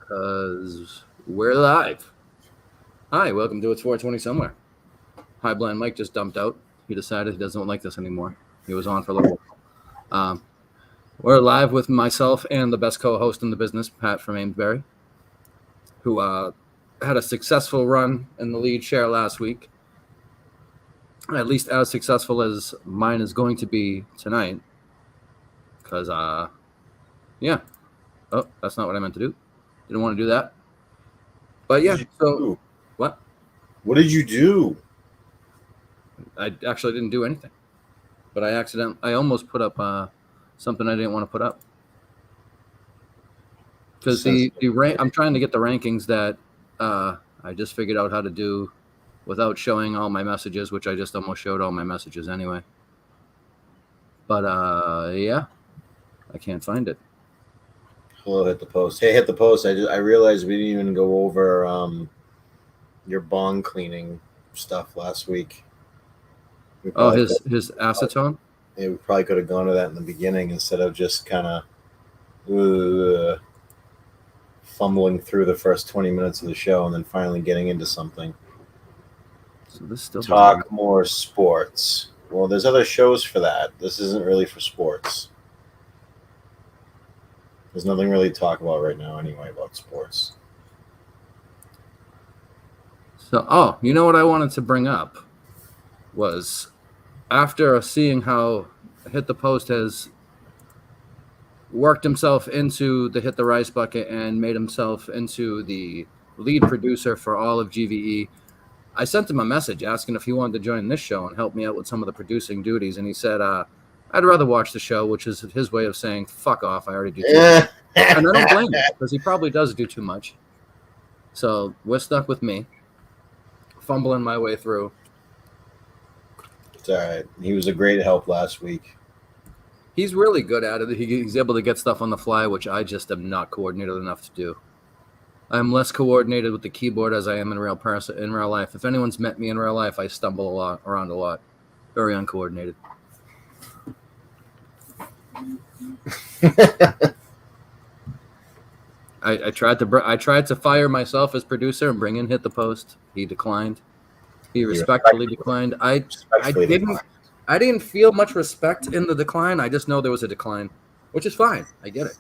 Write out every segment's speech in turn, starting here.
Because we're live. Hi, welcome to It's 420 Somewhere. Hi, Blind Mike just dumped out. He decided he doesn't like this anymore. He was on for a little while. We're live with myself and the best co-host in the business, Pat from Amesbury, who had a successful run in the lead share last week. At least as successful as mine is going to be tonight. Because, yeah. Oh, that's not what I meant to do. Didn't want to do that. But yeah, so what? What did you do? I actually didn't do anything. But I almost put up something I didn't want to put up. Because I'm trying to get the rankings that I just figured out how to do without showing all my messages, which I just almost showed all my messages anyway. But yeah, I can't find it. Hello, hit the post. Hey, hit the post. I realized we didn't even go over your bong cleaning stuff last week. Oh, his acetone? Yeah, we probably could have gone to that in the beginning instead of just kind of fumbling through the first 20 minutes of the show and then finally getting into something. So this still Talk more sports. Well, there's other shows for that. This isn't really for sports. There's nothing really to talk about right now anyway about sports. So, you know what I wanted to bring up was after seeing how Hit the Post has worked himself into the Hit the Rice bucket and made himself into the lead producer for all of GVE, I sent him a message asking if he wanted to join this show and help me out with some of the producing duties. And he said, I'd rather watch the show, which is his way of saying, fuck off, I already do too much. And I don't blame him, because he probably does do too much. So we're stuck with me, fumbling my way through. It's all right. He was a great help last week. He's really good at it. He's able to get stuff on the fly, which I just am not coordinated enough to do. I'm less coordinated with the keyboard as I am in real life. If anyone's met me in real life, I stumble around a lot. Very uncoordinated. I tried to fire myself as producer and bring in Hit the Post. He declined. He respectfully declined. I didn't feel much respect in the decline. I just know there was a decline, which is fine. I get it.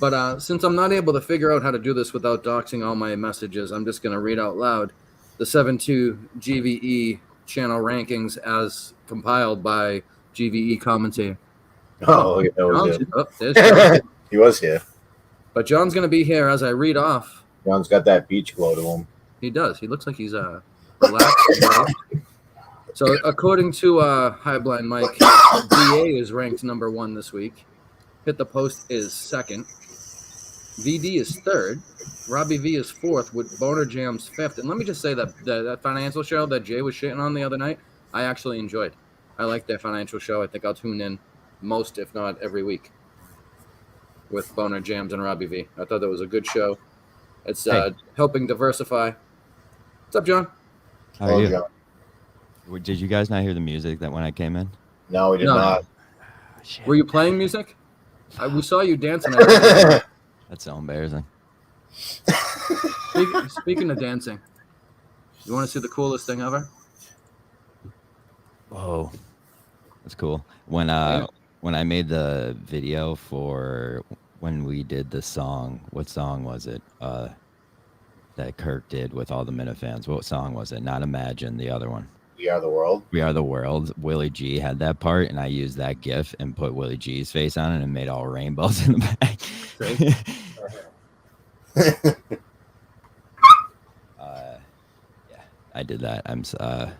But since I'm not able to figure out how to do this without doxing all my messages, I'm just going to read out loud the 7-2 GVE channel rankings as compiled by GVE commentator. Oh, that was it. There's John. He was here. But John's going to be here as I read off. John's got that beach glow to him. He does. He looks like he's relaxed. So according to High Blind Mike, DA is ranked number 1 this week. Hit the Post is 2nd. VD is 3rd. Robbie V is 4th with Boner Jams 5th. And let me just say that financial show that Jay was shitting on the other night, I actually enjoyed. I like that financial show. I think I'll tune in most, if not every week, with Boner Jams and Robbie V. I thought that was a good show. It's helping diversify. What's up, John? How are you? Did you guys not hear the music that when I came in? No, we did not. Shit. Were you playing music? We saw you dancing. That's so embarrassing. Speaking of dancing, you want to see the coolest thing ever? Whoa, that's cool. When I made the video for when we did the song, what song was it? That Kirk did with all the Minifans. What song was it? Not Imagine, the other one. We Are the World. We Are the World. Willie G had that part, and I used that GIF and put Willie G's face on it and made all rainbows in the back. Yeah, I did that. I'm sorry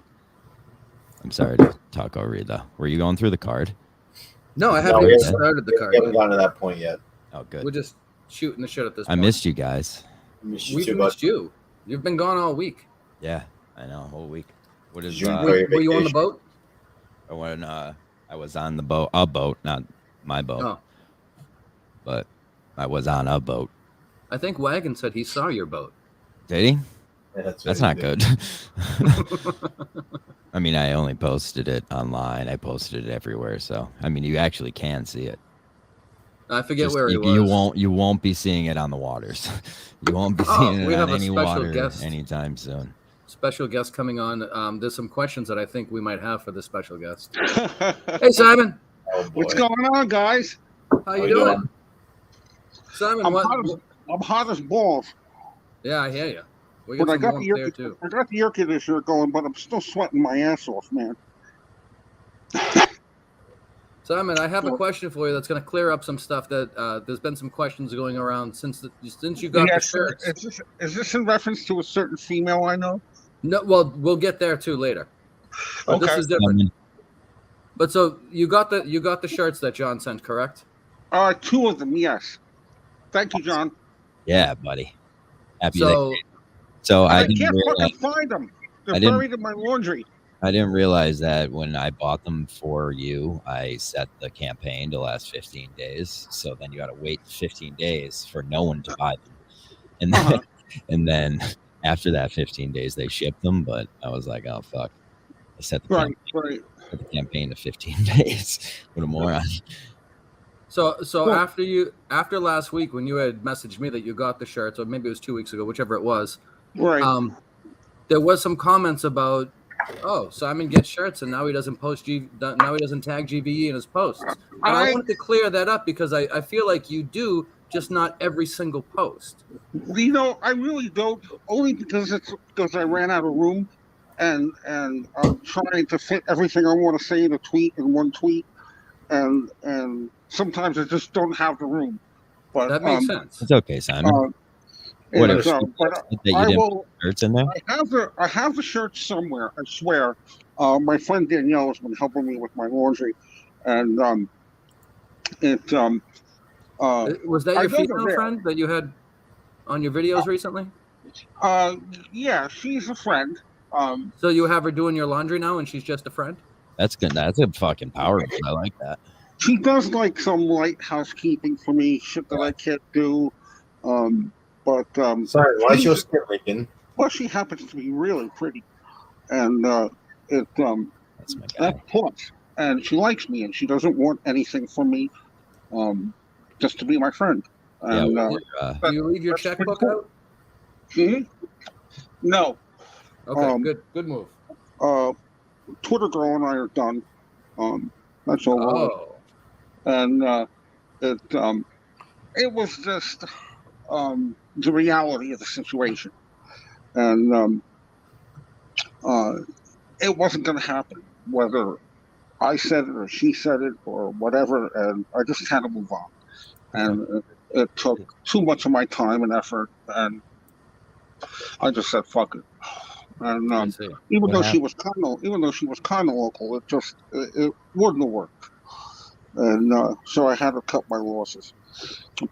to talk over you, though. Were you going through the card? No, I haven't even started the card. We haven't gotten to that point yet. Oh, good. We're just shooting the shit at this point. I missed you guys. We've missed you. You've been gone all week. Yeah, I know, whole week. What is were you on the boat? When I was on the boat, a boat, not my boat. Oh. But I was on a boat. I think Wagon said he saw your boat. Did he? Yeah, that's not good. I mean, I only posted it online. I posted it everywhere. So, I mean, you actually can see it. I forget Just, where he was. you won't be seeing it on the waters. You won't be seeing we it have on a any special water guest. anytime soon. Special guest coming on. There's some questions that I think we might have for the special guest. Hey, Simon. Oh, boy. What's going on, guys? How you doing? Simon, I'm hot as balls. Yeah, I hear you. We got But some warmth there, too. I got the air conditioner going, but I'm still sweating my ass off, man. Simon, I have a question for you that's going to clear up some stuff that there's been some questions going around since you got the shirts. Is this in reference to a certain female I know? No, well, we'll get there too later. But Okay. This is different. But so you got the shirts that John sent, correct? 2 of them, yes. Thank you, John. Yeah, buddy. Happy So, day. So I can't didn't fucking find them. They're buried in my laundry. I didn't realize that when I bought them for you, I set the campaign to last 15 days. So then you got to wait 15 days for no one to buy them. And then, and then after that 15 days, they shipped them. But I was like, oh, fuck. I set the, campaign to 15 days. What a moron. So after last week when you had messaged me that you got the shirts, or maybe it was 2 weeks ago, whichever it was, right? There was some comments about, oh, Simon gets shirts and now he doesn't now he doesn't tag GVE in his posts. And I wanted to clear that up because I feel like you do, just not every single post. You know, I really don't, only because I ran out of room, and I'm trying to fit everything I want to say in one tweet, and sometimes I just don't have the room. But that makes sense. It's okay, Simon. Whatever. Shirts in there? I have the shirts somewhere. I swear. My friend Danielle has been helping me with my laundry, and was that your female friend that you had on your videos recently? Yeah, she's a friend. So you have her doing your laundry now, and she's just a friend? That's good. That's a fucking power. I like that. She does like some light housekeeping for me, shit that I can't do. Sorry, why is your skin leaking? Well, she happens to be really pretty, and that's my guy. that plus, and she likes me, and she doesn't want anything from me, just to be my friend. And, do you leave your checkbook out? No. Okay, good move. Twitter girl and I are done. That's all. Oh. And it was just the reality of the situation, and it wasn't going to happen, whether I said it or she said it or whatever, and I just had to move on. And it took too much of my time and effort, and I just said fuck it. And even though she was kind of local, it wouldn't have worked. And so I had to cut my losses.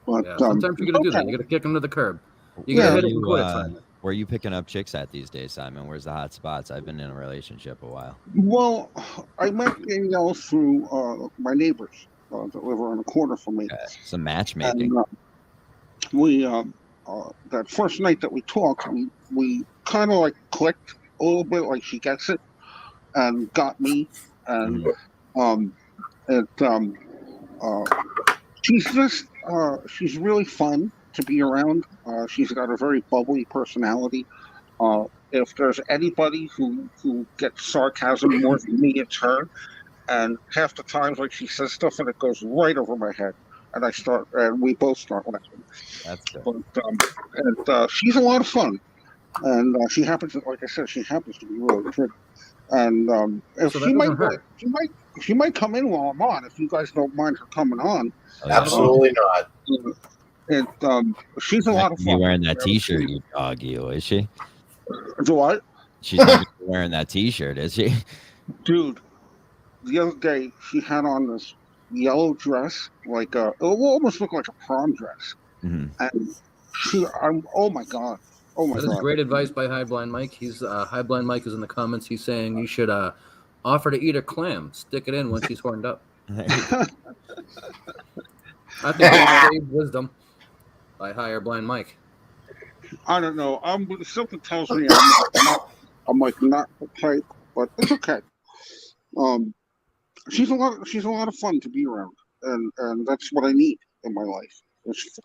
But sometimes you got to do that. You got to kick them to the curb. You got to hit it and quit it. Where are you picking up chicks at these days, Simon? Where's the hot spots? I've been in a relationship a while. Well, I met Danielle through my neighbors that live around the corner from me. Okay. Some matchmaking. And, we that first night that we talked, we kind of like clicked a little bit, like she gets it and got me, and she's really fun to be around. She's got a very bubbly personality. If there's anybody who gets sarcasm more than me, it's her. And half the times, like, she says stuff and it goes right over my head, and we both start laughing. That's good. But she's a lot of fun, and she happens to, like I said, she happens to be really pretty. And if she might come in while I'm on, if you guys don't mind her coming on. Absolutely not. She's a lot of fun. You wearing that T-shirt, you dog, you is she? Do what? She's not wearing that T-shirt, is she? Dude, the other day she had on this yellow dress, like it almost looked like a prom dress, and oh my god. That is great advice by High Blind Mike. He's High Blind Mike is in the comments. He's saying you should offer to eat a clam, stick it in when she's horned up. I think that's saved wisdom by Higher Blind Mike. I don't know. Something tells me I'm like not the type, but it's okay. She's a lot of fun to be around, and that's what I need. in my life. It's,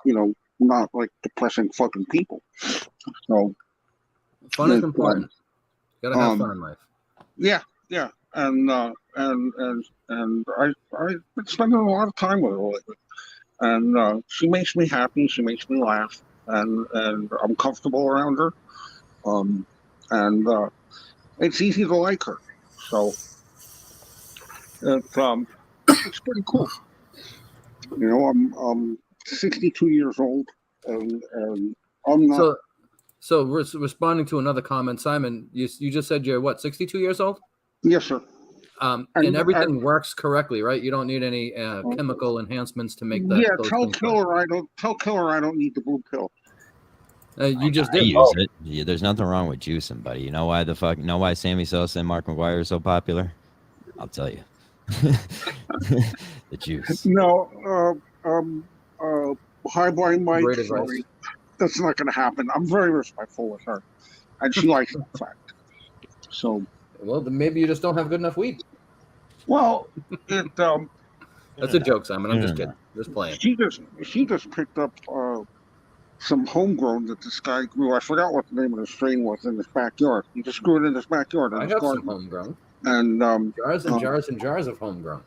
not like depressing fucking people. So Fun is important. You gotta have fun in life. yeah, and I've been spending a lot of time with her lately, and she makes me happy. She makes me laugh, and I'm comfortable around her. And it's easy to like her, so it's pretty cool. I'm 62 years old, and I'm not. So responding to another comment, Simon, you just said you're what, 62 years old? Yes, sir. And everything works correctly, right? You don't need any chemical enhancements to make that. Yeah, tell Killer I don't need the blue pill. You just I did. use it. Yeah, there's nothing wrong with juicing, buddy. You know why why Sammy Sosa and Mark McGwire are so popular? I'll tell you. The juice. No, High Blind Mike. Sorry, that's not going to happen. I'm very respectful with her, and she likes that fact. So, well, then maybe you just don't have good enough weed. Well, that's a joke, Simon. I'm just kidding. Just playing. She just picked up some homegrown that this guy grew. I forgot what the name of the strain was in his backyard. He just grew it in his backyard. I have some homegrown. And jars and jars and jars of homegrown.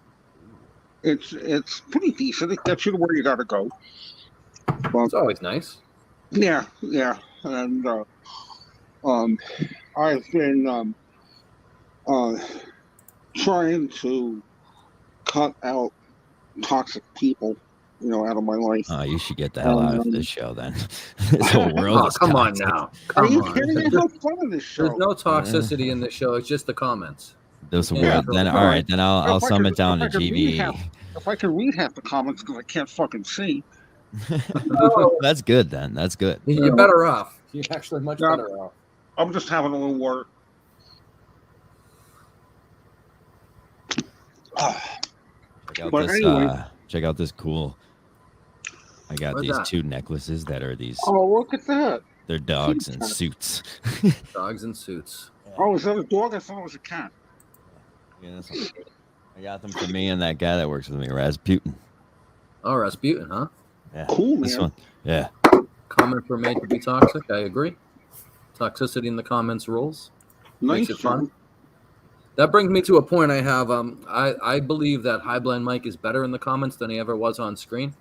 It's pretty decent. It gets you to where you got to go. But, it's always nice. Yeah, and I've been trying to cut out toxic people, out of my life. Oh, you should get the hell out of this show then. This whole world is come toxic. on now. Are you kidding? There's no fun in this show. There's no toxicity in this show. It's just the comments. Then all right, then I'll sum it down to GVE. If I can read half the comments because I can't fucking see. That's good then. That's good. You're better off. You're actually much better off. I'm just having a little water. Check out this cool. I got these two necklaces that are these. Oh, look at that. They're dogs in suits. Dogs in suits. Oh, is that a dog? I thought it was a cat. Yeah, I got them for me and that guy that works with me, Rasputin. Oh, Rasputin, huh? Yeah. Cool, man. This one. Yeah. Comments were made to be toxic. I agree. Toxicity in the comments rules. Nice. Makes it fun. That brings me to a point I have. I believe that High Blind Mike is better in the comments than he ever was on screen.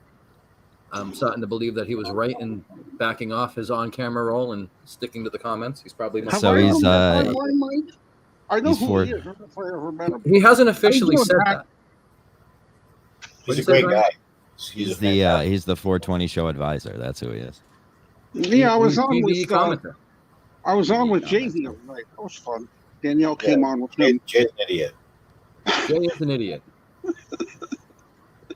I'm starting to believe that he was right in backing off his on-camera role and sticking to the comments. He's probably not. So he's I know who he is. I don't know if I ever met him. He hasn't officially said that. He's a great guy. He's the 420 show advisor. That's who he is. Yeah, I was on with commenter. I was on with Jay the other night. That was fun. Danielle came on with him. Jay's an idiot. Jay is an idiot.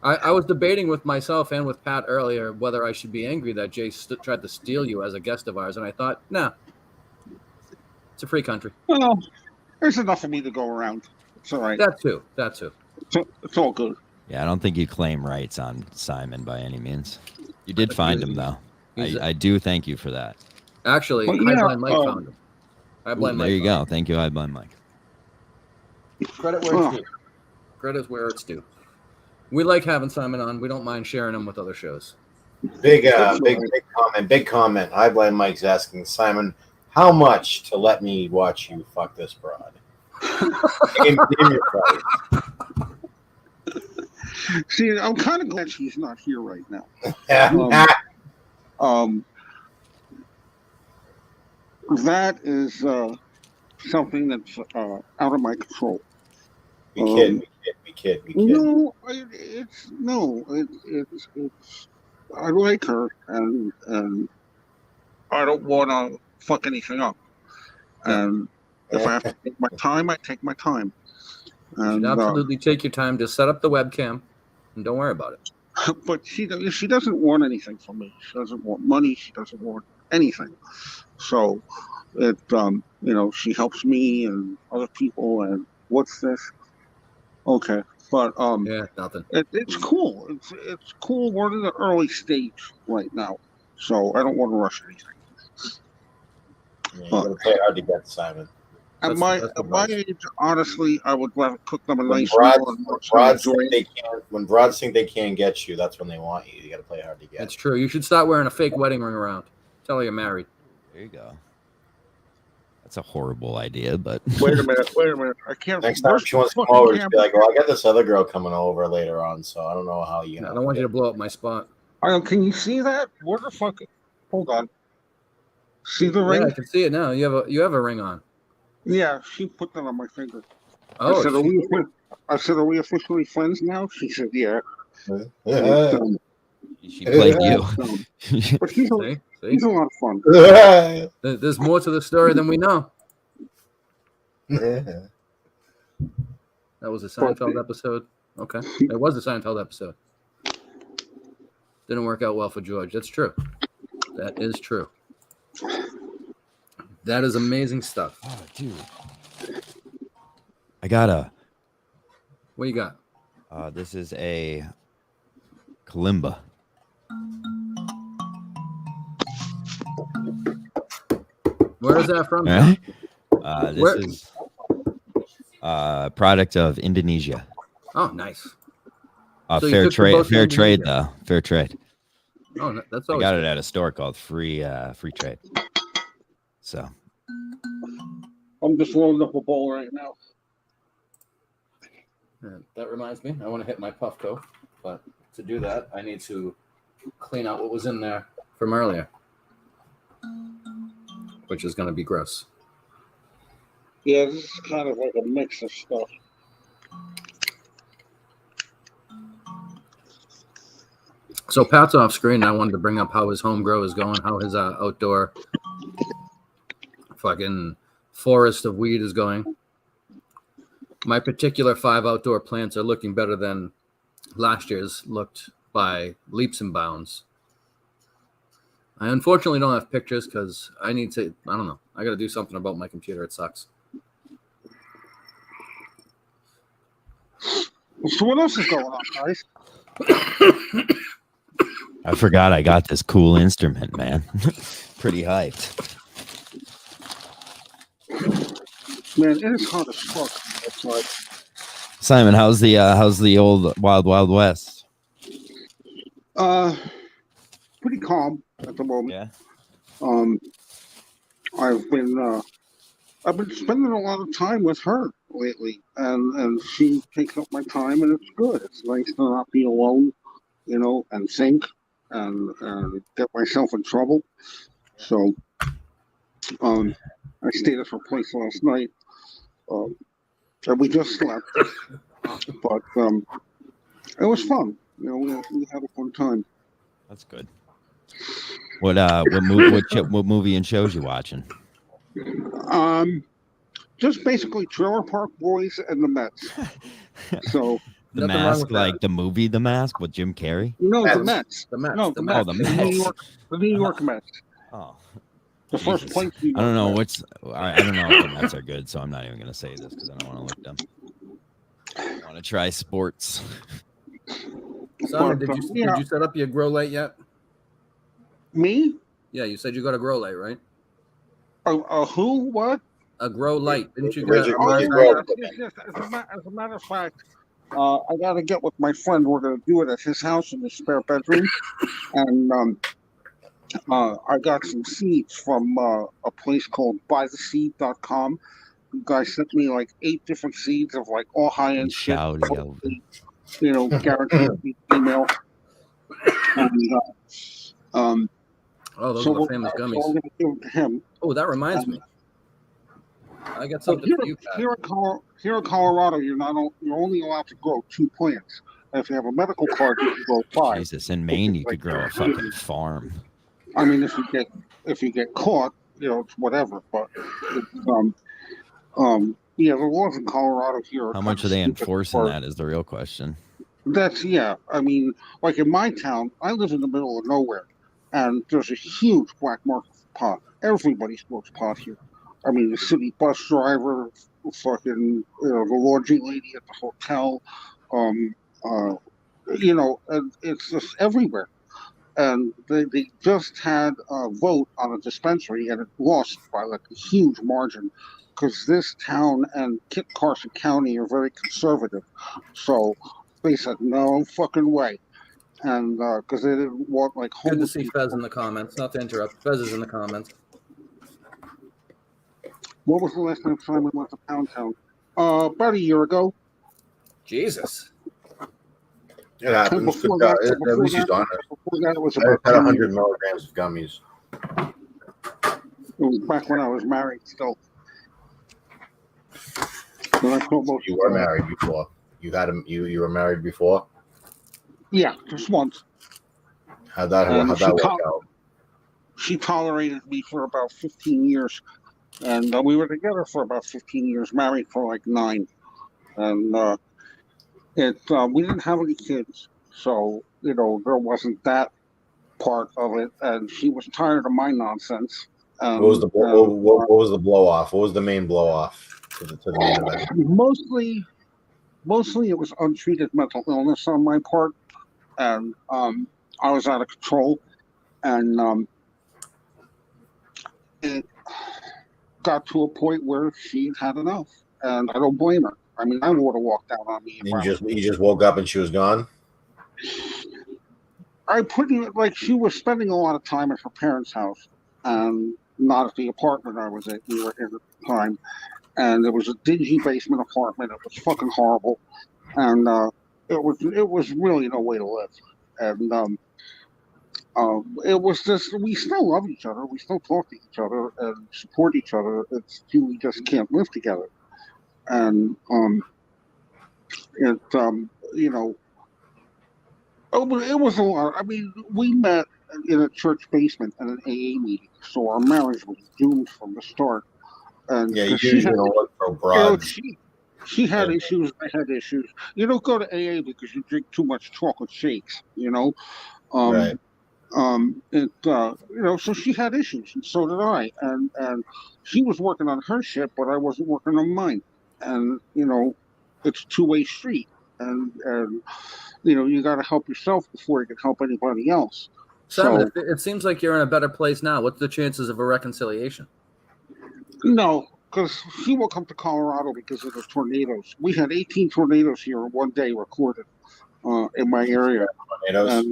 I was debating with myself and with Pat earlier whether I should be angry that Jay tried to steal you as a guest of ours, and I thought, nah, it's a free country. Well, there's enough of me to go around. It's all right. That too. It's all good. Yeah, I don't think you claim rights on Simon by any means. You did find him, though. I do thank you for that. Actually, High Blind Mike found him. There you go. Thank you, High Blind Mike. Credit where it's due. Credit where it's due. We like having Simon on. We don't mind sharing him with other shows. Big comment. High Blind Mike's asking Simon, how much to let me watch you fuck this broad? Name your price. See, I'm kind of glad she's not here right now. That is something that's out of my control. We kid. No, it's I like her, and I don't want to fuck anything up. And if I have to take my time, I take my time. And absolutely take your time to set up the webcam, and don't worry about it. But she doesn't want anything from me. She doesn't want money. She doesn't want anything. So she helps me and other people. And what's this? Okay, but nothing. It's cool. It's cool. We're in the early stage right now, so I don't want to rush anything. You're gonna play hard to get, Simon. At my age, honestly, I would rather cook them a When nice broads, meal and when watch them broads enjoy think it. when broads think they can't get you, that's when they want you. You got to play hard to get. It's true. You should start wearing a fake wedding ring around. Tell her you're married. There you go. That's a horrible idea, but Wait a minute. I can't. Next time she wants to come over, just be like, "Well, I got this other girl coming over later on, so I don't know how you." I don't want you to blow up my spot. Can you see that? Where the fuck? Hold on. See the ring? Yeah, I can see it now. You have a ring on. Yeah, she put that on my finger. Oh, I said, are we officially friends now? She said, yeah. she played you. But he's a lot of fun. There's more to the story than we know. Yeah. That was a Seinfeld episode. Okay. It was a Seinfeld episode. Didn't work out well for George. That's true. That is true. That is amazing stuff. Oh, dude. I got a. What you got? This is a kalimba. Where is that from? This is a product of Indonesia. Oh, nice. So Fair trade though. Fair trade. Oh, that's I always got it at a store called Free Trade. So I'm just rolling up a bowl right now. That reminds me, I want to hit my Puffco, but to do that, I need to clean out what was in there from earlier, which is going to be gross. Yeah, this is kind of like a mix of stuff. So Pat's off screen. I wanted to bring up how his home grow is going, how his outdoor fucking forest of weed is going. My particular 5 outdoor plants are looking better than last year's looked by leaps and bounds. I unfortunately don't have pictures because I don't know. I got to do something about my computer. It sucks. So what else is going on, guys? I forgot I got this cool instrument, man. Pretty hyped. Man, it is hard as fuck. That's right. Simon, how's the old Wild West? Pretty calm at the moment. Yeah. I've been spending a lot of time with her lately, and she takes up my time, and it's good. It's nice to not be alone, and think and get myself in trouble. So, I stayed at her place last night, and we just slept, but it was fun. We had a fun time. That's good. What movie and shows you watching? Just basically Trailer Park Boys and the Mets. So The Mask, like the movie The Mask with Jim Carrey? No, Mets. the Mets. The Mets. No, the Mets. The The New York Mets. Oh, The first Jesus. place. I don't know I don't know if the Mets are good, so I'm not even gonna say this because I don't want to look them. I want to try sports. Simon, did you set up your grow light yet? Me? Yeah, you said you got a grow light, right? Who? What? A grow light. Didn't you Where's get your- Oh, where's yes, your grow? yes. As a matter of fact, I got to get with my friend. We're going to do it at his house in his spare bedroom. And I got some seeds from a place called buytheseed.com. You guys sent me like 8 different seeds of like all high-end shit. Shouty over. Guaranteed to be female. And, those so are the famous we're gummies. going to give it to him. Oh, that reminds me. I got So something for you, Pat. here in Colorado, you're only allowed to grow 2 plants. And if you have a medical card, you can grow 5. Jesus, in Maine you could grow a fucking farm. I mean, if you get caught, it's whatever. But it's, the laws in Colorado here. How much are they enforcing that is the real question. I mean, like in my town, I live in the middle of nowhere, and there's a huge black market for pot. Everybody smokes pot here. I mean, the city bus driver, fucking, the laundry lady at the hotel, and it's just everywhere. And they just had a vote on a dispensary, and it lost by like a huge margin because this town and Kit Carson County are very conservative. So they said, no fucking way. And because they didn't want like Good to homeless see people. Fez in the comments. Not to interrupt. Fez is in the comments. What was the last time Simon went to Pound Town? About a year ago. Jesus. It happens. Before Good that- guy. At least he's honest. Before that, it was I about had 10 100 years. milligrams of gummies. It was back when I was married still. When I called most- You were married before. You had him. You were married before. Yeah, just once. How'd that work out? She tolerated me for about 15 years. And we were together for about 15 years, married for like 9. And we didn't have any kids. So, there wasn't that part of it. And she was tired of my nonsense. What was the what was the blow off? What was the main blow off to the main event? Mostly it was untreated mental illness on my part. And I was out of control. And it got to a point where she had enough, and I don't blame her. I mean, I would have walked out on me. You just woke up and she was gone. I put it like she was spending a lot of time at her parents' house, and not at the apartment I was at. We were in at the time, and it was a dingy basement apartment. It was fucking horrible, and it was really no way to live, and it was just, we still love each other. We still talk to each other and support each other. It's we just can't live together. And it was a lot. I mean, we met in a church basement at an AA meeting, so our marriage was doomed from the start. And yeah, you usually don't look for broads. She had issues. I had issues. You don't go to AA because you drink too much chocolate shakes. Right. So she had issues, and so did I, and she was working on her shit, but I wasn't working on mine, and it's a two-way street, and you got to help yourself before you can help anybody else. Simon, it seems like you're in a better place now. What's the chances of a reconciliation? No, because she will come to Colorado because of the tornadoes. We had 18 tornadoes here in one day recorded in my area, Tornadoes.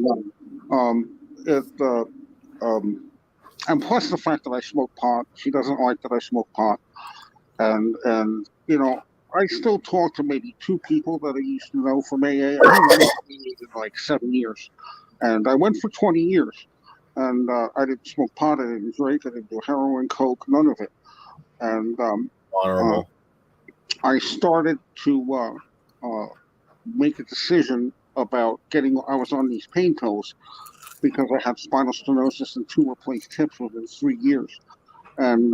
And plus the fact that I smoke pot, she doesn't like that I smoke pot, and I still talk to maybe 2 people that I used to know from AA. I haven't been in like 7 years, and I went for 20 years, and I didn't smoke pot, I didn't drink, I didn't do heroin, coke, none of it, and Honorable. I started to make a decision about I was on these pain pills because I had spinal stenosis and 2 replaced hips within 3 years. And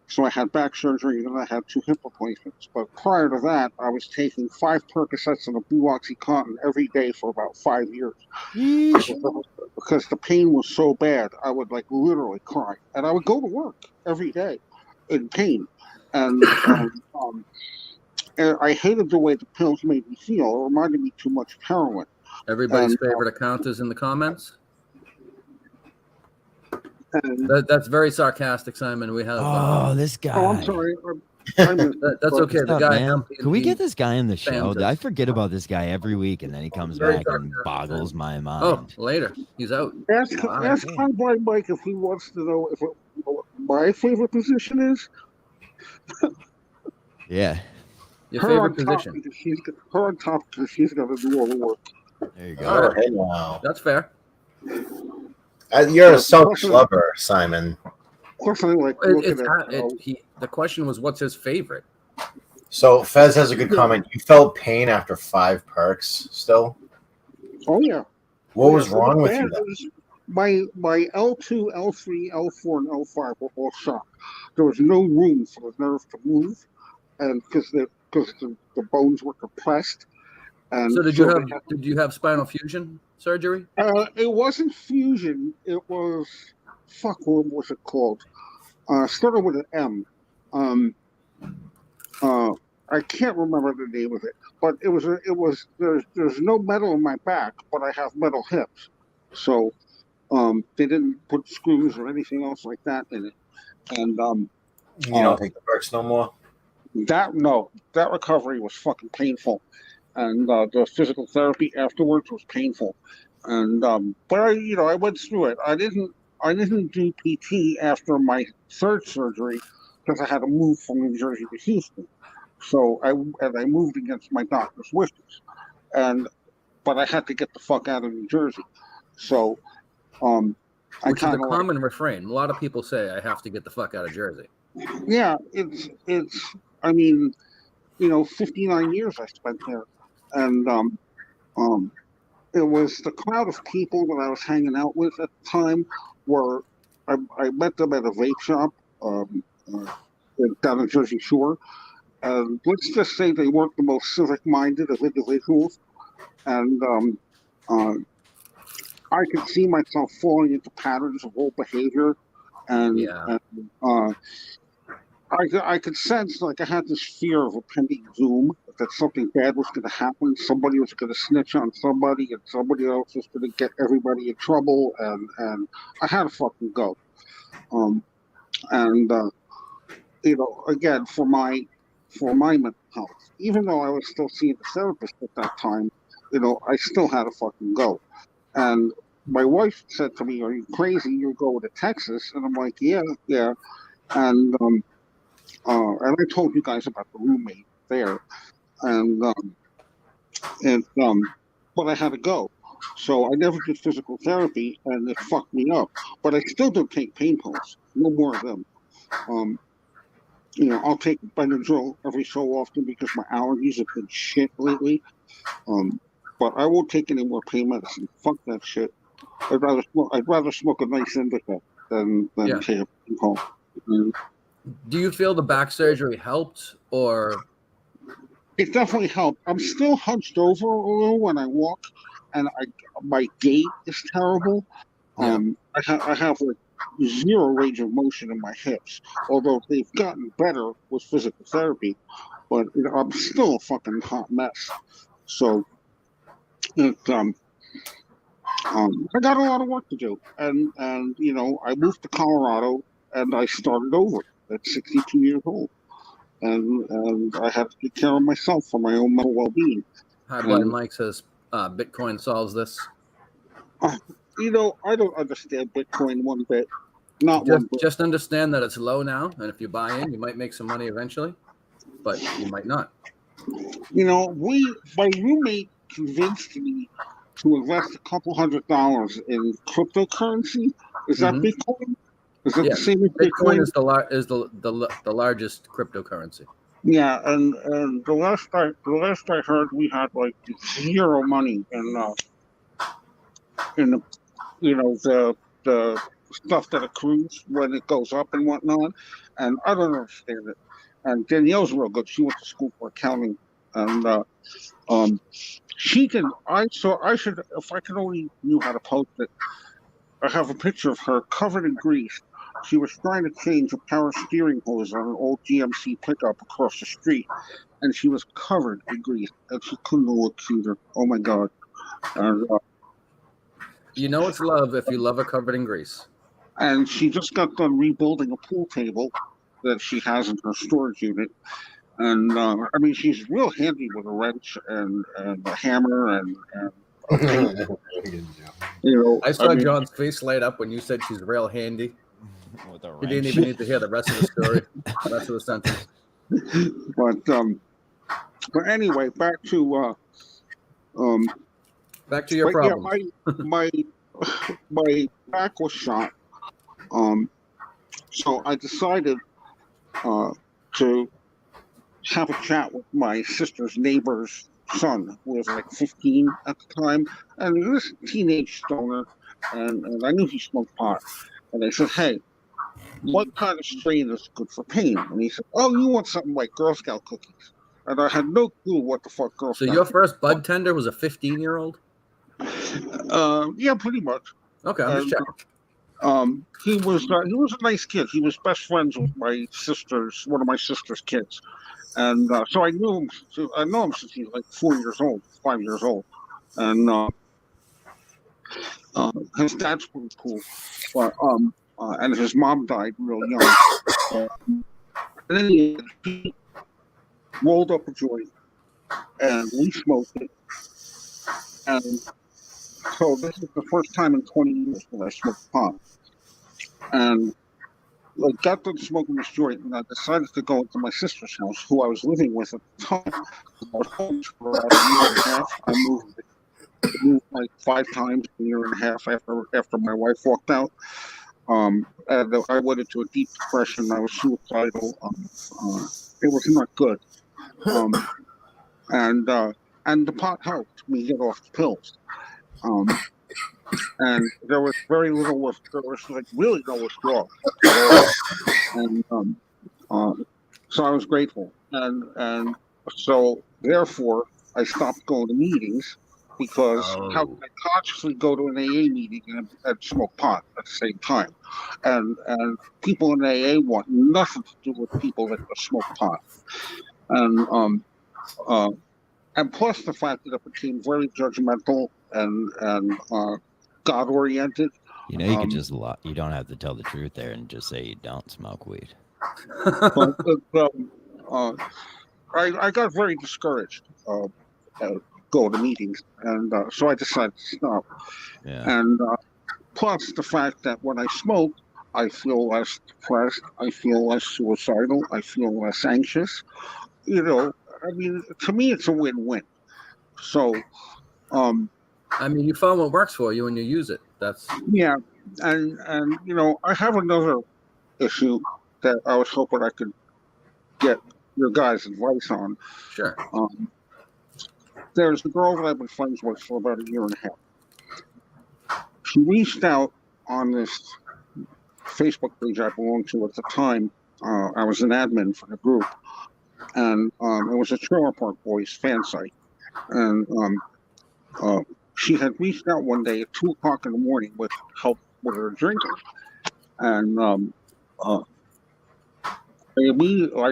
so I had back surgery and I had 2 hip replacements. But prior to that, I was taking 5 Percocets and a blue Oxycontin every day for about 5 years. Because the pain was so bad, I would like literally cry. And I would go to work every day in pain. And I hated the way the pills made me feel. It reminded me too much of heroin. Everybody's favorite account is in the comments. That's very sarcastic, Simon. We have. This guy. Oh, I'm sorry. That's okay. What's The up, guy. man? Can we get this guy in the show? Fans. I forget about this guy every week, and then he comes back and boggles my mind. Oh, later. He's out. Ask High Blind Mike if he wants to know what my favorite position is. Yeah. Your favorite position. Her on top because she's going to do all the work. There you go. All right. Hey, wow. That's fair. You're a selfish lover, Simon. Plus, I like looking at the question was, what's his favorite? So Fez has a good comment. You felt pain after 5 perks still? Oh, yeah. What was wrong with you then? My L2, L3, L4, and L5 were all shot. There was no room for the nerve to move, and because the bones were compressed. And so did you have spinal fusion surgery? It wasn't fusion. It was what was it called? Started with an M. I can't remember the name of it, but it was. There's no metal in my back, but I have metal hips. So they didn't put screws or anything else like that in it. And you don't take the perks no more? that recovery was fucking painful, and the physical therapy afterwards was painful, and but I went through it. I didn't do PT after my third surgery because I had to move from New Jersey to Houston. So I moved against my doctor's wishes, and but I had to get the fuck out of New Jersey. So I Which is a kind of common refrain. A lot of people say, I have to get the fuck out of Jersey. yeah, it's I mean, 59 years I spent there, and it was the crowd of people that I was hanging out with at the time were I met them at a vape shop down in Jersey Shore. Let's just say they weren't the most civic-minded of individuals, and I could see myself falling into patterns of old behavior, and, Yeah. and I could sense like I had this fear of a pending doom, that something bad was going to happen. Somebody was going to snitch on somebody, and somebody else was going to get everybody in trouble, and I had to fucking go. And again, for my mental health, even though I was still seeing the therapist at that time, I still had to fucking go. And my wife said to me, "Are you crazy? You're going to Texas?" And I'm like, "Yeah, yeah." And and I told you guys about the roommate there, and but I had to go. So I never did physical therapy, and it fucked me up. But I still don't take pain pills. No more of them. I'll take Benadryl every so often because my allergies have been shit lately. But I won't take any more pain medicine. Fuck that shit. I'd rather smoke a nice indica than take a pain pill. Do you feel the back surgery helped, or? It definitely helped. I'm still hunched over a little when I walk, and my gait is terrible. Yeah. I have like zero range of motion in my hips, although they've gotten better with physical therapy, but I'm still a fucking hot mess. So I got a lot of work to do, and I moved to Colorado and I started over at 62 years old, and I have to take care of myself for my own mental well-being. High Blood Mike says Bitcoin solves this. I don't understand Bitcoin one bit. Not one bit. Just understand that it's low now, and if you buy in, you might make some money eventually, but you might not. My roommate convinced me to invest a couple $100 in cryptocurrency. Is that Bitcoin? Is that the same as Bitcoin? Bitcoin is the largest cryptocurrency. Yeah, and the last I heard, we had like zero money in the stuff that accrues when it goes up and whatnot, and I don't understand it. And Danielle's real good. She went to school for accounting, and she can. I should, if I could only knew how to post it. I have a picture of her covered in grease. She was trying to change a power steering hose on an old GMC pickup across the street, and she was covered in grease, and she couldn't look cuter. Oh my God! And, it's love if you love a covered in grease. And she just got done rebuilding a pool table that she has in her storage unit. And I mean, she's real handy with a wrench and a hammer and a paint. I saw John's face light up when you said she's real handy. He didn't even need to hear the rest of the story, the rest of the sentence. But anyway, back to your problem. Yeah, my back was shot. So I decided to have a chat with my sister's neighbor's son, who was like 15 at the time, and he was a teenage stoner, and I knew he smoked pot. And I said, "Hey, what kind of strain is good for pain?" And he said, "Oh, you want something like Girl Scout cookies." And I had no clue what the fuck Girl Scout. So your first bud tender was a 15-year-old? Yeah, pretty much. Okay, I'm just checking. He was a nice kid. He was best friends with one of my sister's kids, and so I knew him. I know him since he was like 5 years old, and his dad's pretty cool, but and his mom died real young. And then rolled up a joint, and we smoked it. And so this is the first time in 20 years that I smoked pot. And I got done smoking this joint, and I decided to go into my sister's house, who I was living with at the time. I was home for about a year and a half. I moved like 5 times in a year and a half after my wife walked out. And I went into a deep depression. I was suicidal. It was not good. Um, and the pot helped me get off the pills. And there was very little. There was like really no withdrawal at all. And so I was grateful. And so therefore I stopped going to meetings because how can I consciously go to an AA meeting and smoke pot at the same time? And people in AA want nothing to do with people that smoke pot. And plus the fact that it became very judgmental and God oriented. You know, you could just you don't have to tell the truth there and just say you don't smoke weed. I got very discouraged going to meetings, and so I decided to stop. Yeah. And plus the fact that when I smoke, I feel less depressed, I feel less suicidal, I feel less anxious. You know, I mean, to me, it's a win-win. So, I mean, you found what works for you and you use it. That's yeah, and you know, I have another issue that I was hoping I could get your guys' advice on. sure. There's a girl that I've been friends with for about a year and a half. She reached out on this Facebook page I belonged to at the time. I was an admin for the group, and it was a Trailer Park Boys fan site. And she had reached out one day at 2:00 in the morning with help with her drinking. And I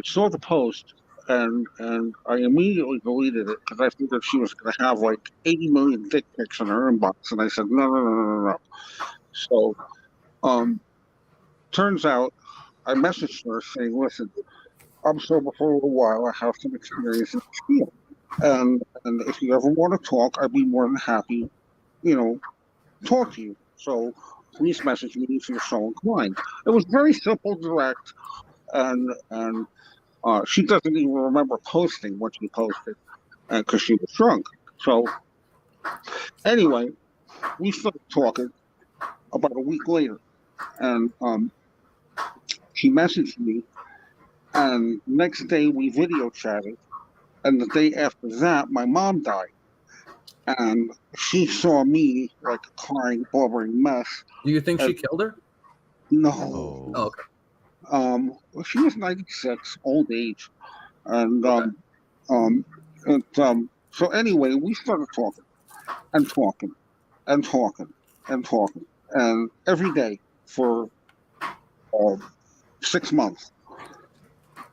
saw the post, and I immediately deleted it because I figured she was going to have like 80 million dick pics in her inbox, and I said no. So, turns out I messaged her saying, "Listen, I'm sober for a little while. I have some experience in this field, and if you ever want to talk, I'd be more than happy, talk to you. So please message me if you're so inclined." It was very simple, direct, and she doesn't even remember posting what she posted because she was drunk. So anyway, we started talking about a week later, and she messaged me, and next day we video chatted, and the day after that, my mom died. And she saw me like a crying, blubbering mess. Do you think she killed her? No. Oh, okay. She was 96, old age, and so anyway, we started talking and talking and talking and talking, and every day for 6 months.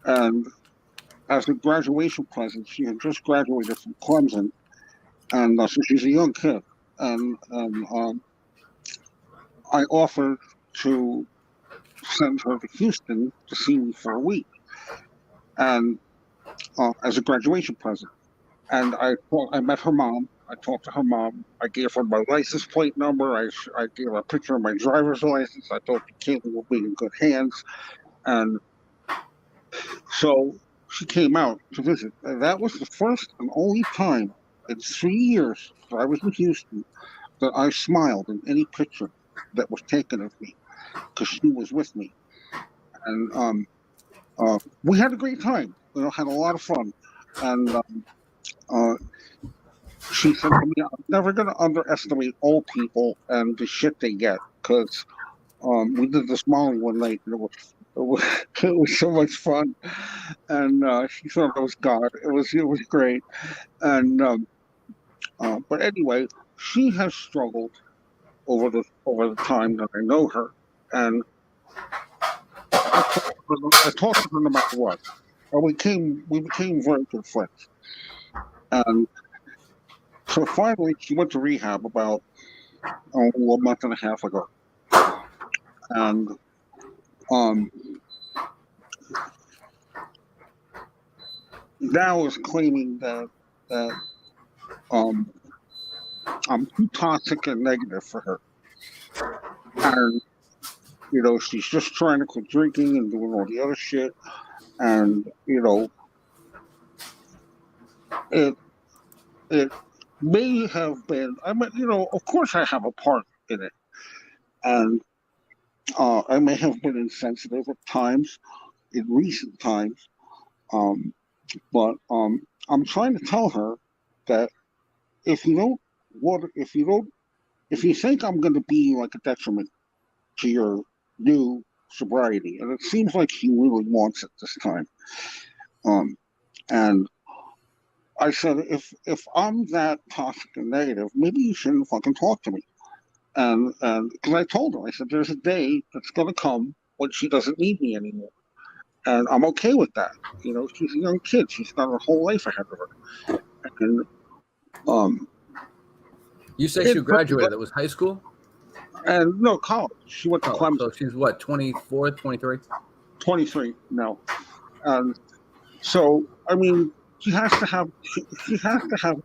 And as a graduation present, she had just graduated from Clemson, and so she's a young kid, and I offered to send her to Houston to see me for a week, and as a graduation present. And I met her mom. I talked to her mom. I gave her my license plate number. I gave her a picture of my driver's license. I thought the kid would be in good hands, and so she came out to visit. And that was the first and only time in 3 years that I was in Houston that I smiled in any picture that was taken of me, because she was with me. And we had a great time. Had a lot of fun. And she said to me, "I'm never going to underestimate old people and the shit they get, because we did this Molly one night, and it was so much fun." And she thought it was God. It was great. And but anyway, she has struggled over the time that I know her, and I talked to her no matter what. And we became very good friends. And so finally, she went to rehab about a month and a half ago. And now is claiming that I'm too toxic and negative for her, and she's just trying to quit drinking and doing all the other shit, and it it may have been. I mean, of course, I have a part in it, and I may have been insensitive at times in recent times, but I'm trying to tell her that if you don't if you think I'm going to be like a detriment to your new sobriety, and it seems like he really wants it this time, and I said, if I'm that toxic and negative, maybe you shouldn't fucking talk to me. And because I told her, I said, there's a day that's gonna come when she doesn't need me anymore, and I'm okay with that. She's a young kid; she's got her whole life ahead of her. And You say she graduated. It was high school? And no, college. She went to Clemson. So she's what, 24, 23? 23 now. And so, I mean, she has to have a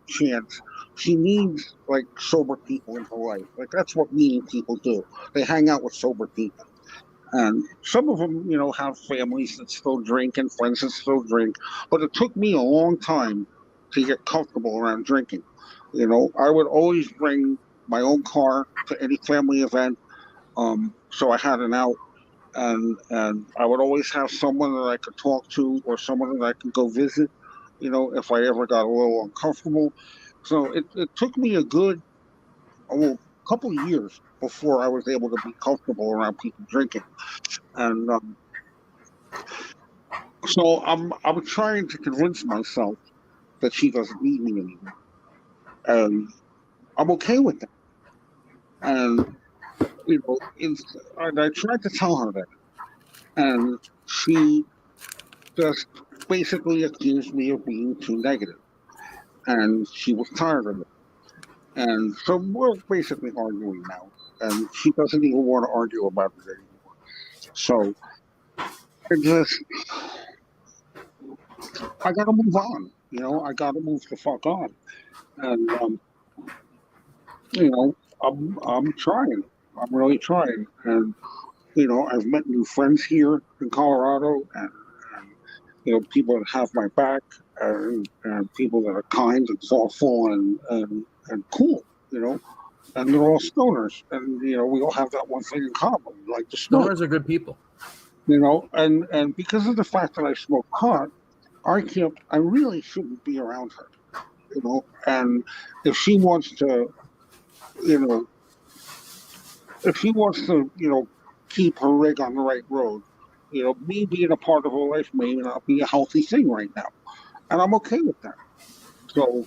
chance. She needs like sober people in her life. Like that's what mean people do. They hang out with sober people. And some of them, have families that still drink and friends that still drink. But it took me a long time to get comfortable around drinking. I would always bring my own car to any family event, so I had an out, and I would always have someone that I could talk to or someone that I could go visit, if I ever got a little uncomfortable. So it took me a good couple of years before I was able to be comfortable around people drinking, and so I'm trying to convince myself that she doesn't need me anymore, and I'm okay with that. And and I tried to tell her that, and she just basically accused me of being too negative, and she was tired of it. And so we're basically arguing now, and she doesn't even want to argue about it anymore. So I got to move on. I got to move the fuck on, and I'm trying. I'm really trying, and I've met new friends here in Colorado, and people that have my back, and people that are kind and thoughtful and cool, and they're all stoners, and we all have that one thing in common, we like to smoke. Stoners are good people, and because of the fact that I smoke pot, I really shouldn't be around her, and if she wants to, keep her rig on the right road, me being a part of her life may not be a healthy thing right now, and I'm okay with that. So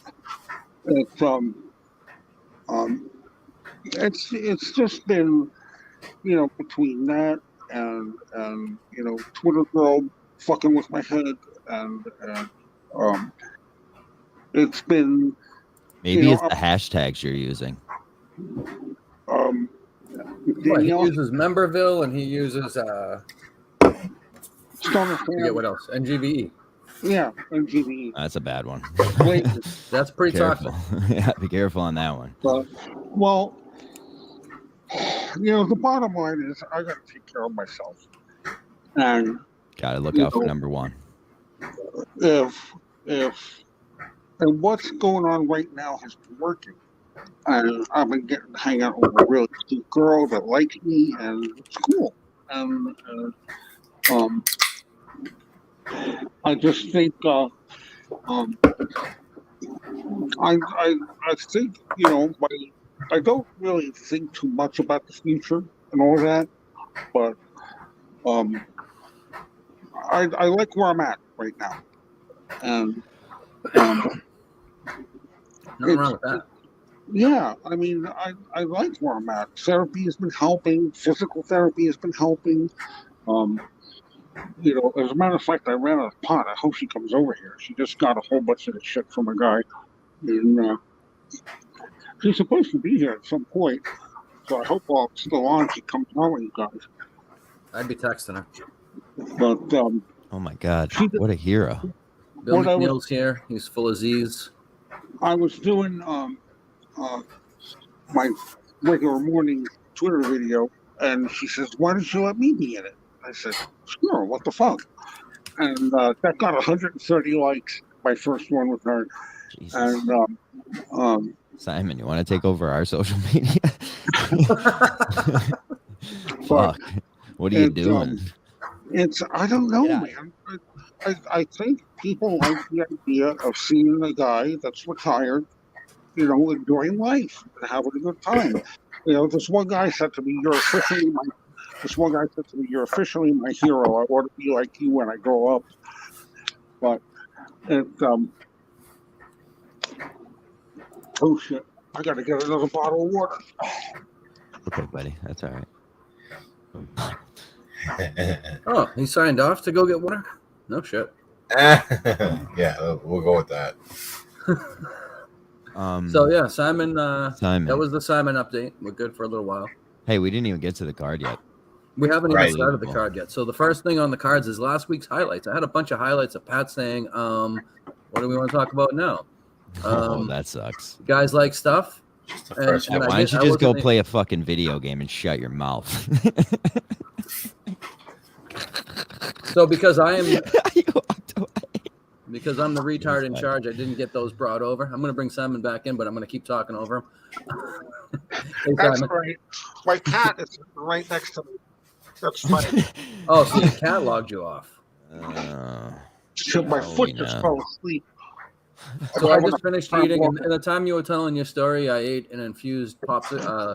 it's just been, between that and Twitter girl fucking with my head, and it's been maybe it's the hashtags you're using. He uses Memberville and he uses Stoner forget what else? NGVE. Yeah, NGVE. That's a bad one. That's pretty toxic. Yeah, be careful on that one. Well, the bottom line is I got to take care of myself, and got to look out for number one. And what's going on right now has been working. And I've been getting to hang out with a really cute girl that likes me, and it's cool. I just think I think I don't really think too much about the future and all that, but I like where I'm at right now, and nothing wrong with that. Yeah, I mean, I like where I'm at. Therapy has been helping. Physical therapy has been helping. As a matter of fact, I ran out of pot. I hope she comes over here. She just got a whole bunch of the shit from a guy, and she's supposed to be here at some point. So I hope while it's still on, she comes on with you guys. I'd be texting her. But oh my God, what a hero! Bill What I was- McNeil's here. He's full of Z's. I was doing my regular morning Twitter video, and she says, "Why didn't you let me be in it?" I said, "Sure, what the fuck?" And that got 130 likes. My first one with her, Jesus. and Simon, you want to take over our social media? Fuck. What are you doing? It's I don't know, Yeah. man. I think people like the idea of seeing a guy that's retired, enjoying life and having a good time. This one guy said to me, "You're officially my." This one guy said to me, "You're officially my hero. I want to be like you when I grow up." But it oh shit! I got to get another bottle of water. Okay, buddy. That's all right. Oh, he signed off to go get water? No shit. Yeah, we'll go with that. So yeah, Simon. Simon. That was the Simon update. We're good for a little while. Hey, we didn't even get to the card yet. We haven't Right. even started the card yet. So the first thing on the cards is last week's highlights. I had a bunch of highlights of Pat saying, "What do we want to talk about now?" Oh, that sucks. Guys like stuff. Just the first and one. Why don't you I just go wasn't- play a fucking video game and shut your mouth? So because I am You walked away. because I'm the retard in fine. charge, I didn't get those brought over. I'm going to bring Simon back in, but I'm going to keep talking over him. Hey, That's Simon. right. My cat is right next to me. That's funny. Oh, so the cat logged you off. So my Oh, foot we just know. fell asleep. So I wanna just finished find eating, one. and the time you were telling your story, I ate an infused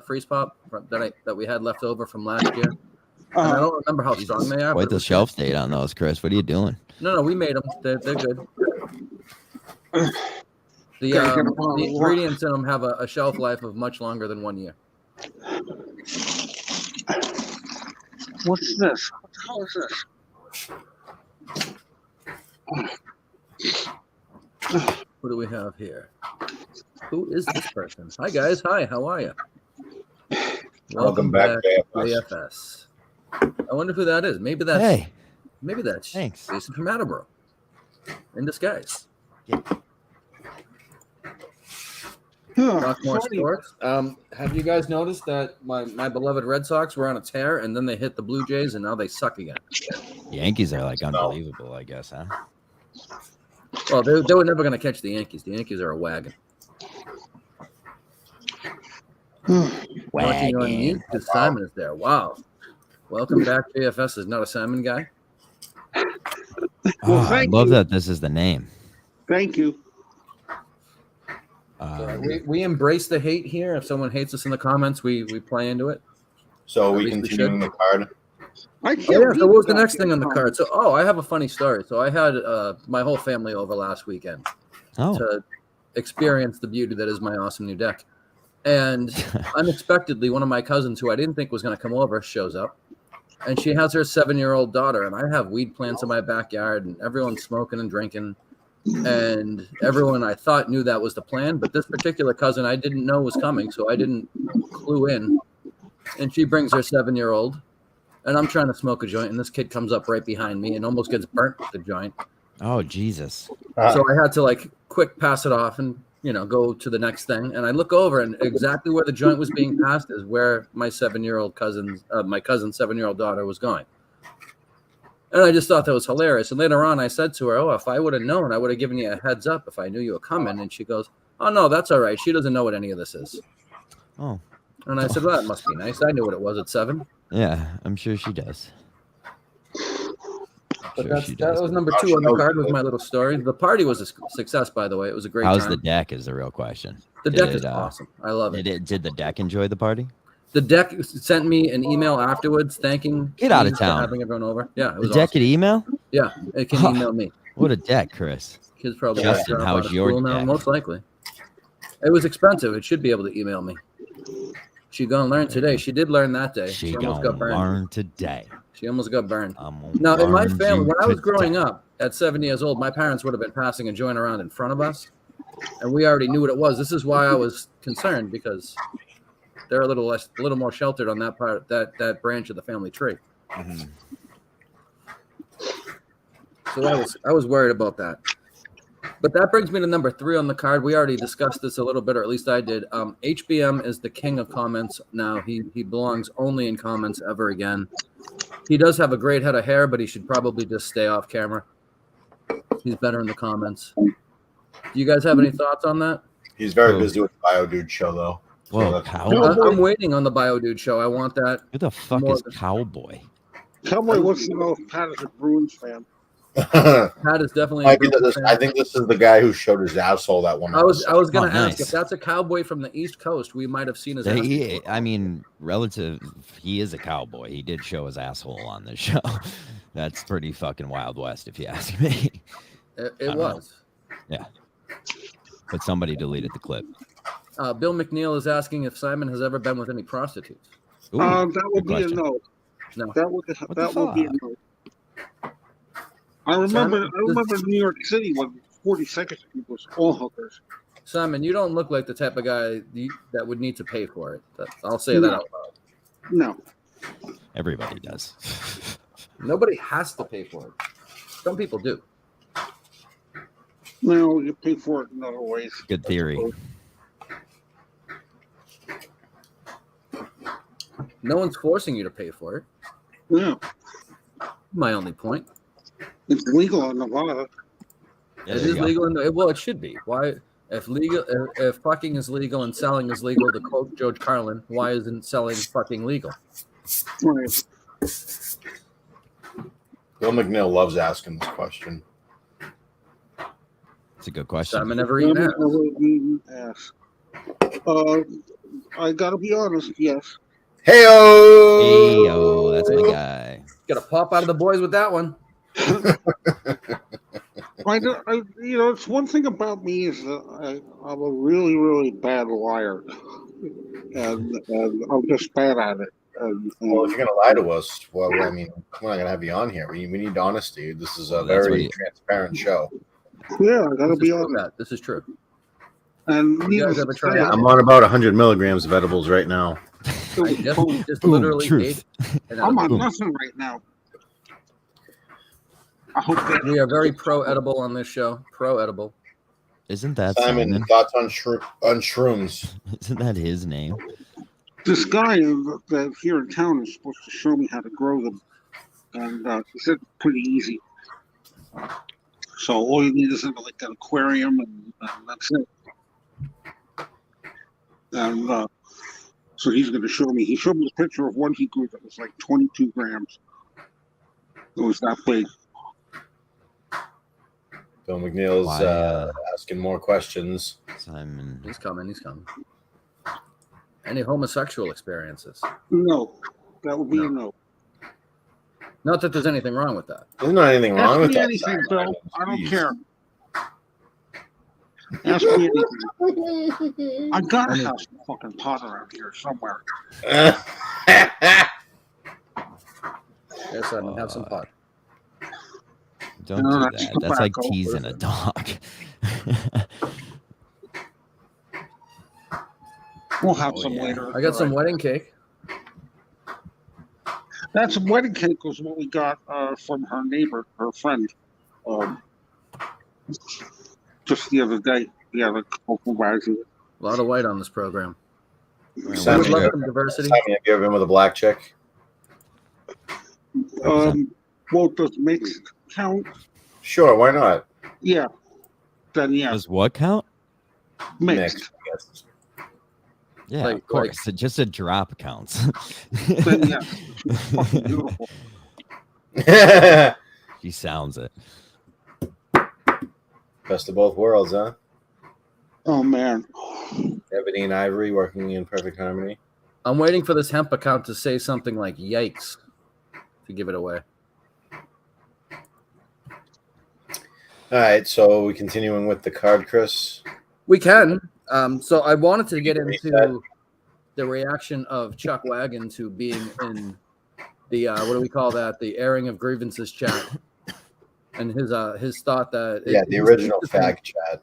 freeze pop that we had left over from last year. And I don't remember how strong they are. Quite but the it was shelf date on those, Chris. What are you doing? good. No, we made them. They're good. Gotta get a bottle The of water. ingredients in them have a shelf life of much longer than 1 year. What's this? What the hell is this? What do we have here? Who is this person? Hi guys. Hi. How are you? Welcome back, JFS. JFS. I wonder who that is. Maybe that's Thanks. Jason from Attleboro in disguise. Talk more sports. Have you guys noticed that my beloved Red Sox were on a tear and then they hit the Blue Jays and now they suck again? Yankees are like unbelievable, I guess, huh? Well, they were never going to catch the Yankees. The Yankees are a wagon. Watching on mute because Simon is there. Wow. Welcome back. JFS is not a Simon guy. Oh, I thank love you. that this is the name. Thank you. We embrace the hate here. If someone hates us in the comments, we play into it. So At we least we continuing the card. I Oh, can't yeah. read So what was the without next thing on the getting card? So, I have a funny story. So I had my whole family over last weekend Oh, to experience the beauty that is my awesome new deck. And unexpectedly, one of my cousins, who I didn't think was going to come over, shows up. And she has her 7-year-old daughter. And I have weed plants in my backyard, and everyone's smoking and drinking. And everyone I thought knew that was the plan. But this particular cousin I didn't know was coming, so I didn't clue in. And she brings her 7-year-old. And I'm trying to smoke a joint, and this kid comes up right behind me and almost gets burnt with the joint. oh, Jesus. So I had to quick pass it off and go to the next thing. And I look over, and exactly where the joint was being passed is where my 7-year-old cousin's 7-year-old daughter was going. And I just thought that was hilarious. And later on, I said to her, "Oh, if I would have known, I would have given you a heads up if I knew you were coming." And she goes, "Oh no, that's all right. She doesn't know what any of this is." Oh, And I said, "Well, that must be nice. I knew what it was at 7." yeah, I'm sure she does. But Sure she that does. was number 2 on the card. Was my little story. The party was a success, by the way. It was a great How's time. the deck is the real question. The Did deck is it, awesome. I love it. Did the deck enjoy the party? The deck sent me an email afterwards thanking Get out of me for town. having everyone over. Yeah, it The was deck awesome. could email? Yeah, it can email me. What a deck, Chris. Kids probably Justin, got how's out of your school now, deck? most likely. It was expensive. It should be able to email me. She gonna learn today. She did learn that day. She almost gonna got burned. learn today. She almost got burned. I'm gonna Now, in my learn family, you when I was today. growing up at 7 years old, my parents would have been passing a joint around in front of us, and we already knew what it was. This is why I was concerned, because they're a little more sheltered on that part, that branch of the family tree. Mhm. So I was worried about that. But that brings me to number 3 on the card. We already discussed this a little bit, or at least I did. HBM is the king of comments now. He belongs only in comments ever again. He does have a great head of hair, but he should probably just stay off camera. He's better in the comments. Do you guys have any thoughts on that? He's very busy with the Bio Dude show, though. Whoa, I'm waiting on the Bio Dude show. I want that. Who the fuck is Cowboy? Cowboy wants to know if Pat is a Bruins fan. Pat is definitely. I think this is the guy who showed his asshole that one. I was going to ask nice. if that's a cowboy from the East Coast. We might have seen his. I mean, he is a cowboy. He did show his asshole on this show. That's pretty fucking Wild West, if you ask me. It was. Yeah. But somebody deleted the clip. Bill McNeil is asking if Simon has ever been with any prostitutes. Ooh, that would be question. a no. No. That would be a no. I remember New York City when 42nd Street was all hookers. Simon, you don't look like the type of guy that would need to pay for it. I'll say that out loud. No. Everybody does. Nobody has to pay for it. Some people do. No, you pay for it in other ways. Good theory. No one's forcing you to pay for it. Yeah. My only point. It's legal in Nevada. Yeah, It is legal. It should be. Why? If fucking is legal and selling is legal, to quote George Carlin, why isn't selling fucking legal? Right. Bill McNeil loves asking this question. It's a good question. Simon never eaten ass. I gotta be honest, yes. Hey-o! That's my guy. Gotta pop out of the boys with that one. It's one thing about me is that I'm a really, really bad liar, and I'm just bad at it. Well, if you're gonna lie to us, well, I mean, we're not gonna have you on here. We need honesty. This is a very transparent show. Yeah, I gotta be honest. This is true. And you guys ever try it? I'm on about 100 milligrams of edibles right now. I just literally ate. I'm on nothing right now. I hope that we are very pro-edible on this show. Pro-edible. Isn't that Simon? Thoughts on shrooms? Isn't that his name? This guy that here in town is supposed to show me how to grow them, and he said it's pretty easy. So all you need is like an aquarium, and that's it. And so he's going to show me. He showed me a picture of one he grew that was like 22 grams. It was that big. Bill McNeil's asking more questions. Simon. He's coming. Any homosexual experiences? No. That would be a no. Not that there's anything wrong with that. There's not anything wrong with that. Anything, Bill. I don't care. Ask me anything. I gotta have some fucking pot around here somewhere. Yes, Simon, have some pot. Don't do that. That's like teasing a dog. We'll have some later. I got some wedding cake. That some wedding cake was what we got from her neighbor, her friend. Just the other day. We had a couple bags of it. A lot of white on this program. Simon, love some diversity. Simon, have you ever been with a black chick? Well, does mixed count? Sure, why not? Yeah. Then yeah. Does what count? Mixed. Yes. Yeah, of course. Just a drop counts. Then yeah. She's fucking beautiful. She sounds it. Best of both worlds, huh? Oh man. Ebony and Ivory working in perfect harmony. I'm waiting for this hemp account to say something like "yikes" to give it away. All right, so we continuing with the card, Kris. We can. So I wanted to get into the reaction of Chuck Wagon to being in the what do we call that? The airing of grievances chat, and his thought that the original fag chat.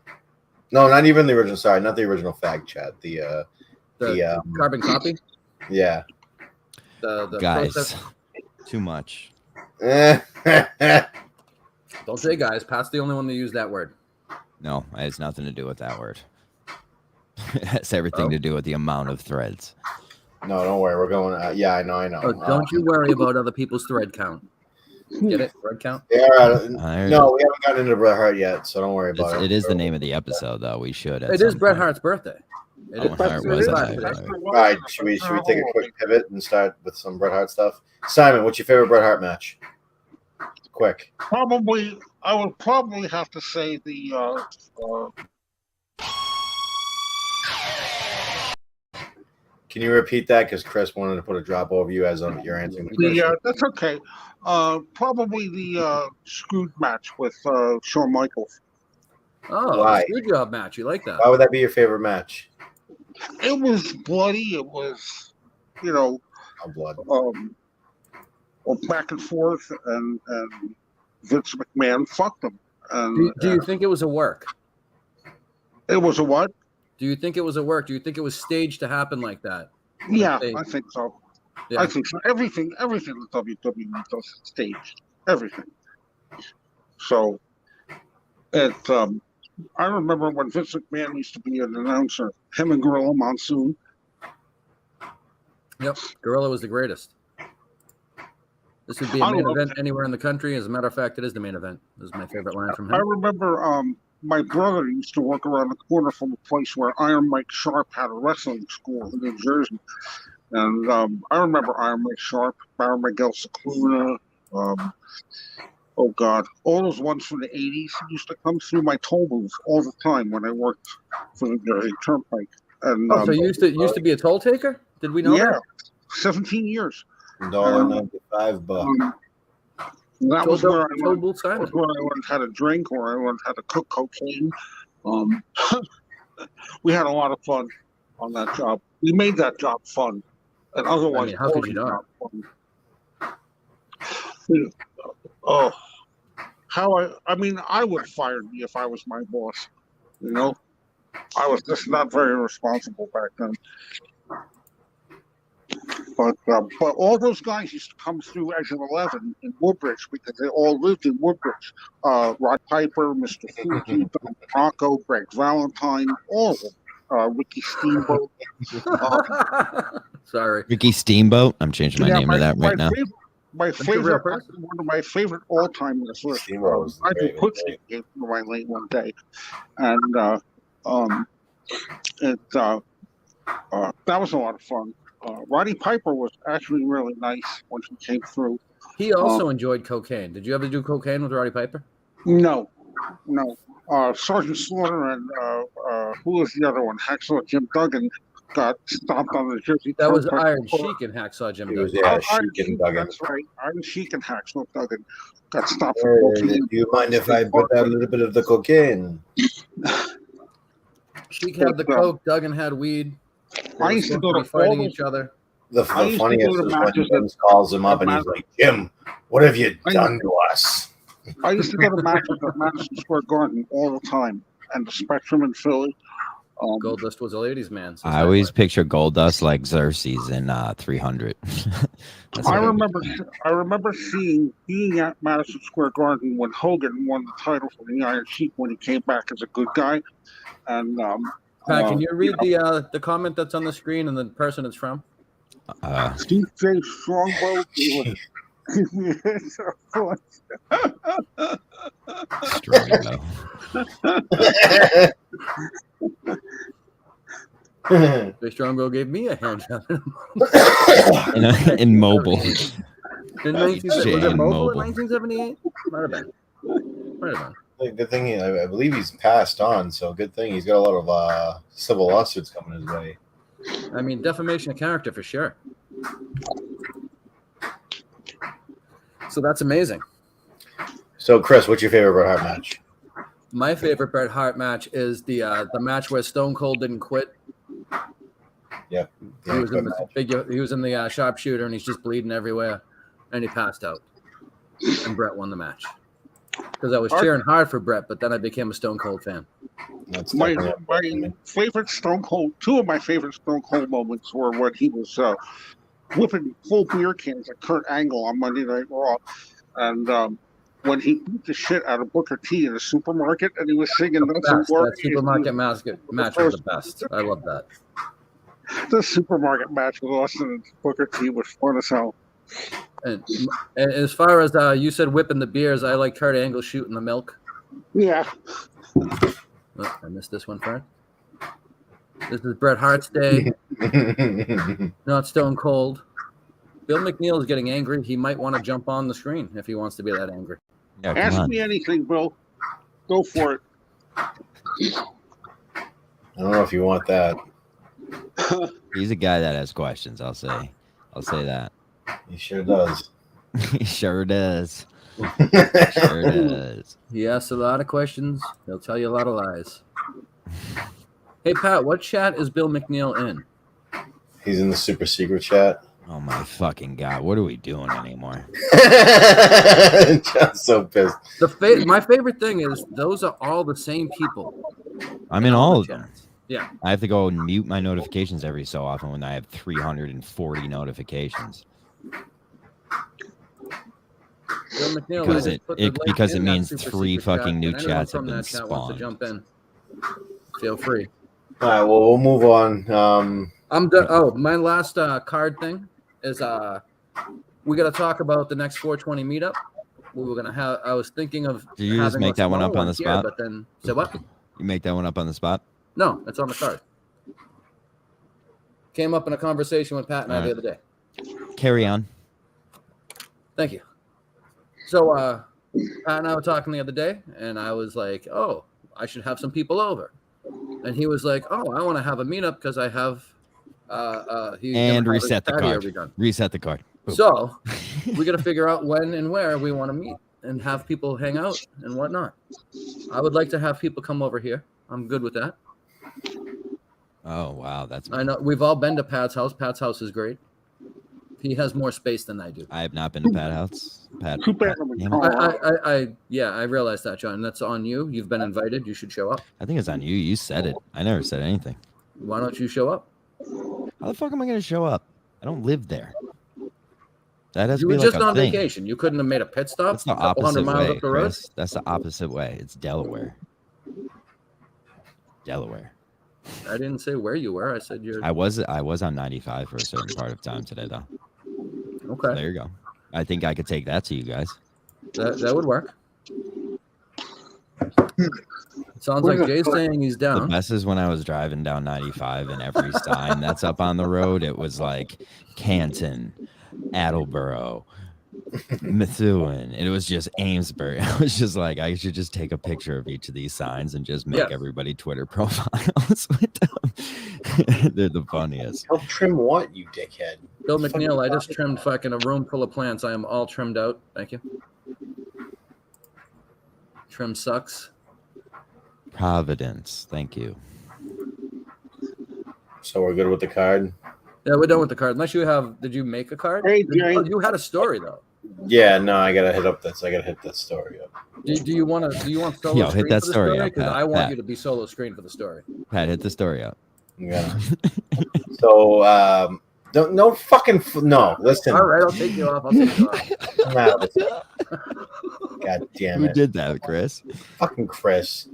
No, not even the original. Sorry, not the original fag chat. The carbon copy. Yeah. The guys, process. Too much. Don't say guys. Pat's the only one to use that word. No, it has nothing to do with that word. It has everything to do with the amount of threads. No, don't worry. We're going. Yeah, I know. Oh, don't you worry about other people's thread count. Get it? Thread count? Yeah. No, we haven't gotten into Bret Hart yet, so don't worry about it. It is the name of the episode, though. We should. It is Bret Hart's birthday. Hart was alive. All right, should we take a quick pivot and start with some Bret Hart stuff? Simon, what's your favorite Bret Hart match? Quick. I would probably have to say the. Can you repeat that? Because Kris wanted to put a drop over you as you're answering the question. That's okay. Probably the Screwed match with Shawn Michaels. Oh, Why? Screw job match. You like that? Why would that be your favorite match? It was bloody. It was, Oh, blood. Back and forth, and Vince McMahon fucked him. And, Do you think it was a work? It was a what? Do you think it was a work? Do you think it was staged to happen like that? Yeah, I think so. Yeah. I think so. Everything the WWE does is staged. Everything. So, I remember when Vince McMahon used to be an announcer, him and Gorilla Monsoon. Yep, Gorilla was the greatest. This would be a main event anywhere in the country. As a matter of fact, it is the main event. This is my favorite line from him. I remember my brother used to work around the corner from a place where Iron Mike Sharp had a wrestling school in New Jersey. And I remember Iron Mike Sharp, Baron Miguel Cicluna, oh God, all those ones from the 80s used to come through my toll booth all the time when I worked for the Jersey Turnpike. And so you used to be a toll taker? Did we know that? 17 years. $1.95. That was where I learned how to drink, or I learned how to cook cocaine. We had a lot of fun on that job. We made that job fun, and otherwise, how could you not? Oh, I would have fired me if I was my boss. I was just not very responsible back then. But all those guys used to come through Exit 11 in Woodbridge because they all lived in Woodbridge. Rod Piper, Mr. Fuji, Don Bronco, Greg Valentine, all of them. Ricky Steamboat. Sorry. Ricky Steamboat? I'm changing my name to that right now. One of my favorite all-time wrestlers. Michael Pucci came to my lane one day. And that was a lot of fun. Roddy Piper was actually really nice when he came through. He also enjoyed cocaine. Did you ever do cocaine with Roddy Piper? No. Sergeant Slaughter and who was the other one? Hacksaw Jim Duggan got stopped on the Jersey. That was Iron Sheik and Hacksaw Jim Duggan. Sheik and Duggan. That's right. Iron Sheik and Hacksaw Duggan got stopped for cocaine. Do you mind if I put out a little bit of the cocaine? Sheik had the coke. Duggan had weed. I used to go to fighting each other. The funniest is when Jim calls him up and he's like, "Jim, what have you done to us?" I used to go to matches at Madison Square Garden all the time, and the Spectrum in Philly. Goldust was a ladies' man. I always picture Goldust like Xerxes in 300. I remember being at Madison Square Garden when Hogan won the title from the Iron Sheik when he came back as a good guy. And Pat, can you read the comment that's on the screen and the person it's from? Steve J. Strongbow. Strongbow. Jay Strongbow gave me a hand job in mobile. Was it mobile in 1978? Might have been. Good thing I believe he's passed on, so good thing he's got a lot of civil lawsuits coming his way. I mean, defamation of character for sure. So that's amazing. So, Kris, what's your favorite Bret Hart match? My favorite Bret Hart match is the match where Stone Cold didn't quit. Yep. He was in the sharpshooter, and he's just bleeding everywhere, and he passed out. And Bret won the match. Because I was cheering hard for Bret, but then I became a Stone Cold fan. My favorite Stone Cold, two of my favorite Stone Cold moments were when he was whipping full beer cans at Kurt Angle on Monday Night Raw. And when he beat the shit out of Booker T in the supermarket and he was singing "That's a Best. Word." That supermarket match was the best. I love that. The supermarket match with Austin and Booker T was fun as hell. And as far as you said, whipping the beers, I like Kurt Angle shooting the milk. Yeah. Oh, I missed this one first. This is Bret Hart's day. Not Stone Cold. Bill McNeil is getting angry. He might want to jump on the screen if he wants to be that angry. Yeah, come Ask on. me anything, Bill. Go for it. I don't know if you want that. He's a guy that has questions. I'll say that. He sure does. He sure does. Sure does. He asks a lot of questions. He'll tell you a lot of lies. Hey, Pat, what chat is Bill McNeil in? He's in the super secret chat. Oh my fucking god! What are we doing anymore? John's so pissed. My favorite thing is those are all the same people. I'm in all of them. chats. Yeah. I have to go and mute my notifications every so often when I have 340 notifications. Bill McNeil, Because I just put the link because in it that means super 3 secret chat, fucking new and anyone chats from have been that chat wants to spawned. jump in. Feel free. All right, well, we'll move on. I'm done. Oh, my last card thing is we got to talk about the next 420 meetup. We were gonna have. I was thinking of. Did you just having make a that one small up on the here, spot? But then, say what? You make that one up on the spot? No, it's on the card. Came up in a conversation with Pat and I the other day. Carry on. Thank you. So Pat and I were talking the other day, and I was like, "Oh, I should have some people over," and he was like, "Oh, I want to have a meetup because I have." And reset the card. Redone. Reset the card. Boom. So we got to figure out when and where we want to meet and have people hang out and whatnot. I would like to have people come over here. I'm good with that. Oh wow, that's. I know we've all been to Pat's house. Pat's house is great. He has more space than I do. I have not been to Pat House. Pat. Too bad. I realize that, John. That's on you. You've been invited. You should show up. I think it's on you. You said it. I never said anything. Why don't you show up? How the fuck am I going to show up? I don't live there. That has You to were be like just a on thing. vacation. You couldn't have made a pit stop. That's the a couple opposite hundred miles way, up the road. Chris. That's the opposite way. It's Delaware. Delaware. I didn't say where you were. I said you're. I was on 95 for a certain part of time today, though. Okay. There you go. I think I could take that to you guys. That would work. Sounds like Jay's saying he's The down. best is when I was driving down 95 and every sign that's up on the road, it was like Canton, Attleboro, Methuen. It was just Amesbury. I was just like, I should just take a picture of each of these signs and just make everybody Twitter profiles with them. They're the funniest. Help trim what, you dickhead? Bill McNeil, I just trimmed fucking a room full of plants. I am all trimmed out. Thank you. Trim sucks. Providence. Thank you. So we're good with the card? Yeah, we're done with the card. Unless you have, did you make a card? Hey, Jay. You had a story though. Yeah, no, I gotta hit that story up. Do you want solo Yo, hit screen that for the story up, Because Pat. I want Pat. you to be solo screen for the story. Pat, hit the story up. Yeah. So no fucking no. Listen. All right, I'll take you off. No, listen. God damn Who it. did that, Chris? Fucking Chris.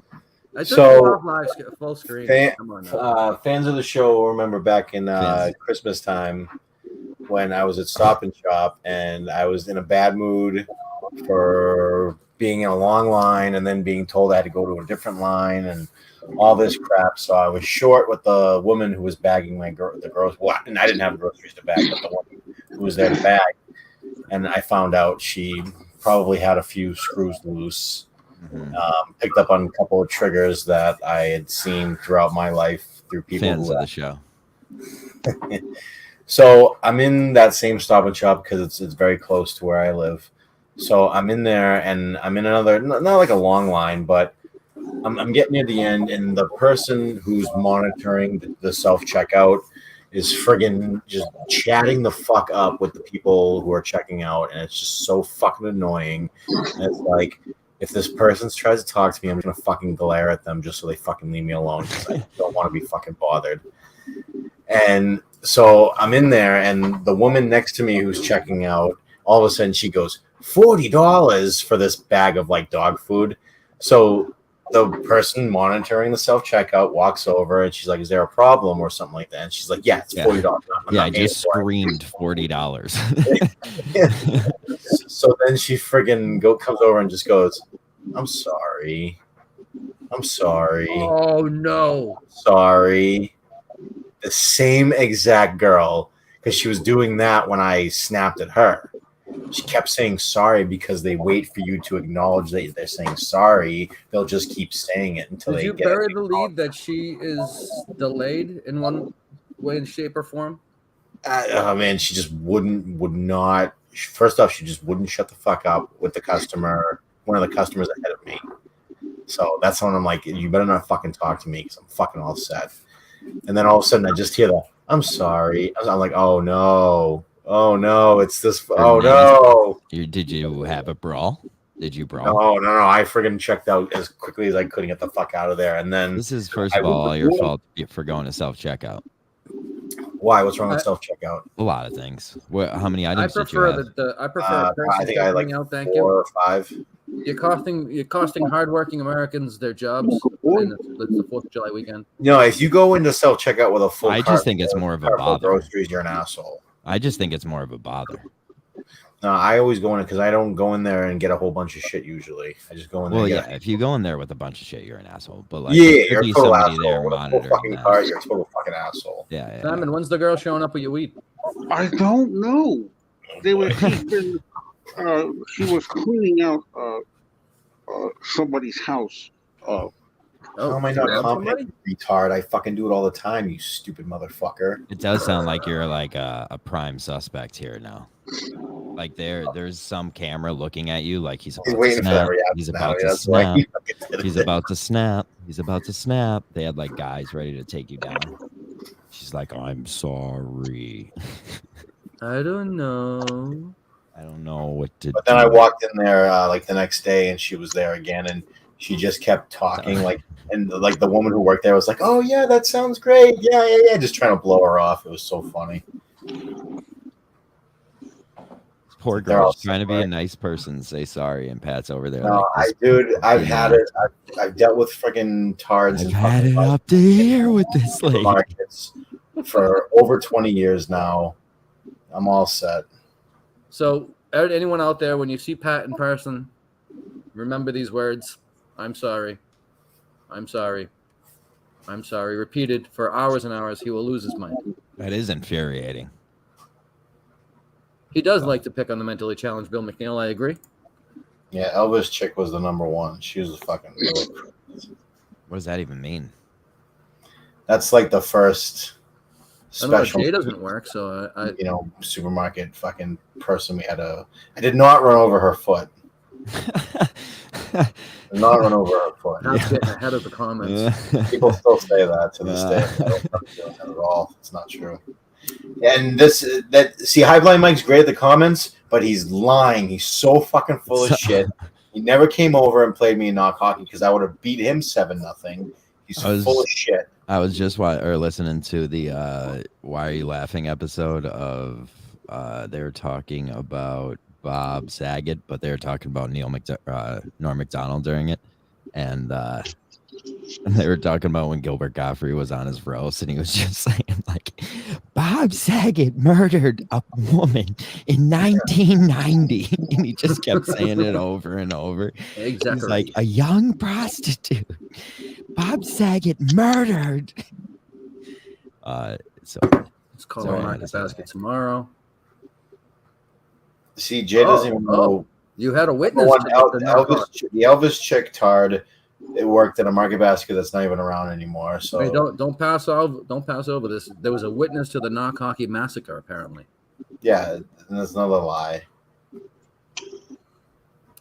I took So, you off live full screen. Come on now. Fans of the show will remember back in Christmas time when I was at Stop and Shop and I was in a bad mood for being in a long line and then being told I had to go to a different line and all this crap. So I was short with the woman who was bagging the groceries. Well, and I didn't have groceries to bag, but the woman who was there to bag. And I found out she probably had a few screws loose. Picked up on a couple of triggers that I had seen throughout my life through people Fans who of the show. So I'm in that same Stop and Shop because it's very close to where I live. So I'm in there and I'm in another, not like a long line, but I'm getting near the end, and the person who's monitoring the self-checkout is friggin' just chatting the fuck up with the people who are checking out, and it's just so fucking annoying. And it's like, if this person tries to talk to me, I'm gonna fucking glare at them just so they fucking leave me alone because I don't want to be fucking bothered. And so I'm in there, and the woman next to me who's checking out, all of a sudden she goes, $40 for this bag of like dog food. So the person monitoring the self-checkout walks over and she's like, is there a problem or something like that? And she's like, yeah, it's $40. I just screamed $40. So then she friggin' comes over and just goes, I'm sorry. Oh no. Sorry. The same exact girl, because she was doing that when I snapped at her. She kept saying sorry because they wait for you to acknowledge that they're saying sorry. They'll just keep saying it until Did they you get bury it. the lead that she is delayed in one way, shape, or form? Man, she just would not. First off, she just wouldn't shut the fuck up with the customer, one of the customers ahead of me. So that's when I'm like, you better not fucking talk to me because I'm fucking all set. And then all of a sudden I just hear the, I'm sorry. I'm like, oh no, it's this. Oh no. Did you have a brawl? Did you brawl? No. I friggin' checked out as quickly as I could and get the fuck out of there. And then this is first of all your fault for going to self-checkout. Why? What's wrong with self-checkout? A lot of things. How many items I prefer did you have? I prefer a person I think I like out, thank 4 you. or 5. You're costing hardworking Americans their jobs, and it's the 4th of July weekend. If you go into self-checkout with a full I just think it's more of a bother. Groceries, you're an asshole. I just think it's more of a bother. No, I always go in because I don't go in there and get a whole bunch of shit usually. I just go in there. Well, yeah, if you go in there with a bunch of shit, you're an asshole. But like, you're a total asshole. There with a full fucking cart, you're a total fucking asshole. Yeah. Simon, when's the girl showing up with your weed? I don't know. She was cleaning out somebody's house. How am I not confident, retard? I fucking do it all the time, you stupid motherfucker. It does sound like you're like a prime suspect here now. Like there's some camera looking at you, like he's about to snap. He's about to snap. He's about to snap. He's about to snap. They had like guys ready to take you down. She's like, I'm sorry. I don't know what to do. But then I walked in there like the next day, and she was there again, and she just kept talking and like the woman who worked there was like, "Oh yeah, that sounds great. Yeah," just trying to blow her off. It was so funny. Poor girl trying to be a nice person, say sorry, and Pat's over there. No, I've had it. I've dealt with friggin' tards. I've had it up to here with this lady. Markets for over 20 years now. I'm all set. So, anyone out there, when you see Pat in person, remember these words: "I'm sorry. I'm sorry. I'm sorry." Repeated for hours and hours, he will lose his mind. That is infuriating. He does like to pick on the mentally challenged Bill McNeil. I agree. Yeah, Elvis chick was the number one. She was a fucking. What does that even mean? That's like the first special. Jay doesn't work, so I supermarket fucking person. I did not run over her foot. Not run over her foot. Pat's getting ahead of the comments. People still say that to this day. I don't feel that at all. It's not true. And High Blind Mike's great at the comments, but he's lying. He's so fucking full of shit. He never came over and played me in knock hockey because I would have beat him 7-0. He's full of shit. I was just listening to the Why Are You Laughing episode of they were talking about Bob Saget, but they were talking about Norm Macdonald during it, and they were talking about when Gilbert Gottfried was on his roast, and he was just saying like, Bob Saget murdered a woman in 1990, and he just kept saying it over and over. Exactly. He's like, a young prostitute. Bob Saget murdered. So let's call our market basket tomorrow. See, Jay doesn't even know. You had a witness. The Elvis chick tard. It worked at a market basket that's not even around anymore. So hey, don't pass over this. There was a witness to the knock hockey massacre, apparently. Yeah, and that's another lie.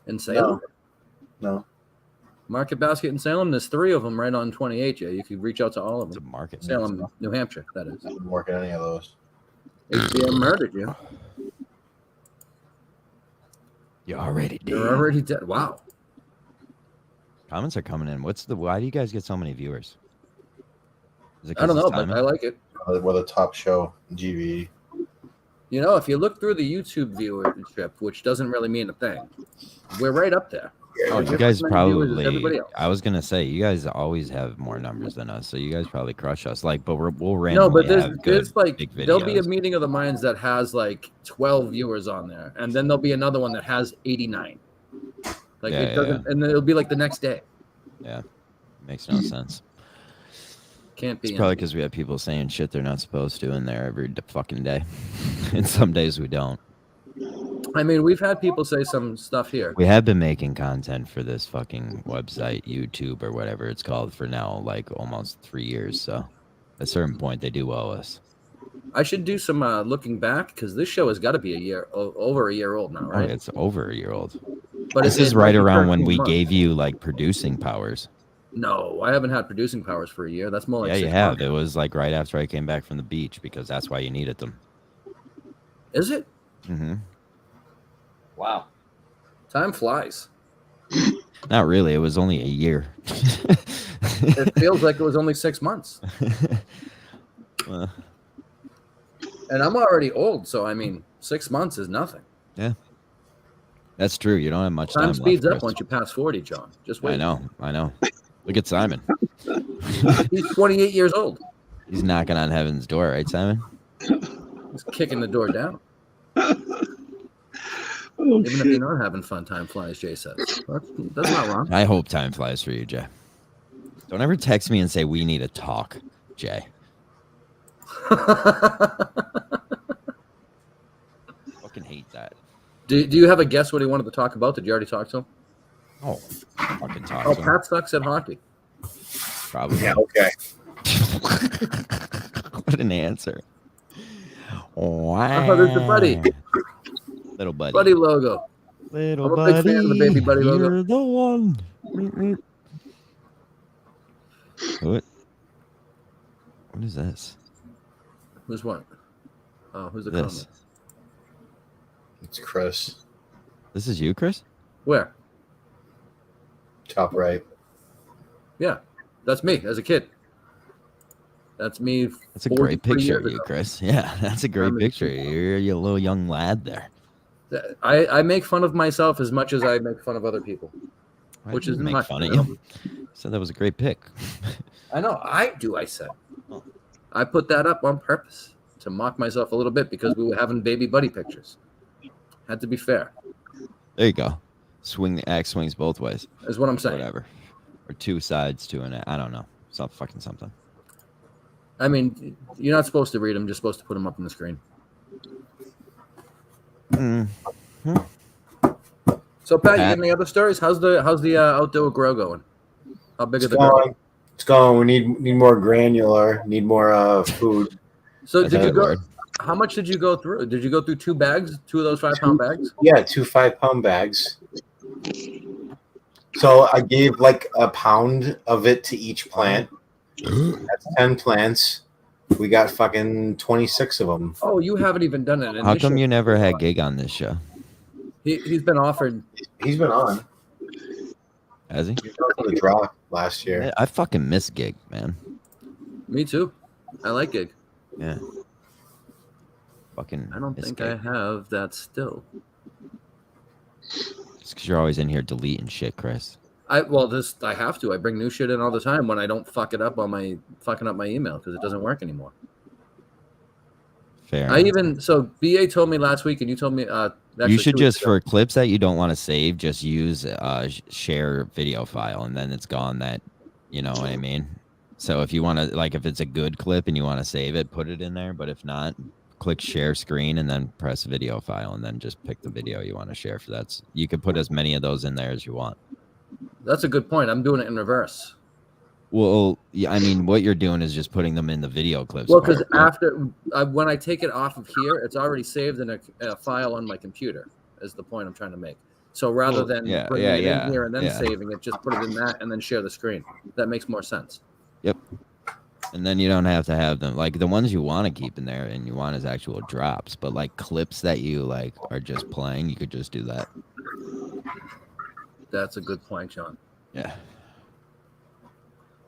In Salem? No. Market basket in Salem. There's 3 of them right on 28. Yeah, you could reach out to all of them. It's a market. Salem, New Hampshire. That is. I didn't work at any of those. HBM murdered you. You're already dead. You're already dead. Wow. Comments are coming in. Why do you guys get so many viewers? I don't know, but I like it. We're the top show, GV. You know, if you look through the YouTube viewership, which doesn't really mean a thing, we're right up there. Oh, We're you just guys as many viewers as everybody probably. else. I was gonna say you guys always have more numbers than us, so you guys probably crush us. Like, but we'll No, randomly but there's have good like big there'll be a videos. meeting of the minds that has like 12 viewers on there, and then there'll be another one that has 89. Like it doesn't, and then it'll be like the next day. Yeah, makes no sense. Can't be. It's probably because we have people saying shit they're not supposed to in there every fucking day, and some days we don't. I mean, we've had people say some stuff here. We have been making content for this fucking website, YouTube or whatever it's called, for now like almost 3 years. So at a certain point, they do owe us. I should do some looking back because this show has got to be over a year old now, right? Oh, it's over a year old. But this is right around when we gave you like producing powers. No, I haven't had producing powers for a year. That's more like yeah, 6 you have. months. It was like right after I came back from the beach because that's why you needed them. Is it? Mm-hmm. Wow. Time flies. Not really. It was only a year. It feels like it was only 6 months. And I'm already old, so I mean, 6 months is nothing. Yeah. That's true. You don't have much time Time speeds left, up once you pass 40, John. Just wait. I know. Look at Simon. He's 28 years old. He's knocking on heaven's door, right, Simon? He's kicking the door down. Even if you're not having fun, time flies, Jay says. That's not wrong. I hope time flies for you, Jay. Don't ever text me and say we need to talk, Jay. Fucking hate that. Do you have a guess what he wanted to talk about? Did you already talk to him? Oh, fucking talk Oh, to him. Pat sucks at hockey. Probably. Yeah, okay. What an answer. Wow. Oh, there's the buddy. Little buddy. Buddy logo. Little I'm a buddy. big fan of the baby buddy logo. You're the one. What is this? Who's what? Oh, who's the This. comment? It's Kris. This is you, Kris? Where? Top right. Yeah, that's me as a kid. That's me. That's a great 43 picture years of you, ago. Kris. Yeah, that's a great I'm a- picture. You're a little young lad there. I make fun of myself as much as I make fun of other people. I Which didn't is make much, fun of you know? you. Said that was a great pic. I know. I said. I put that up on purpose to mock myself a little bit because we were having baby buddy pictures. Had to be fair, There you go. Swing the axe swings both ways. is what I'm saying. Whatever. Or two sides to an I don't know. Something. I mean, you're not supposed to read them. You're supposed to put them up on the screen. So, Pat, you got any other stories? How's the outdoor grow going? How big It's are the grow? going. It's going. We need more granular. Need more food. So, That's did a you good go? word. How much did you go through? Did you go through 2 bags? 2 of those 5-pound bags? Yeah, 2 5-pound bags. So I gave like a pound of it to each plant. That's 10 plants. We got fucking 26 of them. Oh, you haven't even done it. How come you never had Gig on this show? He's been offered. He's been on. Has he? He was on the drop last year. I fucking miss Gig, man. Me too. I like Gig. Yeah. Fucking I don't miss think Gig. I have that still. It's because you're always in here deleting shit, Kris. I have to. I bring new shit in all the time when I don't fucking up my email because it doesn't work anymore. Fair. So BA told me last week, and you told me You should 2 weeks just ago. for clips that you don't want to save, just use share video file, and then it's gone. That you know what I mean. So if you want to, like, if it's a good clip and you want to save it, put it in there. But if not, click share screen and then press video file, and then just pick the video you want to share for that. You can put as many of those in there as you want. That's a good point. I'm doing it in reverse. Well, yeah, I mean, what you're doing is just putting them in the video clips. Well, because part. after when I take it off of here, it's already saved in a file on my computer. Is the point I'm trying to make. So rather than bringing it in here and then saving it, just put it in that and then share the screen. That makes more sense. Yep. And then you don't have to have them like the ones you want to keep in there and you want as actual drops, but like clips that you like are just playing, you could just do that. That's a good point, John. Yeah.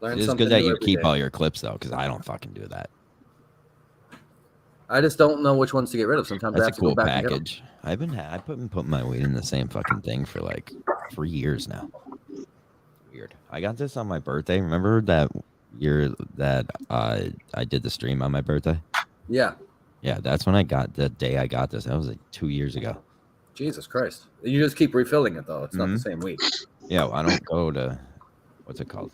Learn It's something good that new you every keep day. all your clips though, because I don't fucking do that. I just don't know which ones to get rid of. Sometimes I That's a have to go cool back and get 'em. package. I've been putting my weed in the same fucking thing for like 3 years now. Weird. I got this on my birthday. Remember that year that I did the stream on my birthday? Yeah. Yeah, that's when I got the day I got this. That was like 2 years ago. Jesus Christ. You just keep refilling it, though. It's not the same weed. Yeah, well, I don't go to, what's it called?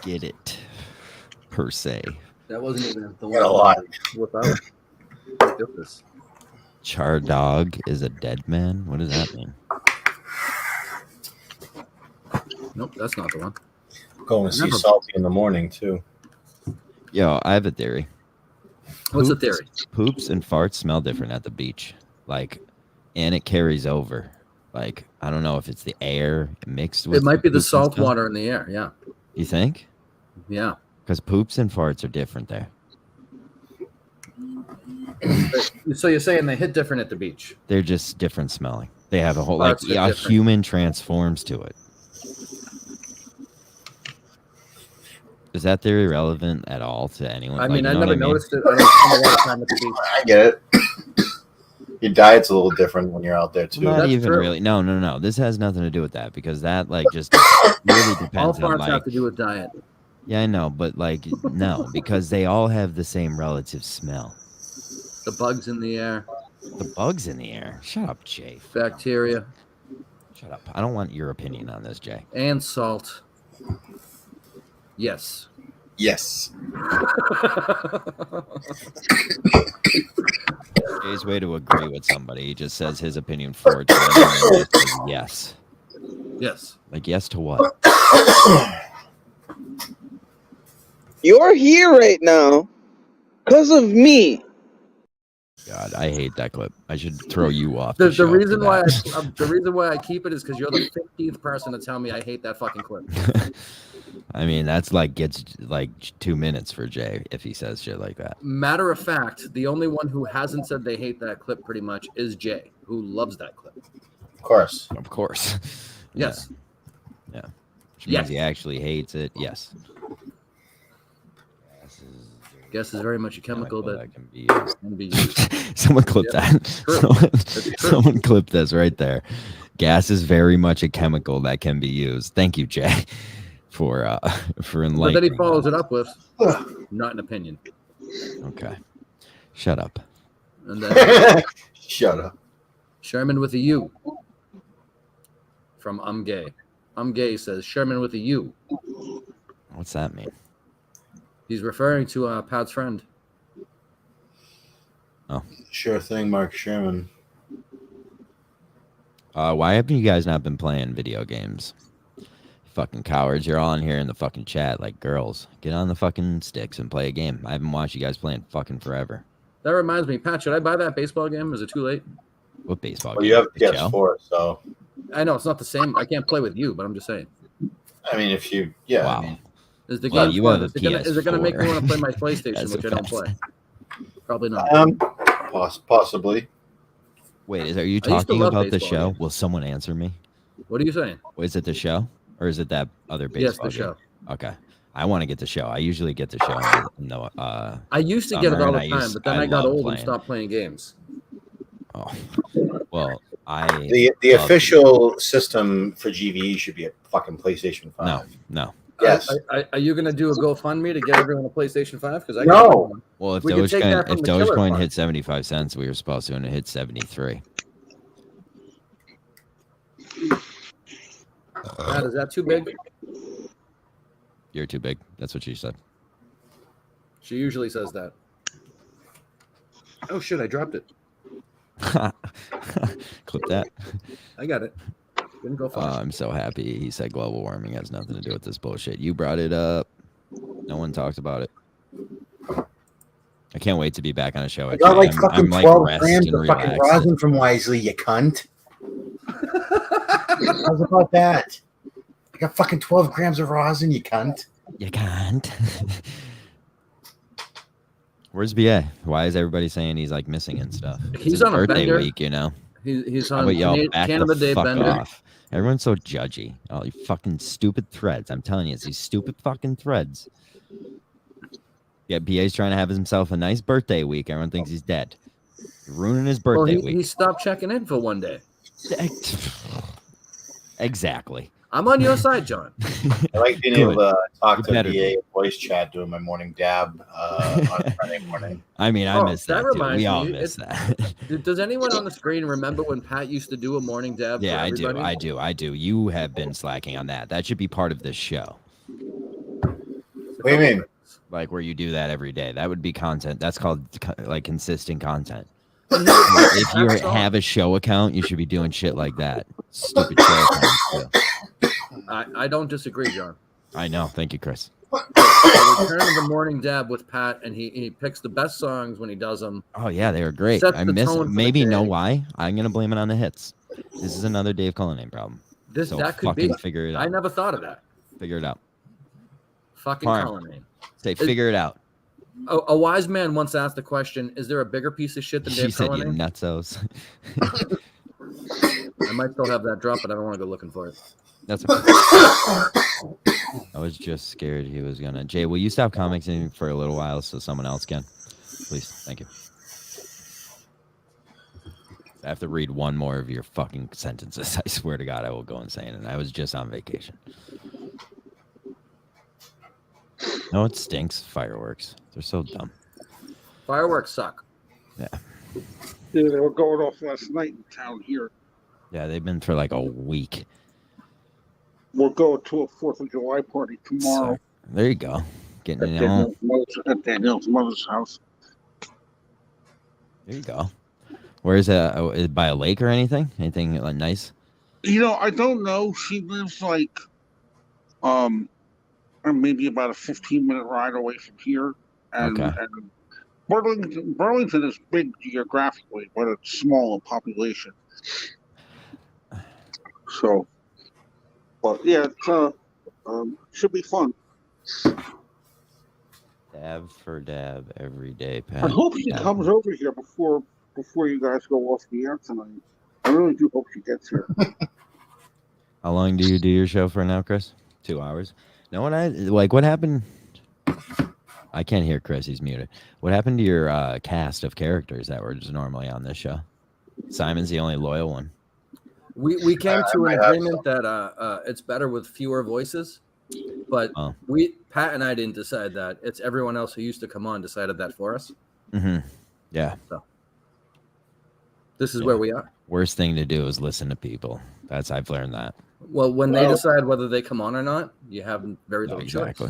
Get it, per se. That wasn't even the Got a lot. without. Get this. Char dog is a dead man? What does that mean? Nope, that's not the one. Going to see Salty in the morning, too. Yo, I have a theory. What's the theory? Poops and farts smell different at the beach. Like, and it carries over. Like, I don't know if it's the air mixed with It might be the poops and salt stuff. water in the air. Yeah. You think? Yeah. Because poops and farts are different there. So you're saying they hit different at the beach? They're just different smelling. They have a whole, like, Farts are a different. human transforms to it. Is that theory relevant at all to anyone? I mean, you I know never what mean? noticed it. I don't spend a lot of time at the beach. I get it. Your diet's a little different when you're out there, too. Not That's even true. really. No. This has nothing to do with that because that, like, just really All depends on, farts like, have to do with diet. yeah, I know, but, like, no, because they all have the same relative smell. The bugs in the air, The bugs in the air. Shut up, Jay. bacteria, Shut up. I don't want your opinion on this, Jay. and salt. Yes. Yes. Jay's way to agree with somebody. He just says his opinion for it. And just says yes. Yes. Like, yes to what? You're here right now because of me. God, I hate that clip. I should throw you off. The show reason for why that. the reason why I keep it is because you're the 50th person to tell me I hate that fucking clip. I mean, that's like gets like 2 minutes for Jay if he says shit like that. Matter of fact, the only one who hasn't said they hate that clip pretty much is Jay, who loves that clip. Of course. Of course. Yes. Yeah. Which means Yes. he actually hates it. Yes. Gas is very much a chemical that can be used. can be used. Someone clip Yeah, that. true. Someone clip this right there. Gas is very much a chemical that can be used. Thank you, Jay, for But enlightening. then he follows it up with, not an opinion. Okay. Shut up. And then Shut up. Sherman with a U from I'm Gay. I'm Gay says Sherman with a U. What's that mean? He's referring to Pat's friend. Sure thing, Mark Sherman. Why have you guys not been playing video games? Fucking cowards. You're all in here in the fucking chat like girls. Get on the fucking sticks and play a game. I haven't watched you guys playing fucking forever. That reminds me, Pat, should I buy that baseball game? Is it too late? What baseball Well, game? you have The show? PS4, so I know it's not the same. I can't play with you, but I'm just saying. I mean, if you, yeah, Wow. I mean, Is the Well, game you fun? have a Is it gonna make me PS4. want to play my PlayStation, That's which I don't offensive. play? Probably not. possibly. Wait, are you I used to talking love about the baseball show? games. Will someone answer me? What are you saying? Is it the show? Or is it that other baseball Yes, the game? show. Okay. I want to get the show. I usually get the show in the I used to get it Summer, all and the time, but then I I got love old playing. and stopped playing games. Oh. Well, The love- official system for GVE should be a fucking PlayStation 5. No. Yes. Are you gonna do a GoFundMe to get everyone a PlayStation 5? Because I No. Well, if We could take that from the killer Dogecoin fund. hit 75 cents, we were supposed to, and it hit 73. Pat, is that too big? You're too big. That's what she said. She usually says that. Oh shit! I dropped it. Clip that. I got it. Didn't go far. I'm so happy he said global warming has nothing to do with this bullshit. You brought it up. No one talked about it. I can't wait to be back on a show. I got like I'm fucking like 12 rest grams and of fucking relaxed. rosin from Wisely, you cunt. How's about that? I got fucking 12 grams of rosin, you cunt. You can't. Where's BA? Why is everybody saying he's like missing and stuff? It's He's his on a birthday bender. week, you know. He's How on about y'all back Canada the Day fuck Bender. off? Everyone's so judgy. All you fucking stupid threads. I'm telling you, it's these stupid fucking threads. Yeah, BA's trying to have himself a nice birthday week. Everyone thinks he's dead. You're ruining his birthday week. He stopped checking in for one day. Exactly. I'm on your side, John. I like being able to talk to better BA voice chat doing my morning dab on Friday morning. I mean, I miss that too. reminds We all me, miss that. Does anyone on the screen remember when Pat used to do a morning dab? Yeah, for everybody? I do. You have been slacking on that. That should be part of this show. What do you mean? Like where you do that every day. That would be content. That's called like consistent content. If you have a show account, you should be doing shit like that. Stupid show accounts too. I don't disagree, John. I know. Thank you, Kris. The return of the morning dab with Pat, and he picks the best songs when he does them. Oh yeah, they were great. Sets I the miss. tone for Maybe the know day. why? I'm gonna blame it on the hits. This is another Dave Cullinane problem. That could be. Figure it out. I never thought of that. Figure it out. Fucking Cullinane. Say figure it out. A wise man once asked the question: "Is there a bigger piece of shit than She Dave said, "You Cullinane?" nutsos." I might still have that drop, but I don't want to go looking for it. That's okay. I was just scared he was gonna. Jay, will you stop commenting for a little while so someone else can? Please, thank you. I have to read one more of your fucking sentences. I swear to God, I will go insane. And I was just on vacation. No, it stinks. Fireworks. They're so dumb. Fireworks suck. Yeah. Yeah, they were going off last night in town here. Yeah, they've been for like a week. We're going to a 4th of July party tomorrow. So, there you go. Getting At it on. Daniel's mother's house. There you go. Where is it? Is it by a lake or anything? Anything like nice? You know, I don't know. She lives like, maybe about a 15-minute ride away from here. And, Okay. and Burlington is big geographically, but it's small in population. So, but yeah, it should be fun. Dab for dab every day, Pat. I hope she Dab. comes over here before you guys go off the air tonight. I really do hope she gets here. How long do you do your show for now, Kris? 2 hours. No, what happened? I can't hear Kris. He's muted. What happened to your cast of characters that were just normally on this show? Simon's the only loyal one. We came to an agreement that it's better with fewer voices, but Pat and I didn't decide that. It's everyone else who used to come on decided that for us. Mm-hmm. Yeah. So this is where we are. Worst thing to do is listen to people. I've learned that. Well, when they decide whether they come on or not, you have very little choice.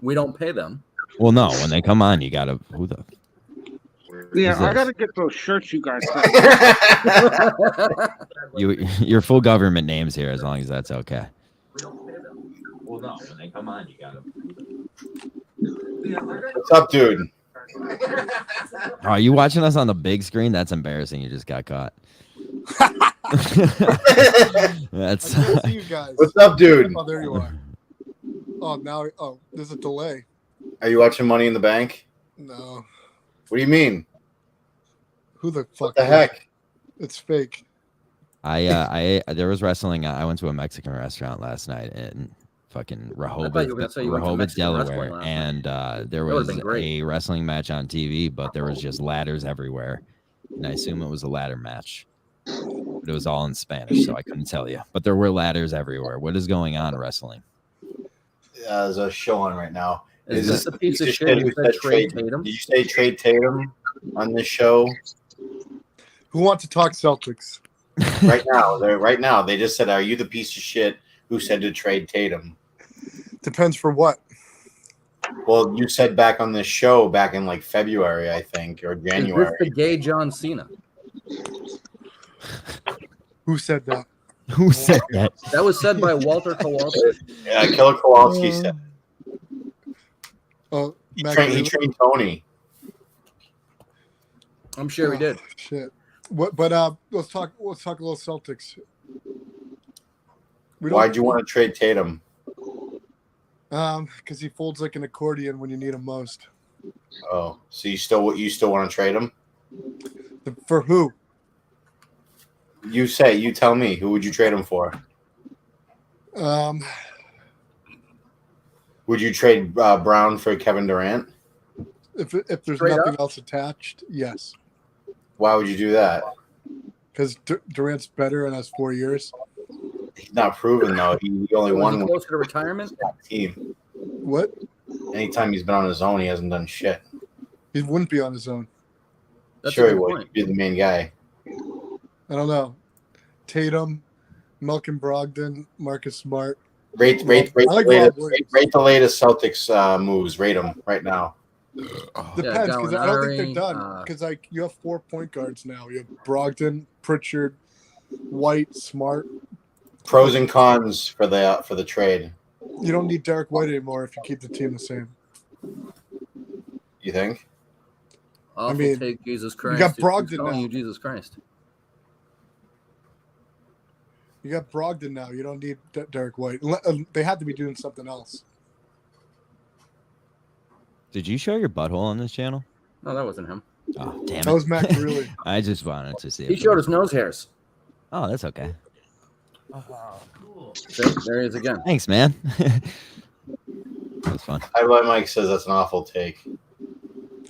We don't pay them. Well, no, when they come on, you gotta. Who the? Yeah, I gotta get those shirts you guys sent. Your full government names here, as long as that's okay. Well, no, when they come on, you gotta. What's up, dude? Oh, are you watching us on the big screen? That's embarrassing. You just got caught. That's. I see you guys. What's up, dude? Oh, there you are. Oh, now. Oh, there's a delay. Are you watching Money in the Bank? No. What do you mean? Who the fuck? What the heck? It's fake. There was wrestling. I went to a Mexican restaurant last night in fucking Rehoboth, Delaware, and there was a wrestling match on TV, but there was just ladders everywhere, and I assume it was a ladder match. But it was all in Spanish, so I couldn't tell you. But there were ladders everywhere. What is going on wrestling? There's a show on right now. Is this a piece of shit who said Trade Tatum? Did you say Trade Tatum on this show? Who wants to talk Celtics? Right now, they just said, "Are you the piece of shit who said to trade Tatum?" Depends for what. Well, you said back on this show back in like February, I think, or January. Is this the gay John Cena? Who said that? Who said that? That was said by Walter Kowalski. Yeah, Killer Kowalski said. Oh, He trained Tony. I'm sure he did. Shit. What? But let's talk a little Celtics. Why'd you want to trade Tatum? Because he folds like an accordion when you need him most. Oh, so you still want to trade him? For who? You say. You tell me. Who would you trade him for? Would you trade Brown for Kevin Durant? If there's Straight nothing up? else attached, yes. Why would you do that? Because Durant's better and has 4 years. He's not proven though. He only Was won he one closer to retirement? team. What? Anytime he's been on his own, he hasn't done shit. He wouldn't be on his own. That's Sure a he good would. point. He'd be the main guy. I don't know. Tatum, Malcolm Brogdon, Marcus Smart. Rate I like the Rob latest. Williams. Rate the latest Celtics moves. Rate them right now. Depends, because I don't think they're Gallinari, done. Because like you have 4 point guards now. You have Brogdon, Pritchard, White, Smart. Pros and cons for the trade. You don't need Derek White anymore if you keep the team the same. You think? Awful mean, take, Jesus Christ. got Who's Brogdon calling now. you Jesus Christ. You got Brogdon now. You don't need Derek White. They had to be doing something else. Did you show your butthole on this channel? No, that wasn't him. Oh, damn it. That was Matt Greeley. I just wanted to see. He if it showed was- his nose hairs. Oh, that's okay. See, there he is again. Thanks, man. That's fun. I bet Mike says that's an awful take.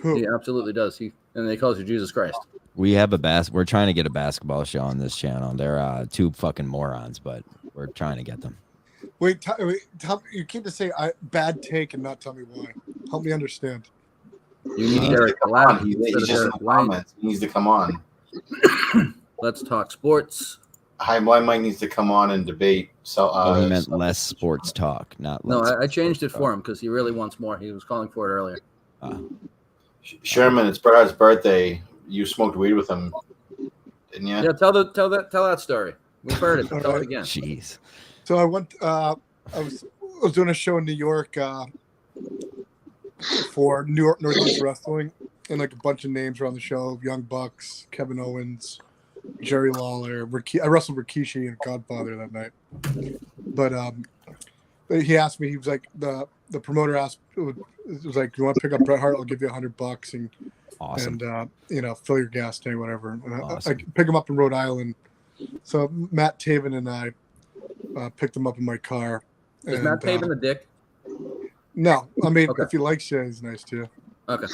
Who? He absolutely does. And they calls you Jesus Christ. We have we're trying to get a basketball show on this channel. They're two fucking morons, but we're trying to get them. Wait, you keep to say bad take and not tell me why. Help me understand. You need Derek Come Black on, he's instead of just in Derek the White. comments. He needs to come on. Let's talk sports. High Blind Mike needs to come on and debate. So Oh, he meant less sports talk, not No, less. I changed it for him because he really wants more. He was calling for it earlier. Sherman, it's Bret's birthday. You smoked weed with him, didn't you? Yeah, tell that story. We've heard it. Tell it again. Jeez. So I went. I was doing a show in New York for New York Northeast Wrestling, and like a bunch of names were on the show: Young Bucks, Kevin Owens, Jerry Lawler. I wrestled Rikishi and Godfather that night. But he asked me. He was like the promoter asked. It was like, "You want to pick up Bret Hart? I'll give you $100 and Awesome. and fill your gas tank, whatever." And Awesome. I pick him up in Rhode Island. So Matt Taven and I picked him up in my car. Is and, Matt Taven the dick? No, I mean, Okay. if he likes you, he's nice to you. Okay.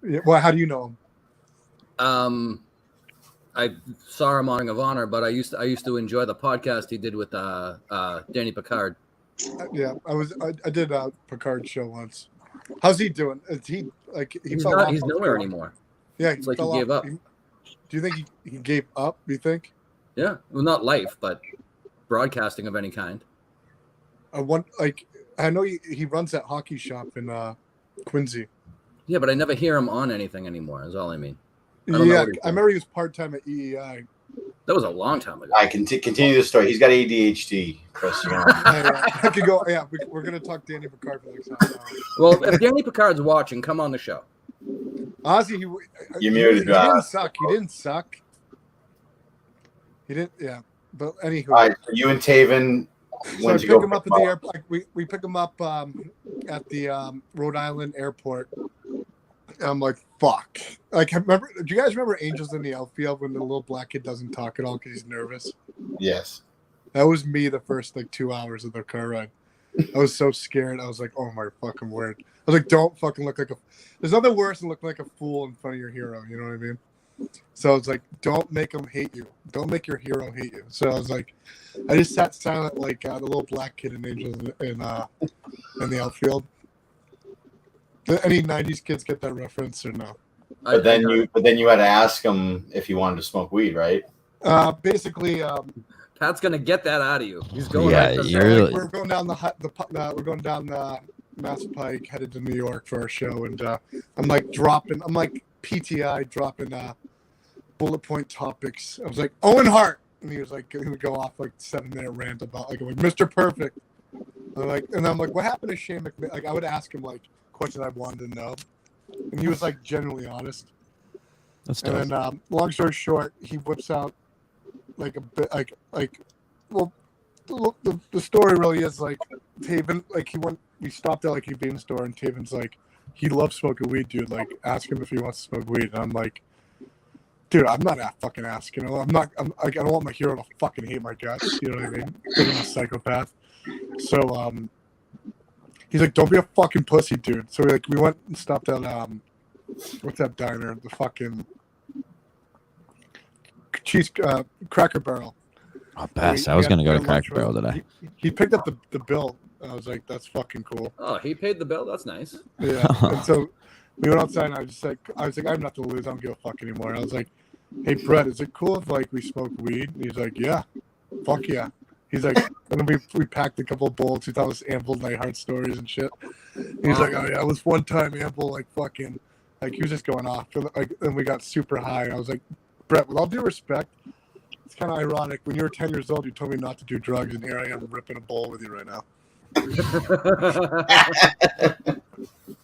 Yeah, well, how do you know him? I saw him on Ring of Honor, but I used to enjoy the podcast he did with Danny Picard. Yeah, I did a Picard show once. How's he doing? Is he like He's fell off he's of nowhere Picard? anymore. Yeah, It's like he fell gave off. up. Do you think he gave up? Do you think? Yeah, well, not life, but broadcasting of any kind. I know he runs that hockey shop in Quincy. Yeah, but I never hear him on anything anymore. Is all I mean. I don't know Yeah, what he's I remember he was part time at E EEI. That was a long time ago. I can continue the story. He's got ADHD, Chris. You know. I could go. Yeah, we're gonna talk Danny Picard for the next half hour. Well, if Danny Picard's watching, come on the show. Honestly, he You muted, he didn't suck. He didn't suck. He didn't. Yeah, but anywho. All right, so you and Taven So I went to picked go him up at the airport. We picked him up at the Rhode Island airport. I'm like, fuck. Like, do you guys remember Angels in the Outfield when the little black kid doesn't talk at all because he's nervous? Yes. That was me the first 2 hours of the car ride. I was so scared. I was like, oh my fucking word. I was like, don't fucking look like a. There's nothing worse than looking like a fool in front of your hero. You know what I mean? So I was like, don't make him hate you. Don't make your hero hate you. So I was like, I just sat silent like the little black kid in Angels in the Outfield. Do any 90s kids get that reference or no? But then you had to ask him if he wanted to smoke weed, right? Basically, Pat's gonna get that out of you. He's going. Yeah, right to you're the- really- we're going down we're going down the Mass Pike, headed to New York for our show, and I'm like PTI dropping bullet point topics. I was like, Owen Hart, and he was like, he would go off 7-minute rant about like Mr. Perfect. And I'm like, what happened to Shane McMahon? Like, I would ask him questions I wanted to know, and he was genuinely honest. That's dope. And then, long story short, he whips out a bit well, the story really is Taven, we stopped at a convenience store, and Taven's he loves smoking weed, dude. Ask him if he wants to smoke weed. And I'm like, Dude, I'm not fucking asking. I'm like, I don't want my hero to fucking hate my guts. You know what I mean? Think I'm a psychopath. So, he's like, don't be a fucking pussy, dude. So we went and stopped at, what's that diner? The fucking cheese, Cracker Barrel. Oh, best. I was going to go to Cracker Barrel today. He picked up the bill. I was like, that's fucking cool. Oh, he paid the bill? That's nice. Yeah. And so we went outside and I was like, I have nothing to lose. I don't give a fuck anymore. And I was like, hey, Bret, is it cool if like we smoke weed? And he's like, yeah, fuck yeah. He's like, and then we packed a couple of bowls. He thought it was ample night Hart stories and shit. And he's like, oh yeah, it was one time ample, like fucking, like he was just going off. Like, and we got super high. And I was like, Bret, with all due respect, it's kind of ironic. When you were 10 years old, you told me not to do drugs, and here I am ripping a bowl with you right now.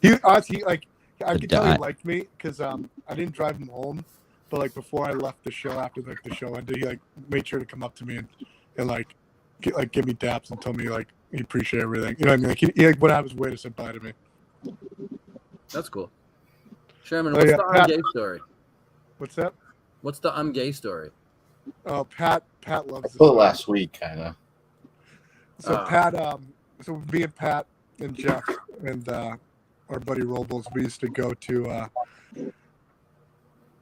He like, I could tell he liked me because I didn't drive him home, but like before I left the show, after like the show ended, he like made sure to come up to me and like give me daps and tell me like he appreciate everything. You know what I mean? Like he went out of his way to say bye to me. That's cool. Sherman, what's the I'm gay story? What's that? What's the I'm gay story? Oh, Pat loves this. Last week, kind of. So Pat, so me and Pat and Jeff and our buddy Robles, we used to go to.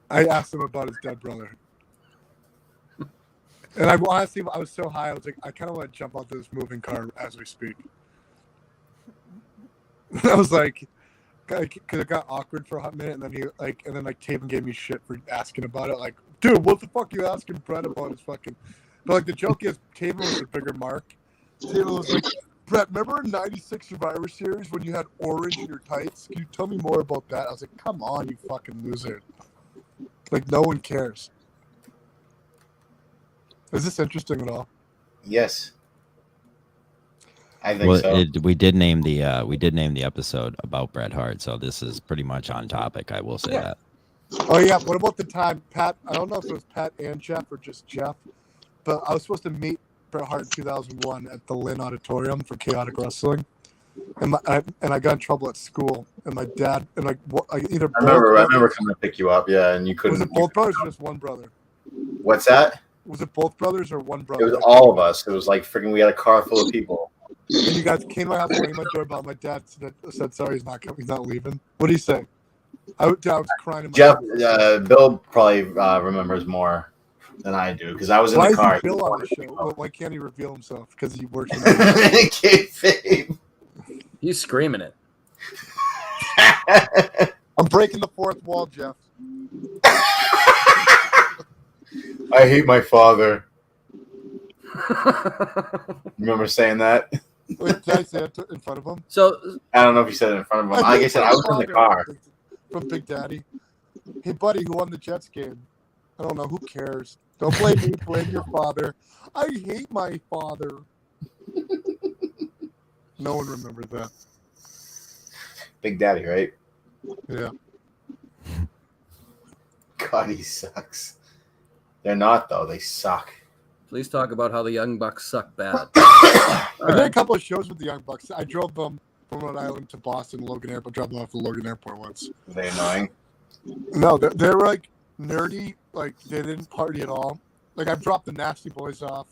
I asked him about his dead brother, and I honestly, I was so high, I was like, I kind of want to jump out this moving car as we speak. I was like, because it got awkward for a hot minute, and then Taven gave me shit for asking about it. Like, dude, what the fuck are you asking Bret about his fucking? But like the joke is, Taven was a bigger mark. Taven was like, Bret, remember in '96 Survivor Series when you had orange in your tights? Can you tell me more about that? I was like, come on, you fucking loser. Like, no one cares. Is this interesting at all? Yes. I think so. We did name the episode about Bret Hart, so this is pretty much on topic. I will say that. Oh yeah. What about the time Pat? I don't know if it was Pat and Jeff or just Jeff, but I was supposed to meet Bret Hart in 2001 at the Lynn Auditorium for Chaotic Wrestling, and I got in trouble at school, and my dad and like either. I remember coming to pick you up. Yeah, and you couldn't. Was it both brothers or just one brother? What's that? Was it both brothers or one brother? It was all of us. It was like freaking. We had a car full of people. And you guys came to my house, rang my doorbell. My dad said, "Sorry, he's not coming. He's not leaving." What did he say? I was crying. Jeff, Bill probably remembers more than I do because I was in the car. Why is Bill on the show? Why can't he reveal himself? Because he works in kayfabe. He's screaming it. I'm breaking the fourth wall, Jeff. I hate my father. Remember saying that? Wait, did I say it in front of him? So I don't know if you said it in front of him. Like I said, I was in the car. From Big Daddy. Hey, buddy, who won the Jets game? I don't know. Who cares? Don't blame me. Blame your father. I hate my father. No one remembers that. Big Daddy, right? Yeah. God, he sucks. They're not, though. They suck. please talk about how the Young Bucks suck bad. I did a couple of shows with the Young Bucks. I drove them from Rhode Island to Boston, Logan Airport. Dropped them off the Logan Airport once. Were they annoying? No, they were like nerdy. Like they didn't party at all. Like I dropped the Nasty Boys off.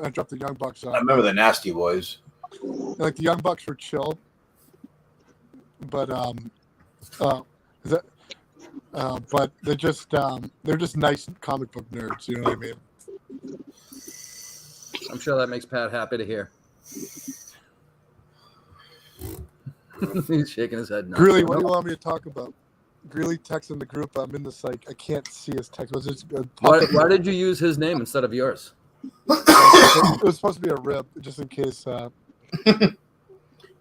I dropped the Young Bucks off. I remember the Nasty Boys. Like the Young Bucks were chill, but but they're just nice comic book nerds. You know what I mean? I'm sure that makes Pat happy to hear. He's shaking his head. No. Greeley, what do you want me to talk about? Greeley texting the group. I'm in the psych. I can't see his text. Was it? Why did you use his name instead of yours? It was supposed to be a rip, just in case. Do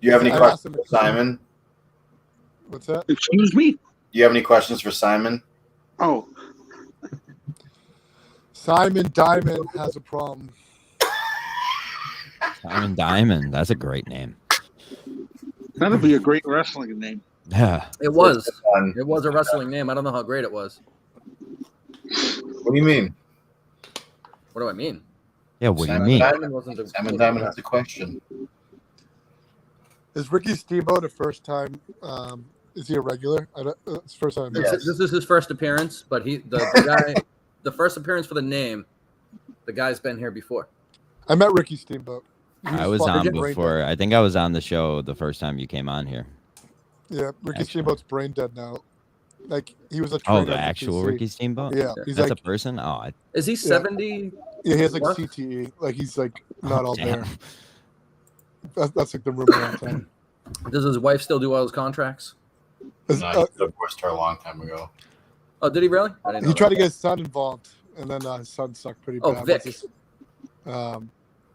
you have any questions for Simon? What's that? Excuse me? Do you have any questions for Simon? Oh. Simon Diamond has a problem. Simon Diamond. That's a great name. That'd be a great wrestling name. Yeah. It was. It was a wrestling name. I don't know how great it was. What do you mean? What do I mean? Yeah, what Simon do you mean? Diamond Simon Diamond has a question. Is Ricky Steamboat the first time? Is he a regular? It's first time. This is his first appearance, but the guy the first appearance for the name, the guy's been here before. I met Ricky Steamboat. I was on before. I think I was on the show the first time you came on here. Yeah, Ricky Steamboat's brain dead now. Like he was a the actual Ricky Steamboat. Yeah, he's that's like, a person. Oh, is he 70? Yeah, he has like CTE. Like he's like not all there. That's like the rumor on time. Does his wife still do all his contracts? No, he divorced her a long time ago. Oh, did he really? He tried to get his son involved, and then his son sucked pretty bad. Oh, Vic.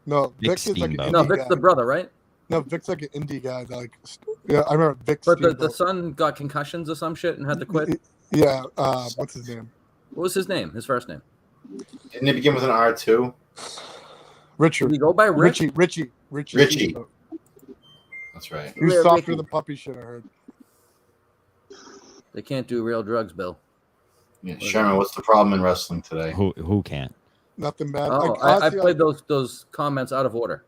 No, Vic is like an indie Vic's guy. the brother, right? No, Vic's like an indie guy. That like, yeah, I remember Vic. But the son got concussions or some shit and had to quit. Yeah. What's his name? What was his name? His first name? Didn't it begin with an R too? Richard. Did he go by Rich? Richie. That's right. He was softer than puppy shit, I heard. They can't do real drugs, Bill. Yeah, Sherman, what's the problem in wrestling today? Who can't? Nothing bad. Oh, I played those comments out of order.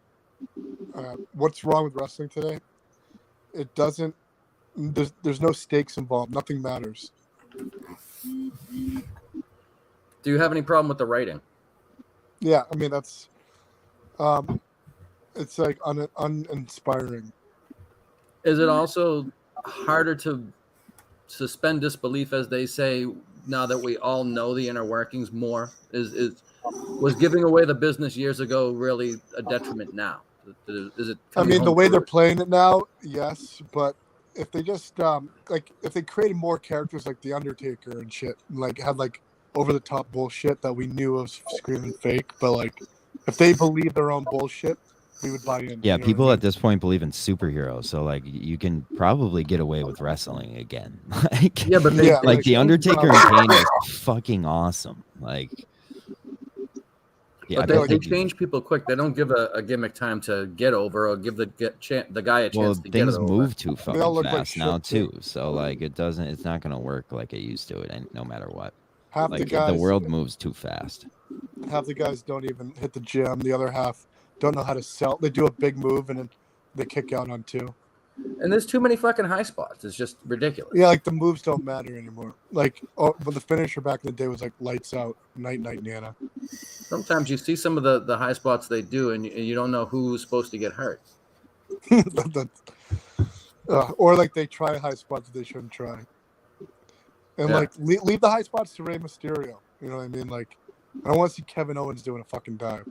What's wrong with wrestling today? It doesn't. There's no stakes involved. Nothing matters. Do you have any problem with the writing? Yeah, I mean that's. It's like uninspiring. Is it also harder to suspend disbelief, as they say, now that we all know the inner workings more? Was giving away the business years ago really a detriment now? Is it? I mean, the way they're playing it now, yes, but if they just if they created more characters like the Undertaker and shit, and like had like over the top bullshit that we knew was screaming fake, but like if they believe their own bullshit, we would buy in. Yeah, people at this point believe in superheroes, so like you can probably get away with wrestling again. Like, yeah, but like the Undertaker and Kane is fucking awesome. Like. Yeah, but they change people quick. They don't give a gimmick time to get over or give the guy a chance to get over. Things move too fucking fast like now too. So like it's not gonna work like it used to. And no matter what, half like, the guys, the world moves too fast. Half the guys don't even hit the gym. The other half don't know how to sell. They do a big move and then they kick out on two. And there's too many fucking high spots. It's just ridiculous. Yeah, like the moves don't matter anymore. Like, but the finisher back in the day was like lights out, night, Nana. Sometimes you see some of the high spots they do, and you don't know who's supposed to get hurt. Or like they try high spots that they shouldn't try. And like leave the high spots to Rey Mysterio. You know what I mean? Like, I don't want to see Kevin Owens doing a fucking dive.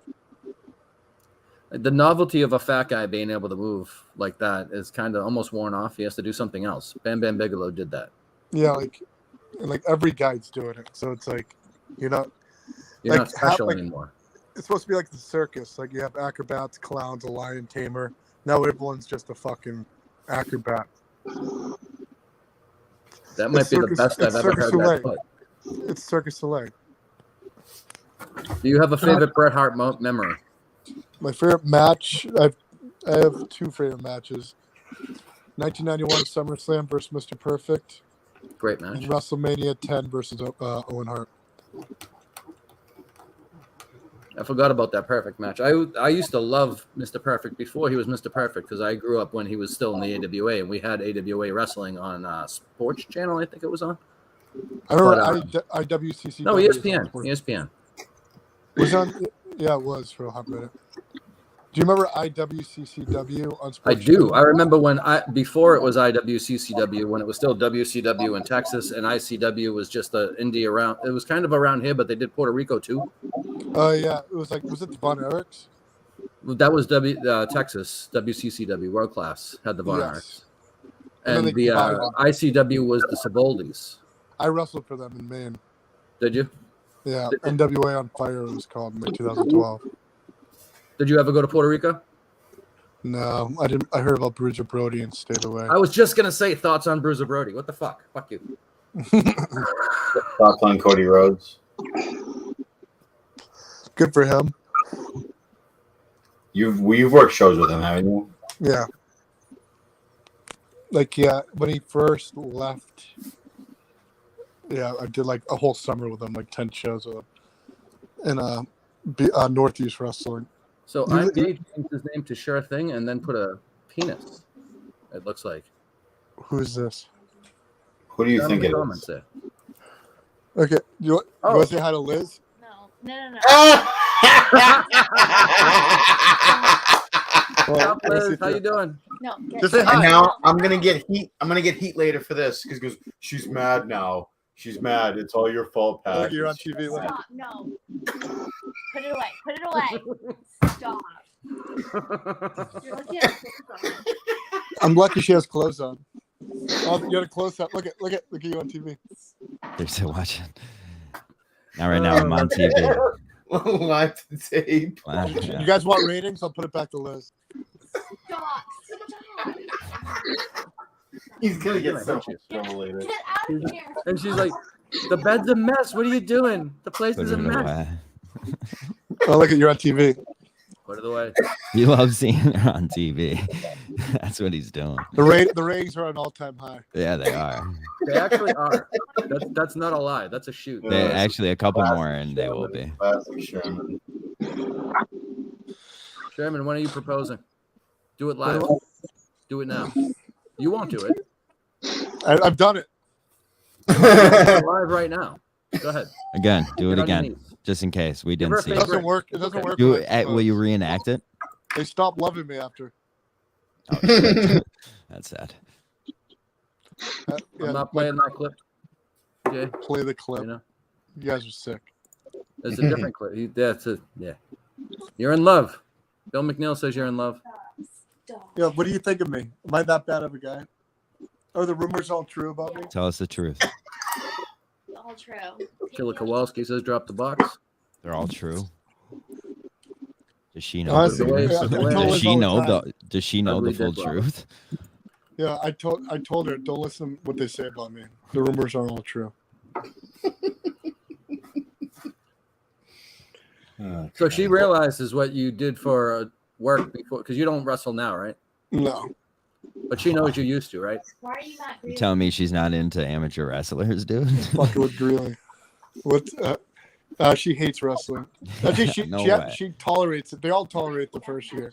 The novelty of a fat guy being able to move like that is kind of almost worn off. He has to do something else. Bam Bam Bigelow did that. Yeah, like every guy's doing it. So it's like, you're like, not special anymore. It's supposed to be like the circus. Like you have acrobats, clowns, a lion tamer. Now everyone's just a fucking acrobat. That might be the best I've ever heard that put. It's Circus Soleil. Do you have a favorite Bret Hart memory? My favorite match, I have two favorite matches. 1991 SummerSlam versus Mr. Perfect. Great match. And WrestleMania 10 versus Owen Hart. I forgot about that Perfect match. I used to love Mr. Perfect before he was Mr. Perfect because I grew up when he was still in the AWA, and we had AWA wrestling on Sports Channel, I think it was on. I remember IWCC. No, ESPN. ESPN. Was on, yeah, it was for a hot minute. Do you remember IWCCW on Sports I do. Channel? I remember before it was IWCCW, when it was still WCW in Texas, and ICW was just the indie around. It was kind of around here, but they did Puerto Rico too. Oh yeah, it was like, was it the Von Erichs? That was Texas WCCW World Class had the Von Erichs, and the ICW was the Saboldis. I wrestled for them in Maine. Did you? Yeah, NWA on Fire it was called in 2012. Did you ever go to Puerto Rico? No, I didn't. I heard about Bruiser Brody and stayed away. I was just gonna say thoughts on Bruiser Brody. What the fuck? Fuck you. Thoughts on Cody Rhodes? Good for him. You've worked shows with him, haven't you? Yeah. Like when he first left. Yeah, I did like a whole summer with him, like 10 shows with him, in Northeast Wrestling. So I'm changed his name to Sure Thing and then put a penis. It looks like. Who's this? Who do you think it is? Okay, you want to say hi to Liz? No. No. What's up, Liz? How you doing? No. Just say hi. And now I'm gonna get heat. I'm gonna get heat later for this because she's mad now. She's mad. It's all your fault, Pat. Look, you're on TV. Look. Stop. No. Put it away. Put it away. Stop. You're looking at I'm lucky she has clothes on. Oh, you got a close up. Look at you on TV. They're still watching. Not right now. I'm on TV. Live to tape. Wow, You guys want ratings? I'll put it back to Liz. Stop. He's gonna get so much trouble later. Get out of here. And she's like, the bed's a mess. What are you doing? The place Put is a it mess. away. Oh, look at you're on TV. Put it away. He loves seeing her on TV. That's what he's doing. The ratings are on all-time high. Yeah, they are. They actually are. That's not a lie. That's a shoot. They actually a couple more, and they will be. Classic Sherman. Sherman, when are you proposing? Do it live. Do it now. You won't do it. I've done it. Live right now. Go ahead. Again, do it Get on your again, knees. just in case we Give didn't her a see It it. doesn't work. It doesn't work. Do when I will you propose. reenact it? They stopped loving me after. Oh, shit. That's sad. I'm Yeah, not playing that clip. Jay, play the clip. you know, You guys are sick. there's a different clip. Yeah. You're in love. Bill McNeil says you're in love. Stop. Yeah, what do you think of me? Am I that bad of a guy? Are the rumors all true about me? Tell us the truth. All true. Killer Kowalski says drop the box. They're all true. Does she know? Honestly, the way- yeah, I the tell way- Liz Does she all the know time. Does she know the Ugly full dead truth? Yeah, I told her, don't listen to what they say about me. The rumors aren't all true. So she realizes what you did for work before, because you don't wrestle now, right? No. But she knows you used to, right? Why are you not You telling me she's not into amateur wrestlers, dude? Fucking with Greeley. What? She hates wrestling. Actually, No way. she tolerates it. They all tolerate the first year.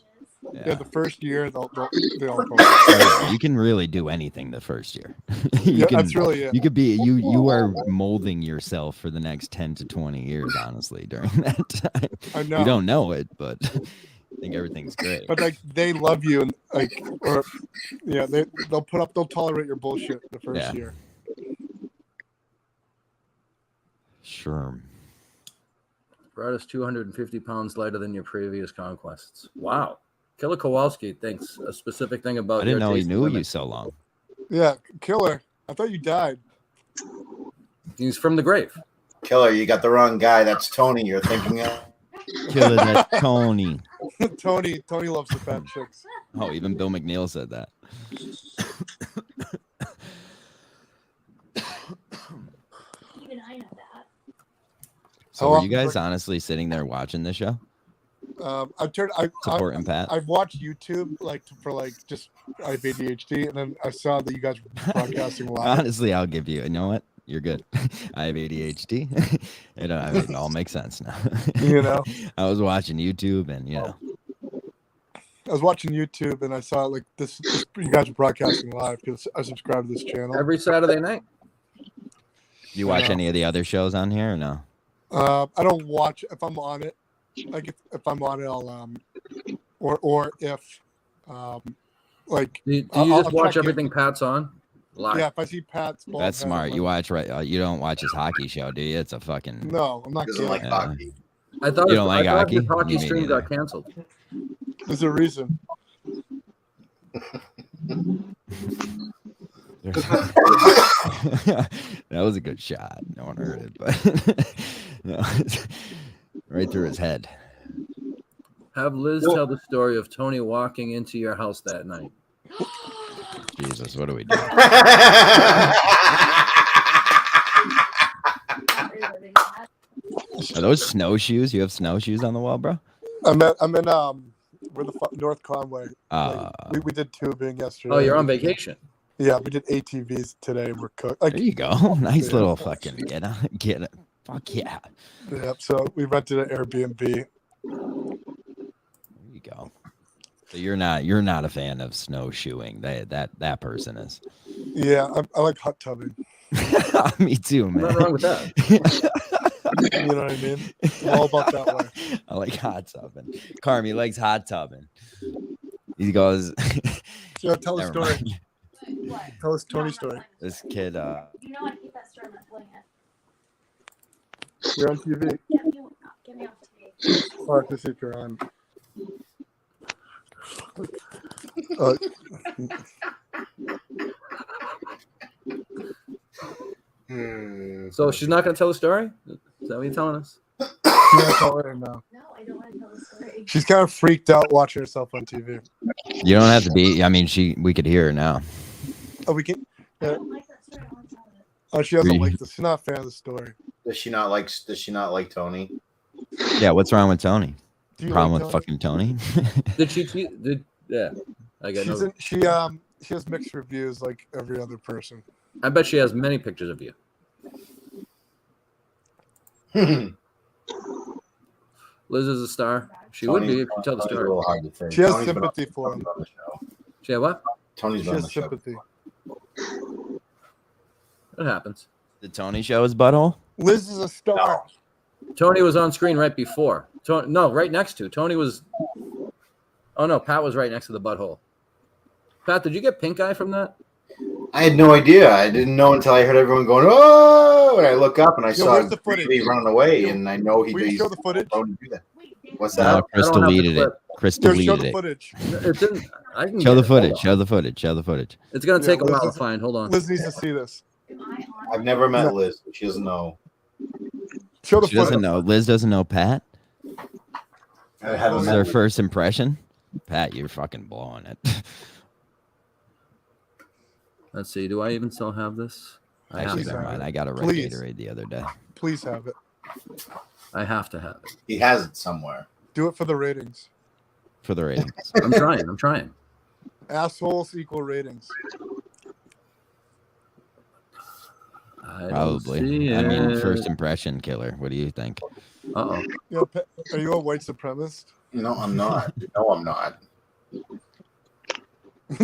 Yeah, Yeah. the first year they all tolerate it. You can really do anything the first year. Yeah, that's really it. You could be you are molding yourself for the next 10 to 20 years, honestly, during that time. I know. You don't know it, but I think everything's great. But like they love you and like, or yeah, they'll tolerate your bullshit the first Yeah. year. Sure. Bret is 250 pounds lighter than your previous conquests. Wow. Killer Kowalski thinks a specific thing about I didn't your know he taste in knew women. you so long. Yeah, killer. I thought you died. He's from the grave. Killer, you got the wrong guy. That's Tony you're thinking of. Killer that Tony. Tony loves the fat chicks. Oh, even Bill McNeil said that. Even I know that. So How were often you guys do honestly sitting there watching the show? Supporting Pat? I've watched YouTube for just I have ADHD, and then I saw that you guys were broadcasting live. Honestly, I'll give you. You know what? You're good. I have ADHD. It all makes sense now. You know, I was watching YouTube, and I was watching YouTube, and I saw like this you guys were broadcasting live because I subscribed to this channel. Every Saturday night. you watch Yeah. any of the other shows on here or no? I don't watch if I'm on it. Like if I'm on it, I'll or if like Do you I'll just watch check in. everything Pat's on? Live. Yeah, if I see Pat's bald That's head, smart. I'm You like, watch right. You don't watch his hockey show, do you? It's a fucking. No, I'm not Doesn't kidding. like Yeah. hockey. I thought You don't like I thought hockey? his hockey Me stream neither. got canceled. There's a reason. That was a good shot. No one heard it, but no, right through his head. Have Liz tell the story of Tony walking into your house that night. Jesus, what do we do? Reliving that. Are those snowshoes? You have snowshoes on the wall, bro? I'm in we're North Conway. We did tubing yesterday. Oh, you're on vacation. Yeah, we did ATVs today. We're cooked. Like, There you go. Nice Yeah. little fucking get it. Fuck yeah. yeah, so we rented an Airbnb. There you go. So you're not a fan of snowshoeing. That person is. Yeah, I like hot tubbing. Me too, man. Nothing wrong with that. You know what I mean? I'm all about that way. I like hot tubbing. Carmi likes hot tubbing. He goes. Yeah, tell a Never story. mind. What? Tell us No, I'm Tony's not story. telling it. This kid. You know how to keep that story, I'm not telling it. You're on TV. Get me off TV. Oh, to see if you're on. So she's not going to tell the story? Is that what you're telling us? You wanna tell her now? No, I don't want to tell the story. She's kind of freaked out watching herself on TV. You don't have to be. I mean, we could hear her now. Oh, we can. I don't like that story. I want to tell it. Oh, she doesn't Really? like this. She's not a fan of the story. Does she not like Tony? Yeah, what's wrong with Tony? Do you Problem like with fucking Tony? Did she? Yeah. I got She's no. she has mixed reviews like every other person. I bet she has many pictures of you. Liz is a star. She would be if you tell the Tony's a story. little hard to say. She has Tony's been sympathy on- for him. on the show. She had what? Tony's She been on has the show. sympathy. It happens. The Tony show is butthole. Liz is a star. Tony was on screen right before. No, right next to. Tony was. Oh no, Pat was right next to the butthole. Pat, did you get pink eye from that? I had no idea. I didn't know until I heard everyone going, "Oh!" And I look up and I saw where's the footage? Greeley running away, and I know Will you he's show the footage? going to do that. Wait, Dan. What's No, that? Chris I don't have the deleted it. clip. Chris Here, show deleted the it. footage. It didn't. I can Show get the it. footage. Show the footage. Show the footage. It's gonna take a Liz while to is- find. Hold on. Liz needs to see this. Am I on? I've never met No. Liz. She doesn't know. Show the She doesn't footage. know. Liz doesn't know Pat. I haven't This is met her Liz. first impression. Pat, you're fucking blowing it. Let's see. Do I even still have this? I have Actually, to never have mind. it. I got a red Please. Gatorade the other day. Please have it. I have to have it. He has it somewhere. Do it for the ratings. For the ratings. I'm trying. I'm trying. Assholes equal ratings. I don't Probably. see I mean, it. first impression killer. What do you think? Uh-oh. Yo, are you a white supremacist? No, I'm not. No, I'm not.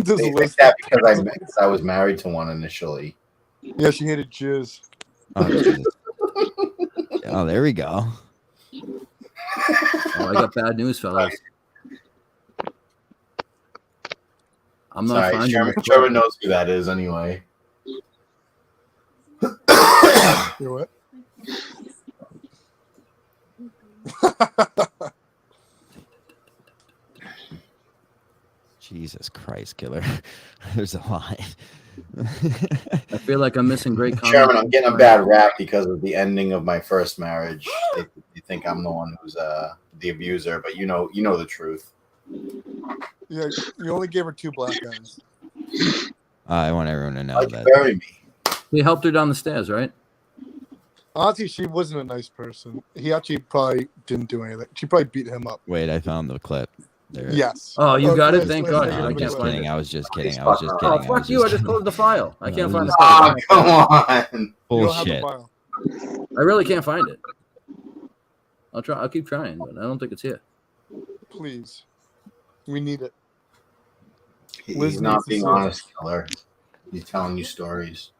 Does They Liz- think that because I was married to one initially. Yeah, she hated Jews. Oh, Jesus. Oh, there we go. Oh, I got bad news, fellas. I'm not Sorry, finding Sherman, it. Sherman knows who that is anyway. You what? Jesus Christ, killer. There's a lot. I feel like I'm missing great comments. Sherman, I'm getting a bad rap because of the ending of my first marriage. They think I'm the one who's the abuser, but you know the truth. Yeah, you only gave her 2 black eyes. I want everyone to know Like that. bury me. He helped her down the stairs, right? Honestly, she wasn't a nice person. He actually probably didn't do anything. She probably beat him up. Wait, I found the clip. There. Yes. Oh, you got it? Liz- Thank Liz, God. take No, it I I'm away. can't just find kidding. it. I was just kidding. I was just kidding. Oh, I fuck was you. I just just kidding. closed the file. I No, can't it find was the Oh, file. come on. You don't have the Bullshit. file. I really can't find it. I'll try. I'll keep trying, but I don't think it's here. Please. We need it. He's Liz not needs to being see honest, killer. He's telling you stories.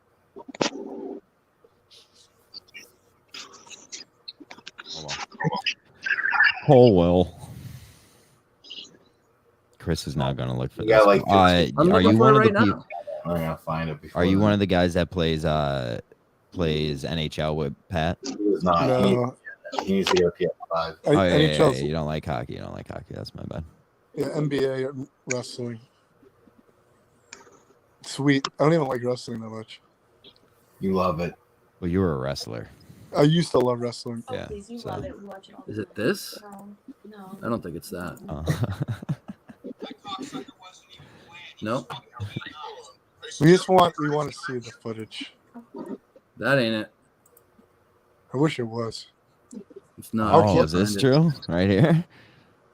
Oh, well. Kkris is not going to look for You this. got like 15 I'm are looking you for one it of right the people? now. I'm gonna find it before. Are you one of the guys that plays NHL with Pat? He was not. No. He needs to get a PS5. I, Oh, yeah, yeah, NHL's yeah. You don't like hockey. You don't like hockey. That's my bad. yeah, NBA or wrestling. Sweet. I don't even like wrestling that much. You love it. Well, you were a wrestler. I used to love wrestling. Oh, Yeah, please, you so- love it. We watch it all the Is it time. this? No. I don't think it's that. Oh. No, We want to see the footage. that ain't it. I wish it was. It's not. I Oh, can't is this find it. true? Right here?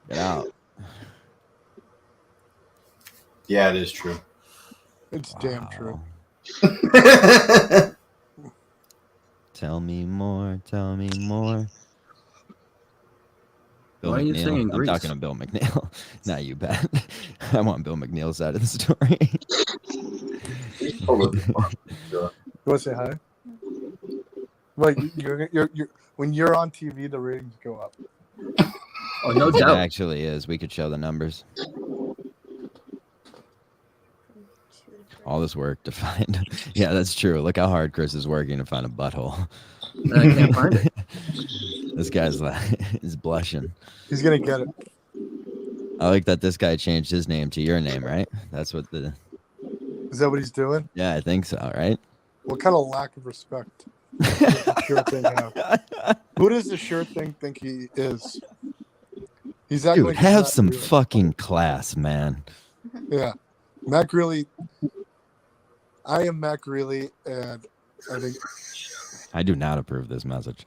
Get out. Yeah, it is true. It's damn true. Wow. Tell me more. Tell me more. Bill Why are you McNeil. singing I'm Grease? talking to Bill McNeil. Not you, Pat. I want Bill McNeil's side of the story. want to say hi? Wait, you're when you're on TV, the ratings go up. Oh, no It doubt. actually is. We could show the numbers. All this work to find. Yeah, that's true. Look how hard Kris is working to find a butthole. And I can't find it. This guy's like, is blushing. He's gonna get it. I like that this guy changed his name to your name, right? That's what the. Is that what he's doing? Yeah, I think so, right? What kind of lack of respect does the shirt thing have? Who does the shirt thing think he is? He's acting Dude, like he's have not some real. fucking class, man. Yeah, Matt Greeley. I am Matt Greeley, and I think I do not approve this message.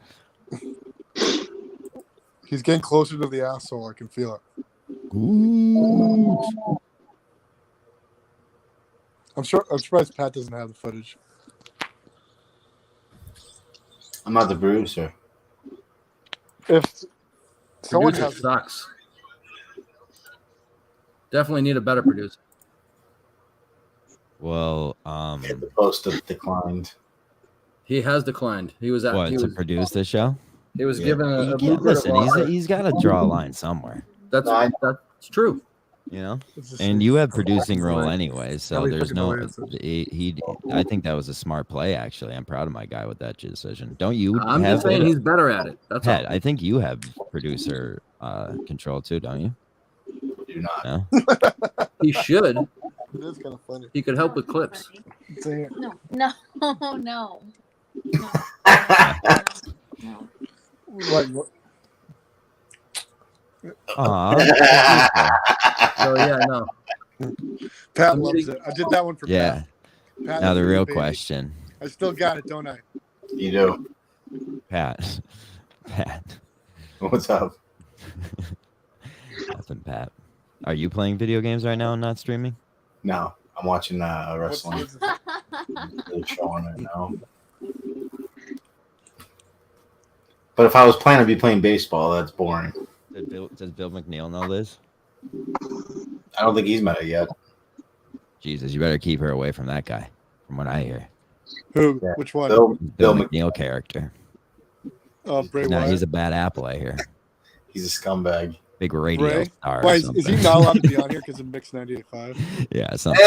he's getting closer to the asshole. I can feel it. Ooh. I'm surprised Pat doesn't have the footage. I'm not the producer. If someone Producer has, sucks. Definitely need a better producer. Well, The post have declined. He has declined. He was at. what He to was, produce this show? he was Yeah. given a Yeah, lucrative listen, offer. he's got to draw a line somewhere, That's true. you know. it's just- And you have producing role Right. anyway, so Probably there's fucking no. hilarious. He, I think that was a smart play. Actually, I'm proud of my guy with that decision. Don't you I'm have just saying it? he's better at it. That's Pat, all. I think you have producer control too, don't you? Do not. No. He should. It is kind of funny. He could help with clips. Say it. No, no, no. No. No. What? Aw. So yeah, no. Pat loves it. I did that one for Yeah. Pat. Pat Now is the a real baby. question, I still got it, don't I? You do. Pat. Pat. What's up? Nothing, Pat. Are you playing video games right now and not streaming? No, I'm watching What's wrestling. They're showing right now. But if I was playing, I'd be playing baseball. That's boring. Does Bill McNeil know this? I don't think he's met it yet. Jesus, you better keep her away from that guy, from what I hear. Who? Yeah. Which one? Bill Bill Mc- McNeil character. Bray No, Wyatt. he's a bad apple, I hear. He's a scumbag. Big radio Bray? star. Why or is he something. not allowed to be on here because of Mix 98.5? Yeah, something.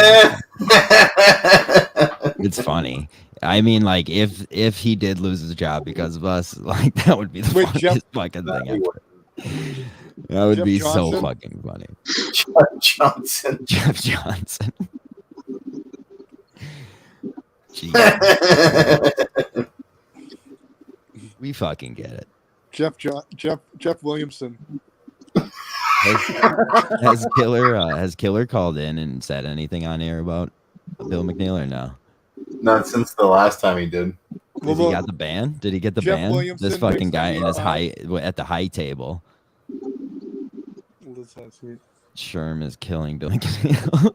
It's funny. I mean, like, if he did lose his job because of us, like, that would be the Wait, funniest Jeff- fucking That thing ever. That would Jeff be so Johnson? fucking funny. Johnson. Jeff Johnson. Jeez, we fucking get it. Jeff Williamson. Has Killer called in and said anything on air about Bill McNeil or no? Not since the last time he did. Has he got the band? Did he get the Jeff band? Williamson, This fucking Mix guy in his 95. at the high table. Let's have sweet. Sherm is killing Bill McNeil.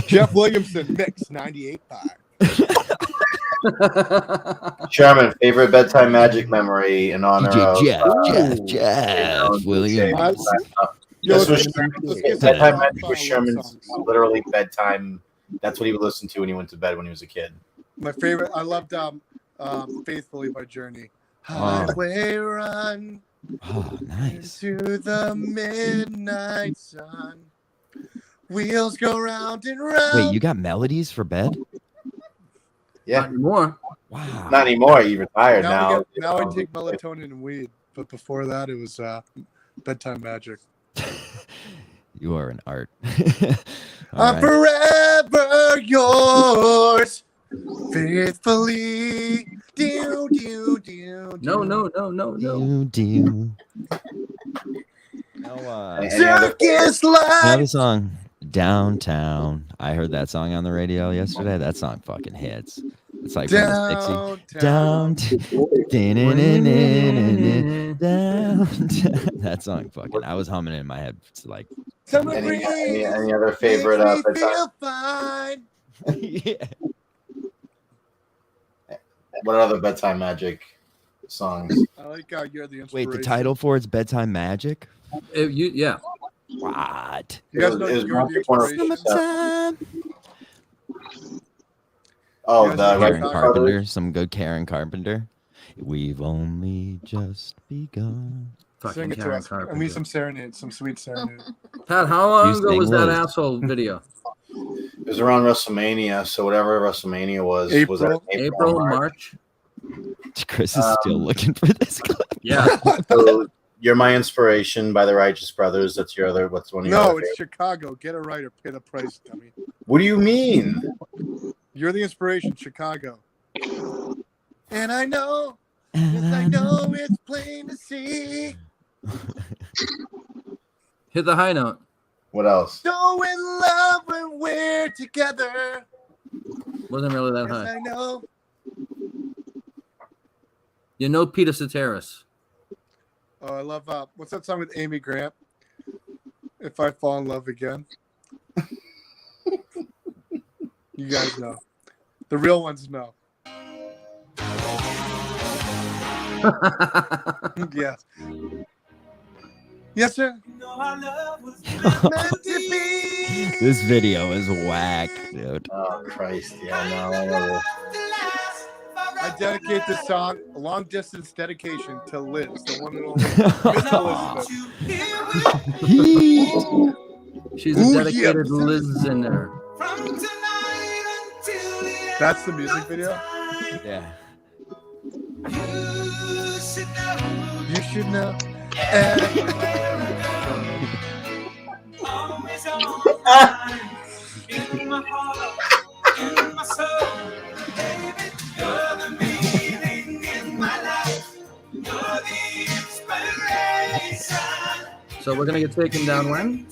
Jeff Williamson, Mix 98.5. Sherman, favorite bedtime magic memory in honor of Jeff Williams. Yo, This was let's Sherman's get bedtime some magic top was five Sherman's songs. literally bedtime. That's what he would listen to when he went to bed when he was a kid. My favorite, I loved Faithfully by Journey. Oh. Highway run Oh, nice. into the midnight sun. Wheels go round and round. Wait, you got melodies for bed? Yeah, Not anymore. Wow. not anymore. He retired now. Now I take melatonin and weed, but before that it was bedtime magic. You are an art. All I'm right. forever yours, faithfully. Do, do, do, No. Do. No, Any other Circus another life. song, Downtown. I heard that song on the radio yesterday. That song fucking hits. It's like from the Dixie. Downtown. Down. That song fucking. I was humming it in my head. It's like, Summer any breeze other favorite makes me bedtime? feel fine. yeah. What other bedtime magic songs? I like you're the inspiration. Wait, the title for it's Bedtime Magic. Yeah. What? You guys know It was you're the one of inspiration. Oh, Yeah, the Karen Karen Righteous Carpenter, Brothers. some good Karen Carpenter. We've only just begun. Fucking Sing it to Karen us. I Carpenter. need some serenade, some sweet serenade. Pat, how long You ago sing, was that Liz. asshole video? It was around WrestleMania, so whatever WrestleMania was that April, March? Chris is still looking for this clip. Yeah. So You're My Inspiration by the Righteous Brothers. That's your other. What's one of your? No, other it's favorites? Chicago. Get it right or pay the price, dummy. What do you mean? You're the inspiration, Chicago. And I know, yes, I know it's plain to see. Hit the high note. What else? So in love when we're together. Wasn't really that Yes, high. I know. You know Peter Cetera's. Oh, I love what's that song with Amy Grant? If I Fall in Love Again. You guys know. The real ones know. Yes. Yes, sir. This video is whack, dude. Oh Christ! Yeah, no. I dedicate this song, a long distance dedication to Liz, the one and only Miss Elizabeth. She's a dedicated listener. That's the music video? Yeah. You should know. So we're gonna get taken down when?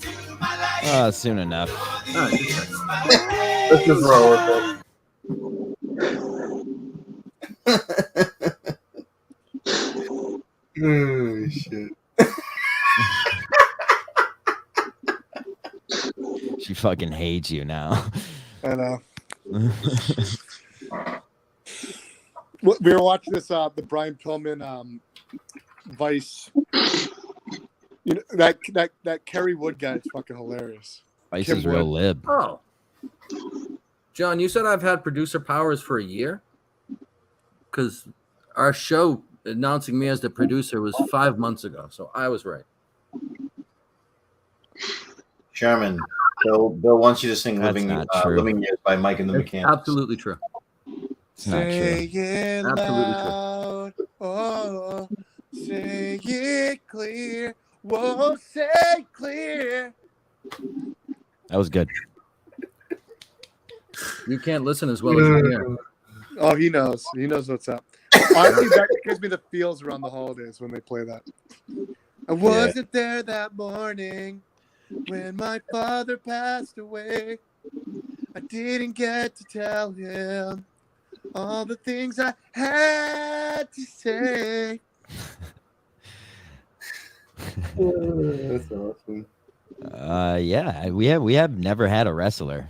Soon enough. All right, just a second. Let's just roll with it. Oh shit! She fucking hates you now. I know. We were watching this, the Brian Pillman Vice. You know, that Kerry Wood guy is fucking hilarious. Vice Kim is real Wood. lib. Oh, John, you said I've had producer powers for a year? Because our show announcing me as the producer was 5 months ago, so I was right. Sherman, Bill wants you to sing That's "Living not true. Living Years" by Mike and the It's Mechanics. absolutely true. It's not Say true. it Absolutely loud. Oh, say it clear. Whoa, say clear. That was good. You can't listen as well as you hear. Oh, he knows. He knows what's up. Honestly, that gives me the feels around the holidays when they play that. I wasn't there that morning when my father passed away. I didn't get to tell him all the things I had to say. That's awesome. Yeah, we have never had a wrestler,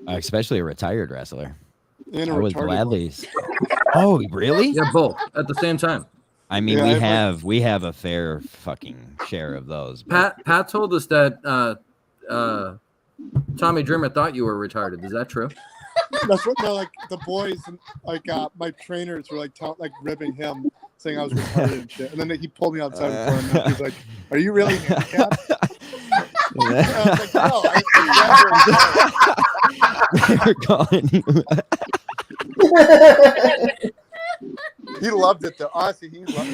especially a retired wrestler. And a I would retarded gladly. Oh, really? Yeah, both at the same time. I mean, Yeah, we have a fair fucking share of those. But Pat told us that Tommy Dreamer thought you were retarded. Is that true? That's what like the boys and my trainers were like ribbing him, saying I was retarded and shit. And then he pulled me outside for him. And he's like, "Are you really handicapped?" And I was like, "No, They're calling you. He loved it though. Honestly, he loved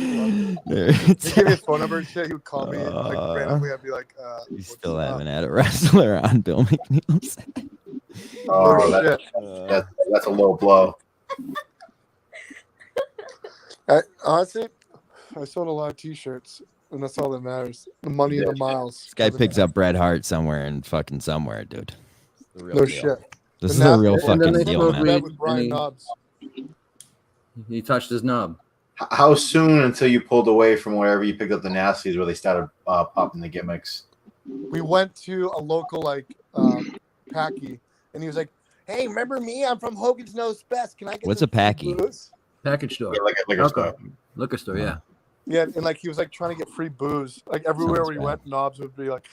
it. He gave me his phone number and shit. He would call me like randomly. I'd be like, You still haven't had a wrestler on Bill McNeil's. Oh, shit. that's a low blow. Honestly, I sold a lot of T-shirts, and that's all that matters. The money and the miles. This guy picks up Bret Hart somewhere and fucking somewhere, dude. The real No deal. shit. This is And a now- real and fucking then they deal, smoked man. weed. That with Brian And he- Knobs. He touched his knob. How soon until you pulled away from wherever you picked up the nasties where they started popping the gimmicks? We went to a local Packy, and he was like, "Hey, remember me? I'm from Hogan's Knows Best. Can I get What's some a Packy? free booze?" Package store. Yeah, like a liquor store. Liquor store, yeah. Yeah, and he was trying to get free booze. Everywhere Sounds we bad. went, Knobs would be like,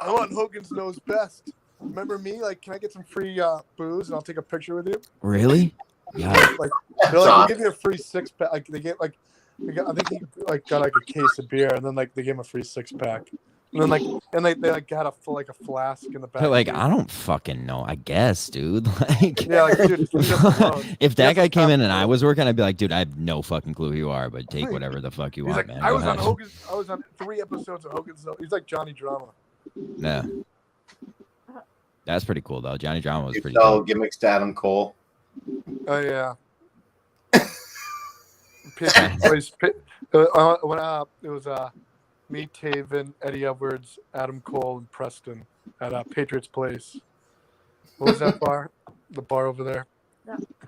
"I'm on Hogan's Knows Best." remember me? Like, can I get some free booze and I'll take a picture with you? Really? Yeah. Like, they're like, we'll give you a free 6-pack. Like, they get like, I think he like got like a case of beer, and then like they gave him a free 6-pack. And then they like got a flask in the back. They're like, I don't fucking know. I guess, dude. Like, yeah, like dude, if that guy came in and I was working, I'd be like, dude, I have no fucking clue who you are, but take whatever the fuck you He's want, like, man. I Go was on ahead. Hogan's. I was on 3 episodes of Hogan's. He's like Johnny Drama. Yeah. That's pretty cool though. Johnny Drama was You pretty sell cool. gimmicks to Adam Cole. Oh yeah. When it was me, Taven, Eddie Edwards, Adam Cole, and Preston at Patriots Place. What was that bar? The bar over there.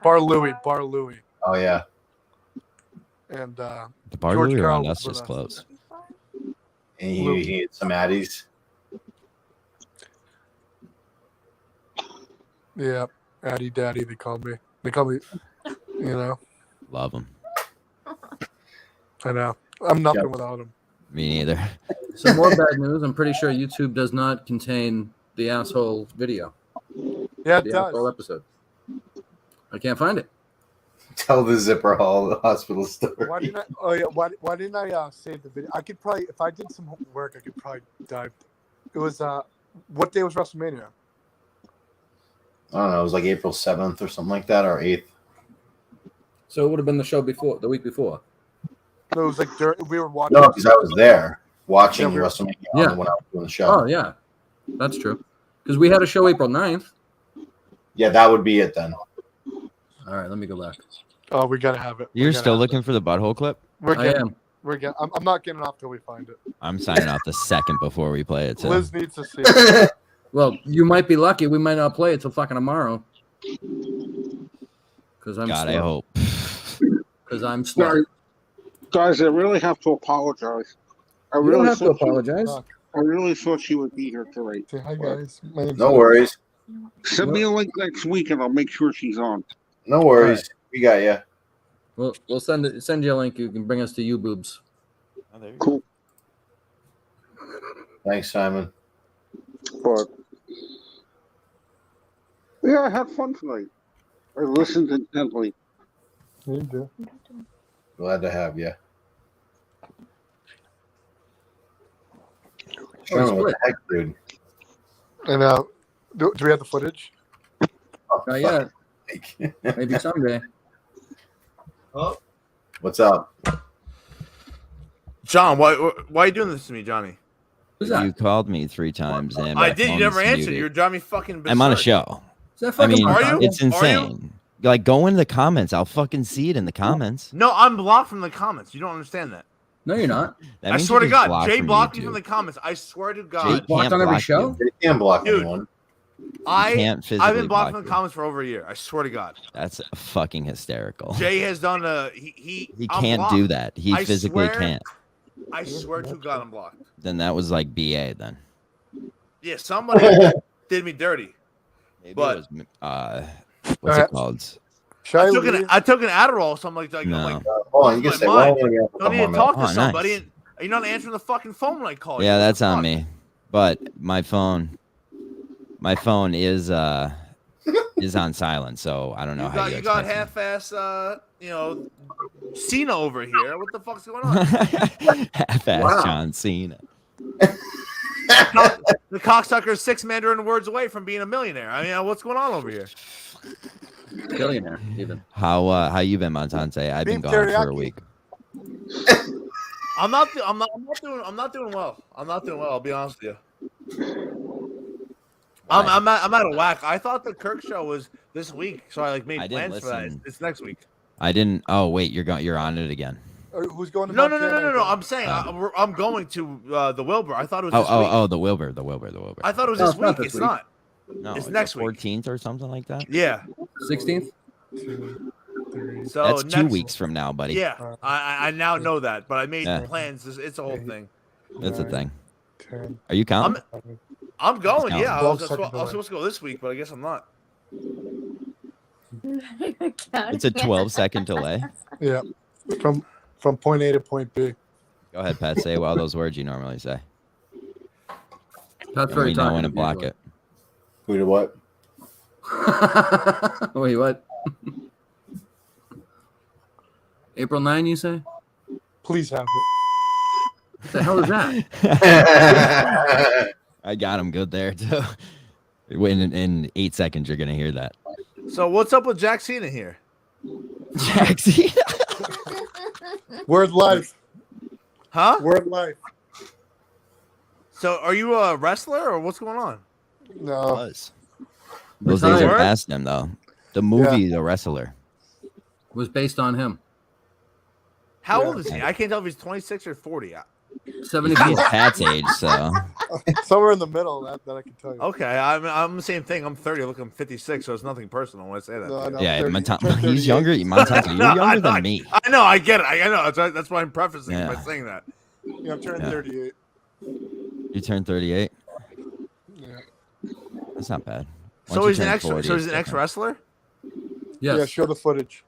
Bar Louie. Oh yeah. And The bar George Louie around Carl us was is with close. And he had some Addies. Yeah, Addy Daddy. They call me. You know. Love him. I know. I'm nothing without him. Me neither. Some more bad news. I'm pretty sure YouTube does not contain the asshole video. Yeah, it The does. asshole episode. I can't find it. Tell the Zipper Hall hospital story. Why didn't I? Oh yeah. Why didn't I save the video? I could probably, if I did some work, I could probably dive. It was what day was WrestleMania? I don't know. It was like April 7th or something like that, or 8th. So it would have been the week before. No, it was like we were watching. No, because I was there watching Yeah, WrestleMania Yeah. when I was doing the show. Oh, yeah. That's true. Because we had a show April 9th. Yeah, that would be it then. All right, let me go back. Oh, we gotta have it. You're still looking for the butthole clip? I am. I'm not getting off till we find it. I'm signing off the second before we play it. Too. Liz needs to see it. Well, you might be lucky. We might not play it till fucking tomorrow. Because I'm God, slow. I hope. Because I'm slow. Sorry. Guys, I really have to apologize. I You really don't have to thought apologize. I really thought she would be here tonight. Say hi, guys. My name's No worries. Send me a link next week, and I'll make sure she's on. No worries. We got you. We'll send you a link. You can bring us to you boobs. Cool. Thanks, Simon. But yeah, I had fun tonight. I listened intently. You do. Glad to have you. Oh, what the heck, dude? And do we have the footage? Not yet. Maybe someday. What's up? John, why are you doing this to me, Johnny? Who's that? You called me 3 times and I my did. You phone's never answered. muted. You're driving me fucking berserk. I'm on a show. Is that I fucking mean, Are you? it's Are you? insane. Like, go into the comments. I'll fucking see it in the comments. No, I'm blocked from the comments. You don't understand that. No, you're not. That I means swear to you're just God, Jay from blocked me YouTube. from the comments. I swear to Jay God, blocked can't on every block show? you. You can't block Dude. anyone. Can't physically I've been blocked block from the you. comments for over a year. I swear to God. That's fucking hysterical. Jay has done He I'm can't blocked. do that. He I physically swear- can't. I swear to God, I'm blocked. Then that was like BA then. Yeah, somebody did me dirty. Maybe But- it was, what's it called? Should I took an Adderall or something like that. No. I'm like, Hold on, you can my say, mind. well, we have a don't couple need more to minutes. talk to Oh, nice. somebody. And you're not answering the fucking phone when I call you. Yeah, What the that's on fuck? me. But my phone is on silent, so I don't know how You got expect me. half-ass, Cena over here. What the fuck's going on? Half-ass Wow. John Cena. The cocksucker is 6 Mandarin words away from being a millionaire. I mean, what's going on over here? Billionaire, even. How you been, Montante? I've been Beef gone for a teriyaki. week. I'm not doing well. I'm not doing well. I'll be honest with you. I'm out of whack. I thought the Kirk show was this week, so I made I didn't plans for that. listen. It's next week. I didn't. Oh wait, you're on it again. Who's going to No. Montana? I'm saying I'm going to the Wilbur. I thought it was this week. Oh, the Wilbur. I thought it was No, this it's not week. this It's week. not. No, It's it's next the week. 14th or something like that. Yeah. 16th? 2, 3. So That's 2 next- weeks from now, buddy. Yeah, I now know that, but I made Yeah. plans. It's a whole thing. That's a thing. 10. Are you counting? I'm going. Count. Yeah, I 12 was seconds supposed to go this week, but I guess I'm not. It's a 12-second delay. Yeah, from point A to point B. Go ahead, Pat. Say all those words you normally say. That's And very we know when to talkative, block usually. it. Who did what? Wait, what? April 9, you say? Please have it. What the hell is that? I got him good there too. In 8 seconds, you're gonna hear that. So what's up with Jack Cena here? Jaxie. Word life. Huh? Word life. So are you a wrestler or what's going on? No. Was. Those days are Retired? past him though. The movie, The Wrestler. Was based on him. How Yeah. old is he? I can't tell if he's 26 or 40. 74. He's Pat's age, so Somewhere in the middle, that I can tell you. Okay, I'm the same thing. I'm 30. Look, I'm 56, so it's nothing personal when I say that. No, I know. yeah. 30, Monta- turn he's 38. younger. Montana, you're No, younger I than me. I know. I get it. I know. That's why I'm prefacing Yeah. by saying that. Yeah, I'm turning Yeah. 38. You turned 38. Yeah. That's not bad. Once So you he's an turn ex. 40, So he's it's an ex different. wrestler. Yes. Yeah, show the footage.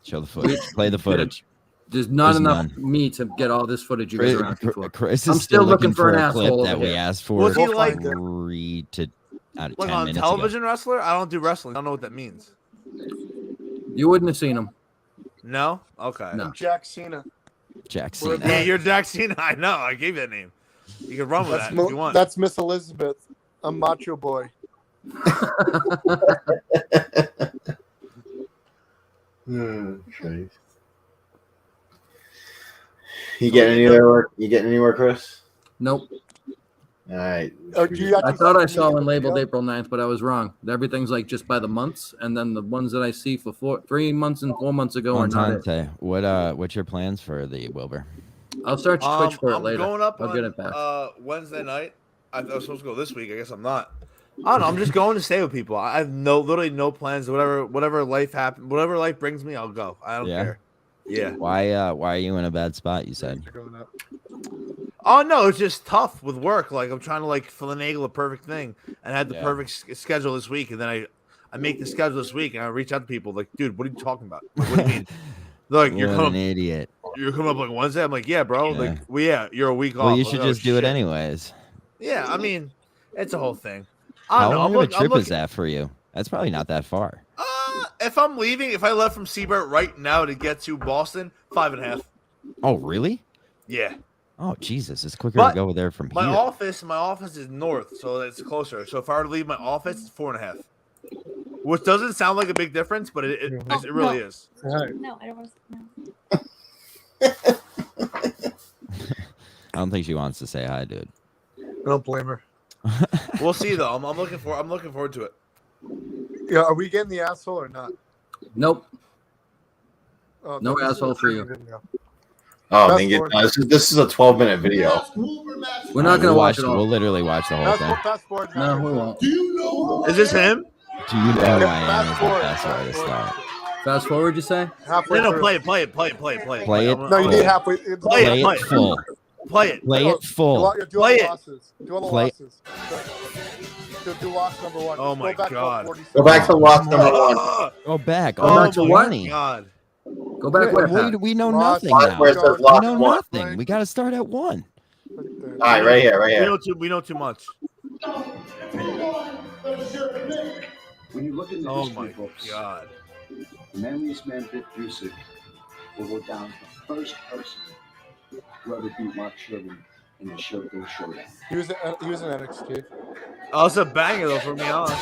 Show the footage. Play the footage. There's not There's enough none. me to get all this footage you guys are asking for. Chris is I'm still looking for an a clip asshole that over we here. asked for. Was he like- 3 to out of Like 10 on minutes television wrestler? I don't do wrestling. I don't know what that means. You wouldn't have seen him. No. Okay. No. Jack Cena. ago. Jack Word Cena. Yeah, you're Jack Cena. I know. I gave you that name. You can run with that if you want. That's Miss Elizabeth. I'm Macho Boy. Okay. You getting anywhere? You getting anywhere, Chris? Nope. All right. Do you I actually thought I see saw the one labeled video? April 9th, but I was wrong. Everything's like just by the months, and then the ones that I see for 3 months and 4 months ago are not it. Montante, what's your plans for the Wilbur? I'll search Twitch for it I'm later. going up I'll on get it back. Wednesday night. I was supposed to go this week. I guess I'm not. I don't know. I'm just going to stay with people. I have literally no plans. Whatever life happens, whatever life brings me, I'll go. I don't Yeah. care. Yeah. Why are you in a bad spot? You said. Oh no, it's just tough with work. Like I'm trying to finagle a perfect thing, and I had the Yeah. perfect schedule this week, and then I make the schedule this week, and I reach out to people like, dude, what are you talking about? Like, what do you mean? They're like, What an idiot. you're coming up like Wednesday. I'm like, yeah, bro. Yeah. Like, you're a week off. Well, you Like, should oh, just do it shit. anyways. Yeah, I mean, it's a whole thing. I How don't know. long I'm of a look- I'm trip is looking- that for you? That's probably not that far. If I'm leaving, if I left from Seabird right now to get to Boston, 5.5. Oh, really? Yeah. Oh, Jesus! It's quicker But to go there from My here. office is north, so it's closer. So if I were to leave my office, it's 4.5. Which doesn't sound like a big difference, but it really is. No, I don't want to. No. I don't think she wants to say hi, dude. I don't blame her. We'll see though. I'm looking forward to it. Yeah, are we getting the asshole or not? Nope. Oh, No this is asshole a for you. video. Oh, Fast then get, forward. this is a 12-minute video. We're not going to watch it We'll all. literally watch the whole thing. Fast forward. No, we won't. Is this him? Do you know who I am? Fast Is the forward, best way to fast start. Fast forward, you say? Halfway No, through. play it. Play it. No, you Oh. need halfway. Play Play it. it full. Play it. Play it full. Do all Play the it. losses. Do all the Play- losses. Do loss number 1. Oh Just my go back God. about 40 Go back to seconds. loss number 1. Go back. Oh back to my what? 20. God. Go back where, Pat? We know Lost. nothing now. Where it says We loss know 1. nothing. We got to start at 1. All right, right here, right here. We know too much. When you look in the Oh history my books, God. the manliest man, Bret will go down as the first person to ever beat Mark Sherman in the Showdown Showdown. He was in NXT. Oh, it's a banger though, for me honest.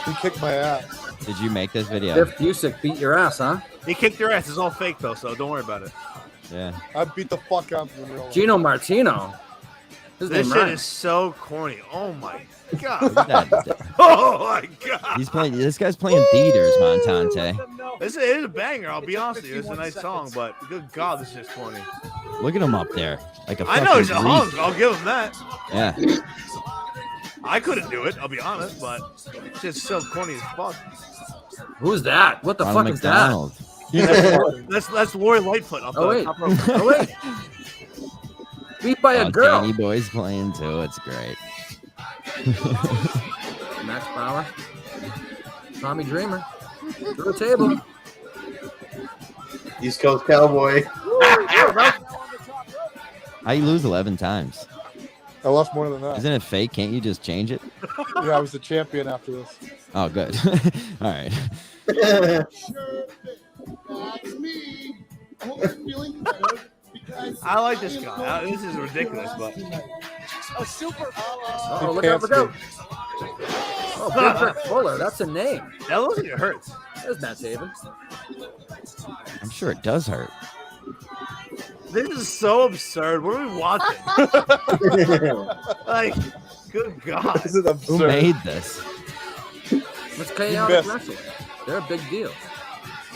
He kicked my ass. Did you make this video? Biff Busick beat your ass, huh? He kicked your ass. It's all fake though, so don't worry about it. Yeah. I beat the fuck out of him. Gino Martino. His This name shit rhymes. is so corny. Oh my Look God. at that. Oh my God. He's playing. This guy's playing theaters, Montante. It is a banger. I'll be honest with you. It's a nice song, but good God, this is corny. Look at him up there, like a I fucking know he's a Greek. hunk. I'll give him that. Yeah. I couldn't do it. I'll be honest, but it's just so corny as fuck. Who's that? What the Ronald fuck is that? McDonald. That's Lori Lightfoot up Oh, the wait. top rope. Oh, wait. Beat by a Oh, girl. Danny Boy's playing too. It's great. Max Power. Tommy Dreamer. Through the table. East Coast Cowboy. How you lose 11 times? I lost more than that. Isn't it fake? Can't you just change it? Yeah, I was the champion after this. Oh, good. All right. I like this guy. This is ridiculous, but Oh, look out, look out. Oh, Big Brett Fuller. That's a name. that looks like it hurts. There's Matt Taven. I'm sure it does hurt. This is so absurd. What are we watching? Like, good God. This is Who absurd. made this? It's chaotic missed. wrestling. They're a big deal.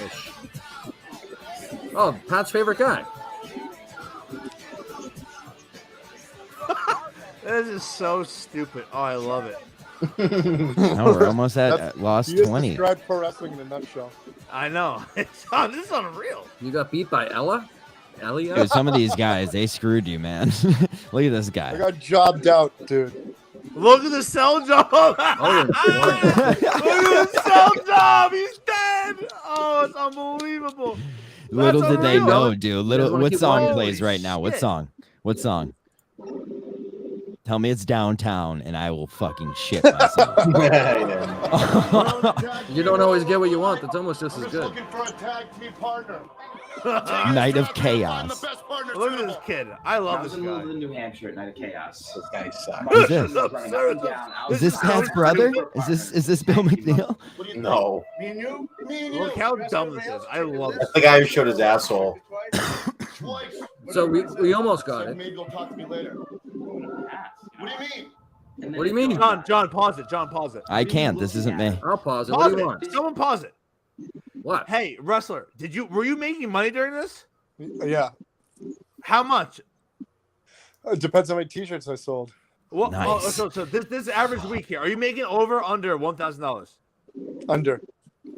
Ish. Oh, Pat's favorite guy. This is so stupid. Oh, I love it. No, we're almost at lost You just 20. described pro wrestling in a nutshell. I know. This is unreal. You got beat by Ella? Elia? Dude, some of these guys, they screwed you, man. Look at this I guy. got jobbed out, dude. Look at the cell job. Oh, Look at the cell job. He's dead. Oh, it's unbelievable. Little That's did they unreal. know, dude. wanna What keep song going? plays right now? What shit. song? What song? Tell me it's downtown, and I will fucking shit myself. You don't always get what you want. That's almost just as good. for a tag team partner. Night of Chaos. Look at this kid. I I love was this in guy. New Hampshire at Night of Chaos. This guy sucks. Who's this? Absurd. Is this Pat's brother? Is this Bill McNeil? No. Me and you? Me and Look how dumb this is. I love it. The guy who showed his asshole. So we almost got it. Maybe you'll talk to me later. What do you mean? What do you mean? John, pause it. John, pause it. I can't. This isn't me. I'll pause it. Pause What do you it. want? Someone pause it. What? Hey, wrestler, were you making money during this? Yeah. How much? It depends how many t-shirts I sold. What? Oh, Nice. so this average week here, are you making over or under $1,000? Under.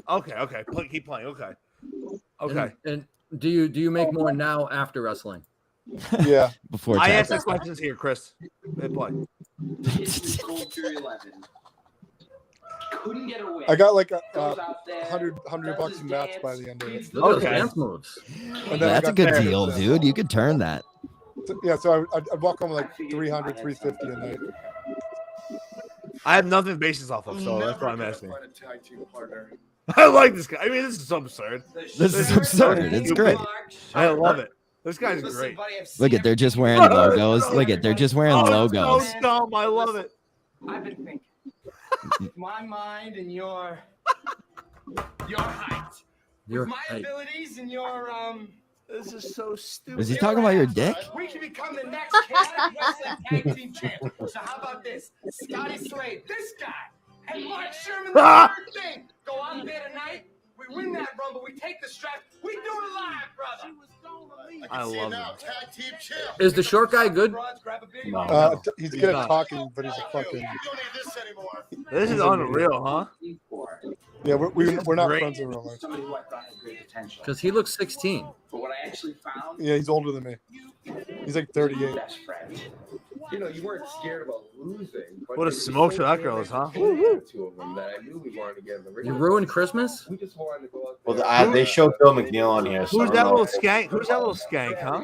Okay. Keep playing. Okay. And do you make more now after wrestling? Yeah. Before I asked the taxes. questions here, Chris. They play. Cold Fury 11. Couldn't get away. I got like a Goes out there, $100 does his in mats dance, by the end of it. Look at those Okay. dance moves. And then I That's a got good paid. deal, dude. You could turn that. Yeah, so I'd walk home with like 300, 350 a night. I have nothing basis off of, so that's why I'm asking. I like this guy. I mean, this is so absurd. This is absurd. It's great. I love it. This guy's great. Look at they're just wearing logos. Look at they're just wearing Oh, logos. it's so dumb. I love it. I've been thinking. My mind and your height. Your With my height. abilities and your This is so stupid. Was he talking about your dick? we can become the next chaotic wrestling tag team champ. So how about this? Scotty Slade, this guy, and Mark Sherman, the third thing. Go out there tonight. We win that rumble. We take the strap. We do it live, brother. I love it. Tag team champ. Is the short guy good? No. He's good at talking, but he's a fucking. You don't need this anymore. This is unreal, huh? Yeah, we're not Great. friends in real life. Somebody who I thought had great potential. Because he looks 16. But what I actually found, Yeah, he's older than me. He's like 38. best friend. You know, you weren't scared about losing. But What a there was smoke so that many girl is, huh? two of them that I knew we wanted to get in the ring. You ruined Christmas? We just wanted to go out Well, there. they showed Bill McNeil on here. So Who's I that don't know. little skank? Who's that little skank, huh?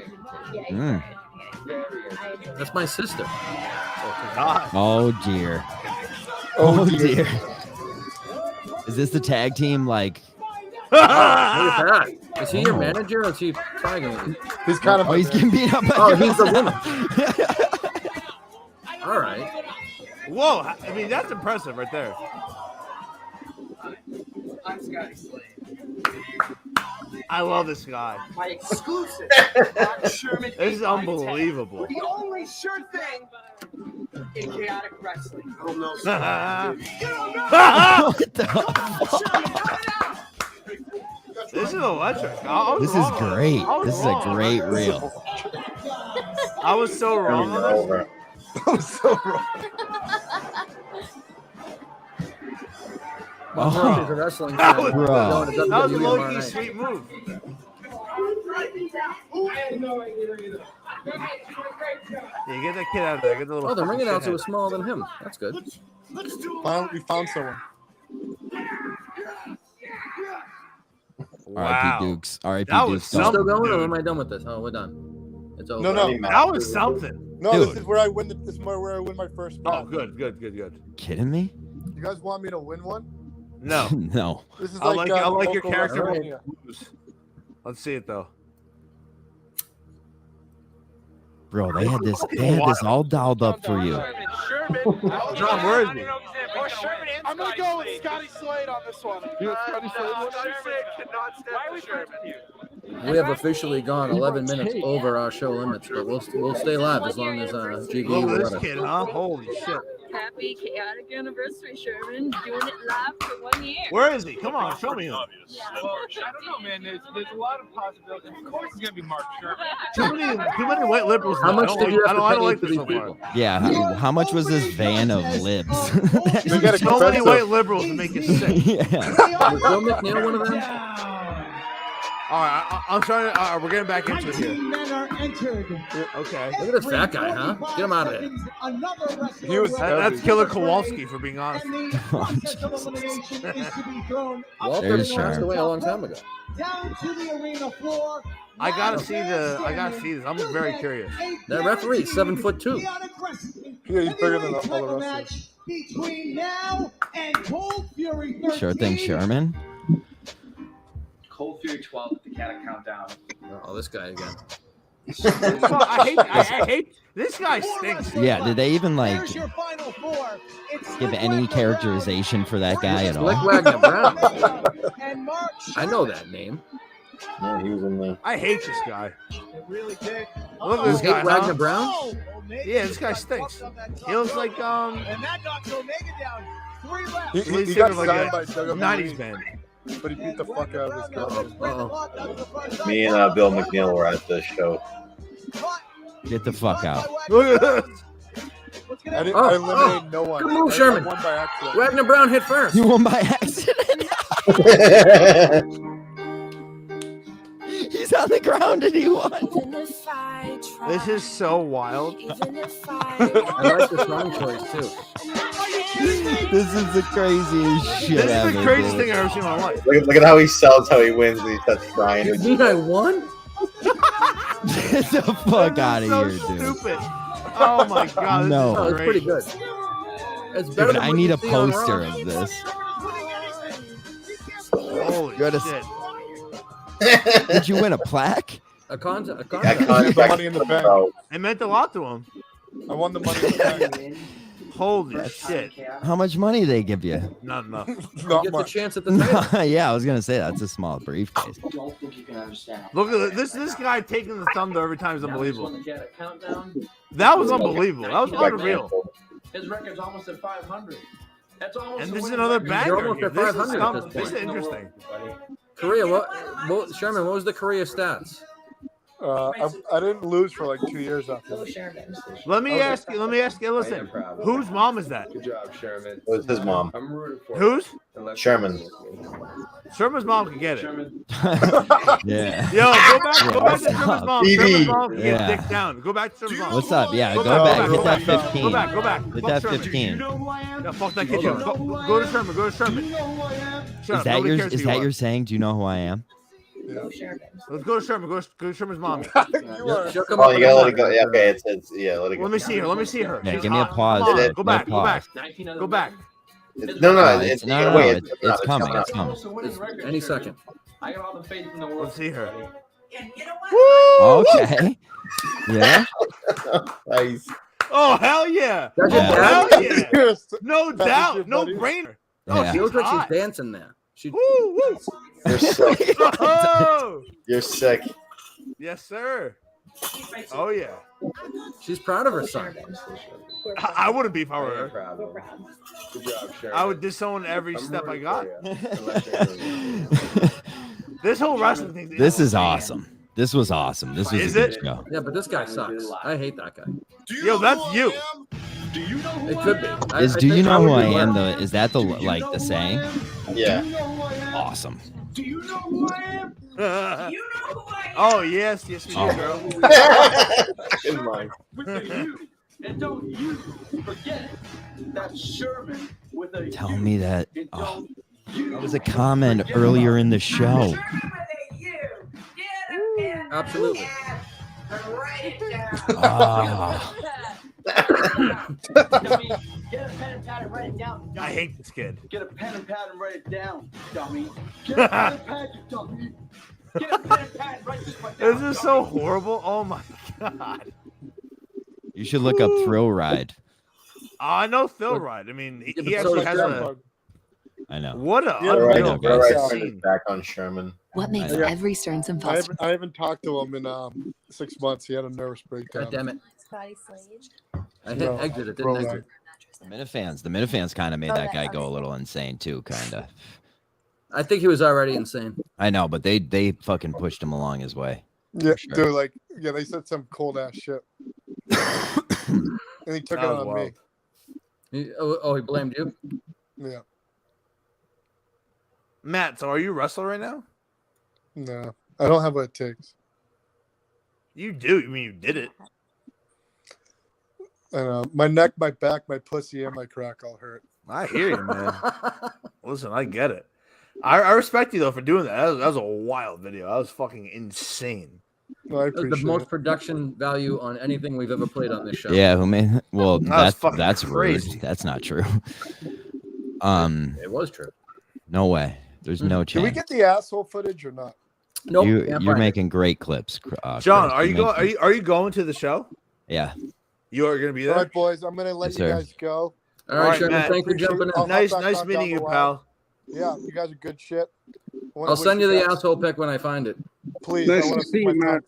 Mm. That's my sister. God. Oh dear. Oh, Oh dear. dear. Is this the tag team? Like, Look at that. Is he your manager or is he tagging you? He's kind of. oh, he's getting beat up. By Oh, he's the winner. All right. Whoa. I mean, that's impressive right there. I'm Scotty Slade. I love this guy. My exclusive Mark Sherman. This is 8x10. unbelievable. The only sure thing in chaotic wrestling. What the This is electric. This is great. This is a great reel. I was so wrong on this. Over. I'm so wrong. My Oh. mom is a wrestling That fan. was- Bro. Going to That was a WWE tomorrow low-key night. sweet move. Yeah, get that kid out of there. Get the little. Oh, the ring fucking announcer shithead. was smaller than him. That's good. We found someone. R.I.P. Wow. Dukes. R.I.P. That was Dukes. some- Still going, or dude. am I done with this? Oh, we're done. It's over. No, no. That was something. No, Dude. this is where I win. This is where I win my first Oh, match. good. Kidding me? You guys want me to win one? No. No. This is I like your local character. WrestleMania. Let's see it though. Bro, they had this all dialed up for you. John, where is he? I'm gonna go with Scotty Slade on this one. You Scotty Slade cannot stand for Sherman. We have officially gone 11 minutes over our show limits, but we'll stay live as long as GG will Look at let this us. kid, huh? Holy shit. Happy chaotic anniversary, Sherman. Doing it live for 1 year. Where is he? Come on, show me him. Well, I don't know, man. There's a lot of possibilities. Of course, it's gonna be Mark Sherman. Too many white liberals. How much did you have to I don't pay like for this these so far. people? Yeah, how much was this van of libs? So many white liberals to make it sick. Yeah. Was Bill McNeil one of them? All right, I'm trying to. We're getting back into it here. Men are entered. Okay. Look at this fat guy, huh? Get him out of there. Another wrestler He was will- That's Killer Kowalski, for being honest. And the process of elimination is to be thrown up Walter There's passed Sharon. away a long time ago. down to the arena floor. I gotta see this. I'm very curious. That referee, 7'2". Yeah, he's bigger than all the rest of us. Between now and Cold Fury 13. Sure thing, Sherman. Cold Fury 12 at the countdown. Oh, this guy again. I hate this guy stinks. Yeah, did they even like Here's your final four. It's give any characterization for that guy at Slick all? Wagner Brown. and Mark I know that name. Yeah, he was in the. I hate this guy. It really did. Look at You this hate guy. Wagner Huh? Brown? Yeah, this guy stinks. He looks like And that knocks Omega down. 3 left. He He's got like signed a by WWE, 90s band. but he beat the fuck out of this guy. Uh-oh. Me and Bill McNeil were at the show. Get the fuck out. Look at this. I eliminated no one. Good move, I Sherman. won by accident. Wagner Brown hit first. You won by accident. He's on the ground and he won. This is so wild. I like the song choice, too. This is the craziest shit This is ever. the craziest dude. thing I've ever seen in my life. Look at how he sells, how he wins, and he starts crying. You mean I won? Get the fuck out of So here, dude. stupid. Oh my god. This No. Oh, is it's great. pretty good. It's better Dude, than I what need you a see on poster Raw. of this. Holy Gotta- shit. Did you win a plaque? A contract. The money in the bank. It meant a lot to him. I won the money in the bank. Holy shit. How much money they give you? Not enough. You Not get the much. chance at the title. Yeah, I was gonna say that's a small briefcase. I don't think you can understand. Look at this guy taking the thunder every time is Now this one, unbelievable. the Jet Countdown. That was unbelievable. That was unreal. His record's almost at 500. That's almost. And a this is win another record. banger. almost here. at This is 500 at this something- this is point. interesting. Korea, what Sherman, what was the Korea stats? I didn't lose for like 2 years after. Let me ask you. Listen, whose mom is that? Good job, Sherman. It was his mom. I'm rooting for Whose? Sherman. Sherman's mom can get it. Yeah. Yo, go back to Sherman's mom. BB. Sherman's mom can Yeah. get dick down. Go back to Sherman's mom. What's up? Yeah, Go go back, back. go Hit that back, go back. 15. Go back. Hit Fuck that Sherman. 15. Yeah, fuck that kid. Go to Sherman. Go to Sherman. Shut Is up. that Nobody your cares who is you that are. your saying? Do you know who I am? Let's go to Sherman. Go to Sherman's mom. She'll come Oh, up you with gotta a let it go. number. Yeah, okay, it's yeah, let it go. Let me see her. Let me see her. Yeah, She's give me a hot. pause. Come on, Let go it- back. let Go back. pause. Go back. No, It's, no, no, wait, it's coming. It's coming. Almost a winning record, Any Sherman. second. I got all the faith in the world. Let's see her. Okay. Yeah. Nice. Oh hell yeah! That's Oh your hell dad? yeah! No That's doubt, your no buddy? brainer. Oh, Yeah. She looks like hot. she's dancing there. She, Woo woo! You're sick. Oh, You're sick. yes sir. Oh yeah. she's proud of her son. I wouldn't be if I I were am her. proud of him. Good job, Sherman. I would disown every I'm step I rooting got. for you. Unless you're- This whole wrestling thing. This is awesome. This was awesome. This was Is a good it? show. Yeah, but this guy sucks. I hate that guy. Yo, that's you. It could be. Is I do you think know would who I be am? worse. The is that the like the saying? Yeah. Awesome. Do you know who I am? Oh yes, yes we do, Oh. girl. In mind. With a U. And don't you forget it. That's Sherman with a Tell U. me that. And Oh, don't you that was a comment earlier in the show. Absolutely. and write it down. Ah. Dummy, get a pen and pad and write it down. I hate this kid. Get a pen and pad and write it down, dummy. Get a pen and pad, you dummy. Get a pen and pad and write this one down. This is so horrible. Oh my god. You should look up Thrill Ride. I know Phil Ride. I mean, he but actually so has does a. I know. What a Yeah, Right, unreal guys. right, scene. back on Sherman. What makes Yeah. every Stearns and I Foster? haven't talked to him in 6 months. He had a nervous breakdown. God damn it. Scotty Slade. I hit No, exit. It bro, didn't exit. The Minifans kind of made Oh, that guy that's go a awesome. little insane too, kind of. I think he was already insane. I know, but they fucking pushed him along his way. Yeah, Sure. dude, like, yeah, they said some cold ass shit. And he took it That was on wild. me. He blamed you? Yeah. Matt, so are you a wrestler right now? No. I don't have what it takes. You do. I mean, you did it. I know. My neck, my back, my pussy, and my crack all hurt. I hear you, man. Listen, I get it. I respect you though for doing that. That was a wild video. That was fucking insane. No, I That was appreciate the most it. production value on anything we've ever played on this show. Yeah, who made? Well, That was that's fucking rude. crazy. That's not true. It was true. No way. There's no Can we chance. get the asshole footage or not? Nope. You're can't find it. making great clips, John, Kris. are you You're going? making- Are you going to the show? Yeah. You are going to be All there. right, boys, I'm gonna let Yes, you sir. guys go. All right, Sherman. Matt. Thanks for Appreciate jumping it. in. I'll Nice, hop back nice on meeting down you, the line. pal. Yeah, you guys are good shit. I wanna I'll wish send you the guys- asshole pic when I find it. Please, Nice I want to see you, Matt.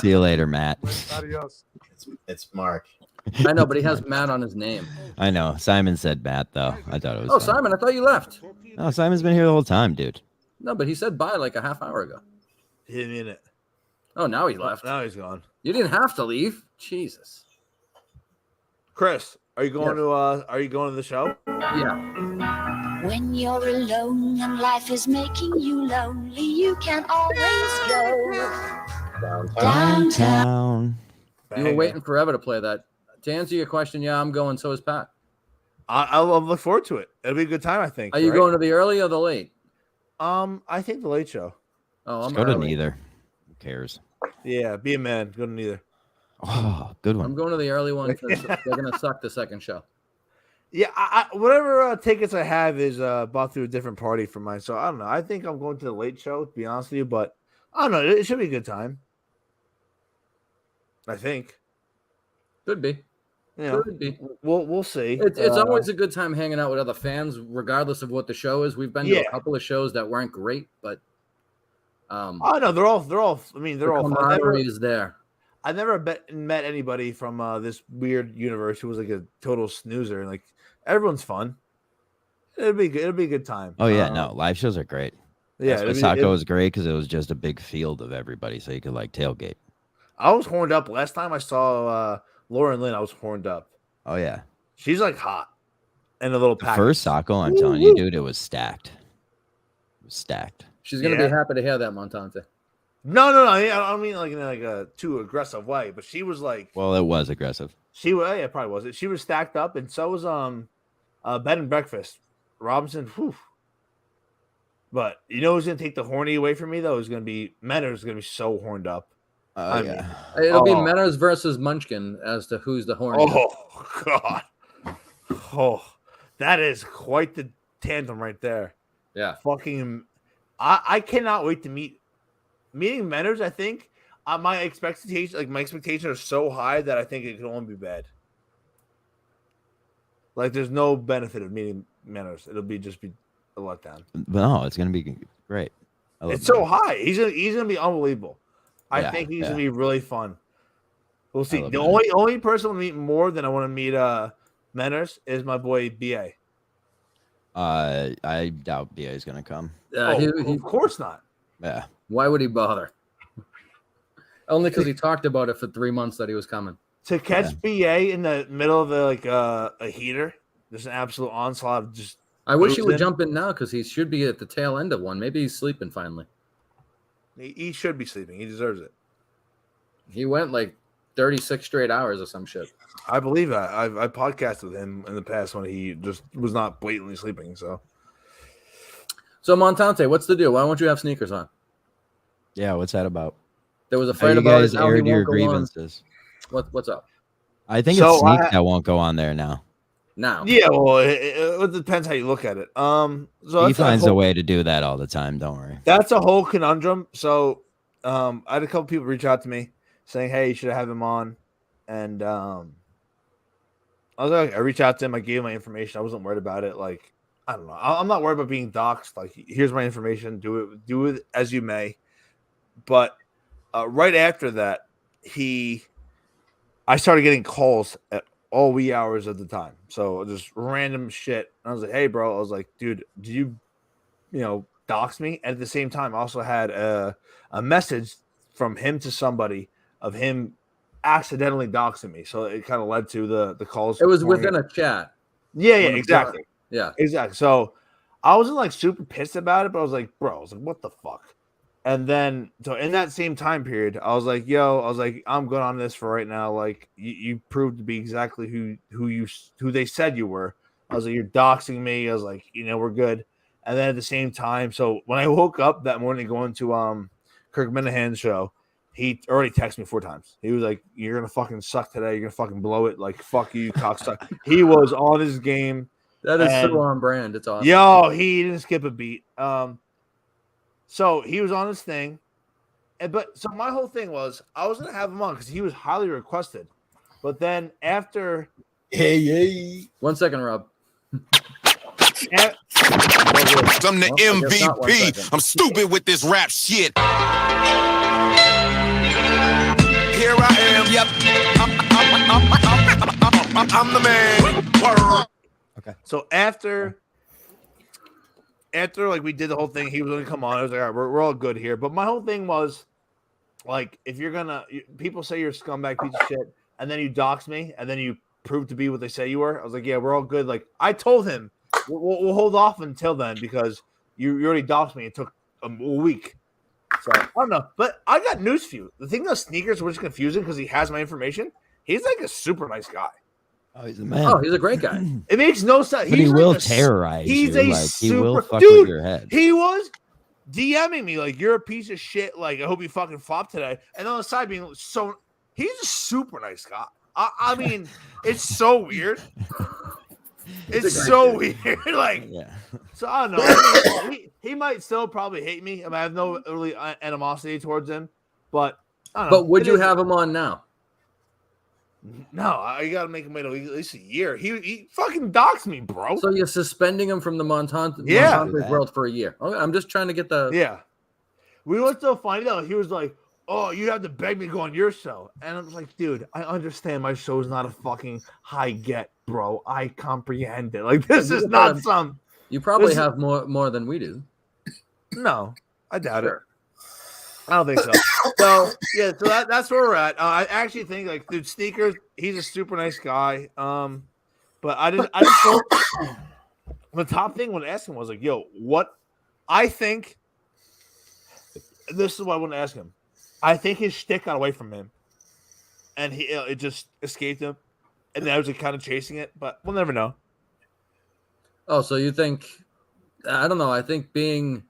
See you later, Matt. Adios. It's Mark. I know, but he has Matt on his name. I know. Simon said Matt though. I thought it was. Oh, fine. Simon, I thought you left. No, Simon's been here the whole time, dude. No, but he said bye like a half hour ago. He didn't mean it. Oh, now he left. Now he's gone. You didn't have to leave. Jesus. Chris, are you going Yes. to? Are you going to the show? Yeah. When you're alone and life is making you lonely, you can always go downtown. You were waiting forever to play that. To answer your question, yeah, I'm going. So is Pat. I'll look forward to it. It'll be a good time, I think. Are you right? going to the early or the late? I think the late show. Oh, I'm Go to early. neither. Who cares? Yeah, be a man. Go to neither. Oh, good I'm one. going to the early one because they're going to suck the second show. Yeah, whatever tickets I have is bought through a different party for mine. So I don't know. I think I'm going to the late show, to be honest with you. But I don't know. It should be a good time. I think. Could be. You know, Could be. we'll see. It's always a good time hanging out with other fans, regardless of what the show is. We've been to Yeah. a couple of shows that weren't great, but Oh no, they're all. I mean, they're the all. Fun. camaraderie is there. I never met anybody from this weird universe who was like a total snoozer. Like everyone's fun. It'll be good. It'll be a good time. Oh yeah, no, live shows are great. Yeah, That's why it'll be- Taco it'll- was great because it was just a big field of everybody, so you could like tailgate. I was horned up last time I saw Lauren Lynn. I was horned up. Oh yeah, She's like hot and a little the pack. first Taco, I'm telling you, dude, it was stacked. It was stacked. She's going to be happy to hear that, Montante. No. I don't mean like in like a too aggressive way, but she was like Well, it was aggressive. she was. Yeah, probably was it. She was stacked up, and so was Bed and Breakfast Robinson. Whew. But you know who's gonna take the horny away from me though? Is gonna be Menner's gonna be so horned up. I mean, It'll be Menners versus Munchkin as to who's the horny. Oh God! Oh, that is quite the tandem right there. Yeah, fucking. I cannot wait to meeting Menners. I think my expectations are so high that I think it can only be bad. Like there's no benefit of meeting Menners. It'll be a letdown. But no, it's gonna be great. I love It's so it. high. He's gonna be unbelievable. I Yeah, think he's yeah. gonna be really fun. We'll see. love The Menners. only person I meet more than I want to meet Menners is my boy BA. I doubt BA is gonna come. Of course not. Yeah. Why would he bother? Only because he talked about it for 3 months that he was coming. To catch BA in the middle of a heater, there's an absolute onslaught of just. I wish he would boozing. jump in now because he should be at the tail end of one. Maybe he's sleeping finally. He should be sleeping. He deserves it. He went like 36 straight hours or some shit. I believe that. I podcasted with him in the past when he just was not blatantly sleeping. So So Montante, what's the deal? Why won't you have sneakers on? Yeah, what's that about? There was a Have fight you about guys it. Now he aired your won't go on. grievances? What's up? I think So it's Sneak I- that won't go on there now. Now, Yeah, well, it depends how you look at it. So He that's finds a way to do that all the time. Don't worry. That's a whole conundrum. So, I had a couple people reach out to me saying, "Hey, you should have him on," and I was like, I reached out to him. I gave him my information. I wasn't worried about it. Like, I don't know. I'm not worried about being doxxed. Like, here's my information. Do it as you may. But right after that, I started getting calls at all wee hours of the time. So just random shit. I was like, "Hey, bro," I was like, "Dude, do you dox me?" And at the same time, I also had a message from him to somebody of him accidentally doxing me. So it kind of led to the calls. it was within a chat. Yeah, When the exactly. Yeah. Exactly. So I wasn't like super pissed about it, but I was like, bro, I was like, what the fuck? And then so in that same time period, I was like, I'm good on this for right now. Like you proved to be exactly who they said you were. I was like, you're doxing me. I was like, we're good. And then at the same time, so when I woke up that morning going to Kirk Minahan's show, he already texted me 4 times. He was like, "You're gonna fucking suck today. You're gonna fucking blow it. Like fuck you cocksucker." He was on his game. That is so on brand. It's awesome. Yo, he didn't skip a beat. So he was on his thing, so my whole thing was I was gonna have him on because he was highly requested, but then after, hey, 1 second, Rob. I'm the MVP. I'm stupid with this rap shit. Here I am. Yep. I'm the man. Word. Okay. So after like we did the whole thing, he was going to come on. I was like, all right, we're all good here. But my whole thing was like, if you're gonna, people say you're a scumbag piece of shit, and then you dox me, and then you prove to be what they say you were. I was like, yeah, we're all good. Like I told him, we'll hold off until then because you already doxed me. It took a week. So I don't know, but I got news for you. The thing that sneakers was confusing because he has my information. He's like a super nice guy. Oh, he's a man. Oh, he's a great guy. It makes no sense. But He's he like will terrorize He's you. a Like, super he will fuck dude. with your head. He was DMing me like, "You're a piece of shit. Like, I hope you fucking flop today." And on the side being so, he's a super nice guy. I mean, it's so weird. It's so weird. Like, yeah. So I don't know. I mean, he might still probably hate me. I mean, I have no really animosity towards him, but I don't know. But would you have him on now? No, I got to make him wait at least a year. He fucking doxed me, bro. So you're suspending him from the Montantes world for a year. Okay, I'm just trying to get the. Yeah. We were still funny though. He was like, "Oh, you have to beg me to go on your show," and I was like, "Dude, I understand my show is not a fucking high get, bro. I comprehend it. Like this is not some." You probably have more than we do. No, I doubt it. I don't think so. So yeah, so that's where we're at. I actually think like, dude, Sneakers, he's a super nice guy. But I just thought the top thing when I asked him was like, "Yo, what?" I think this is what I want to ask him. I think his shtick got away from him, and it just escaped him, and then I was like, kind of chasing it, but we'll never know. Oh, so you think? I don't know. I think being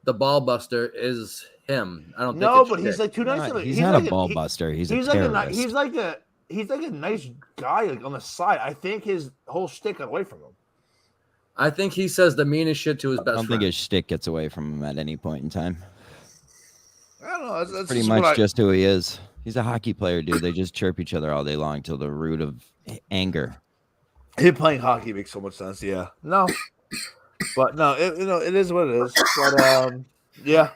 the ball buster is him. I don't think. No, but he's like too nice. He's not a ball buster. He's a terrorist. He's like a nice guy like on the side. I think his whole shtick got away from him. I think he says the meanest shit to his best friend. I don't think his shtick gets away from him at any point in time. I don't know. That's Pretty much just who he is. He's a hockey player, dude. They just chirp each other all day long till the root of anger. Him playing hockey makes so much sense. Yeah. No. But no, it is what it is. But yeah.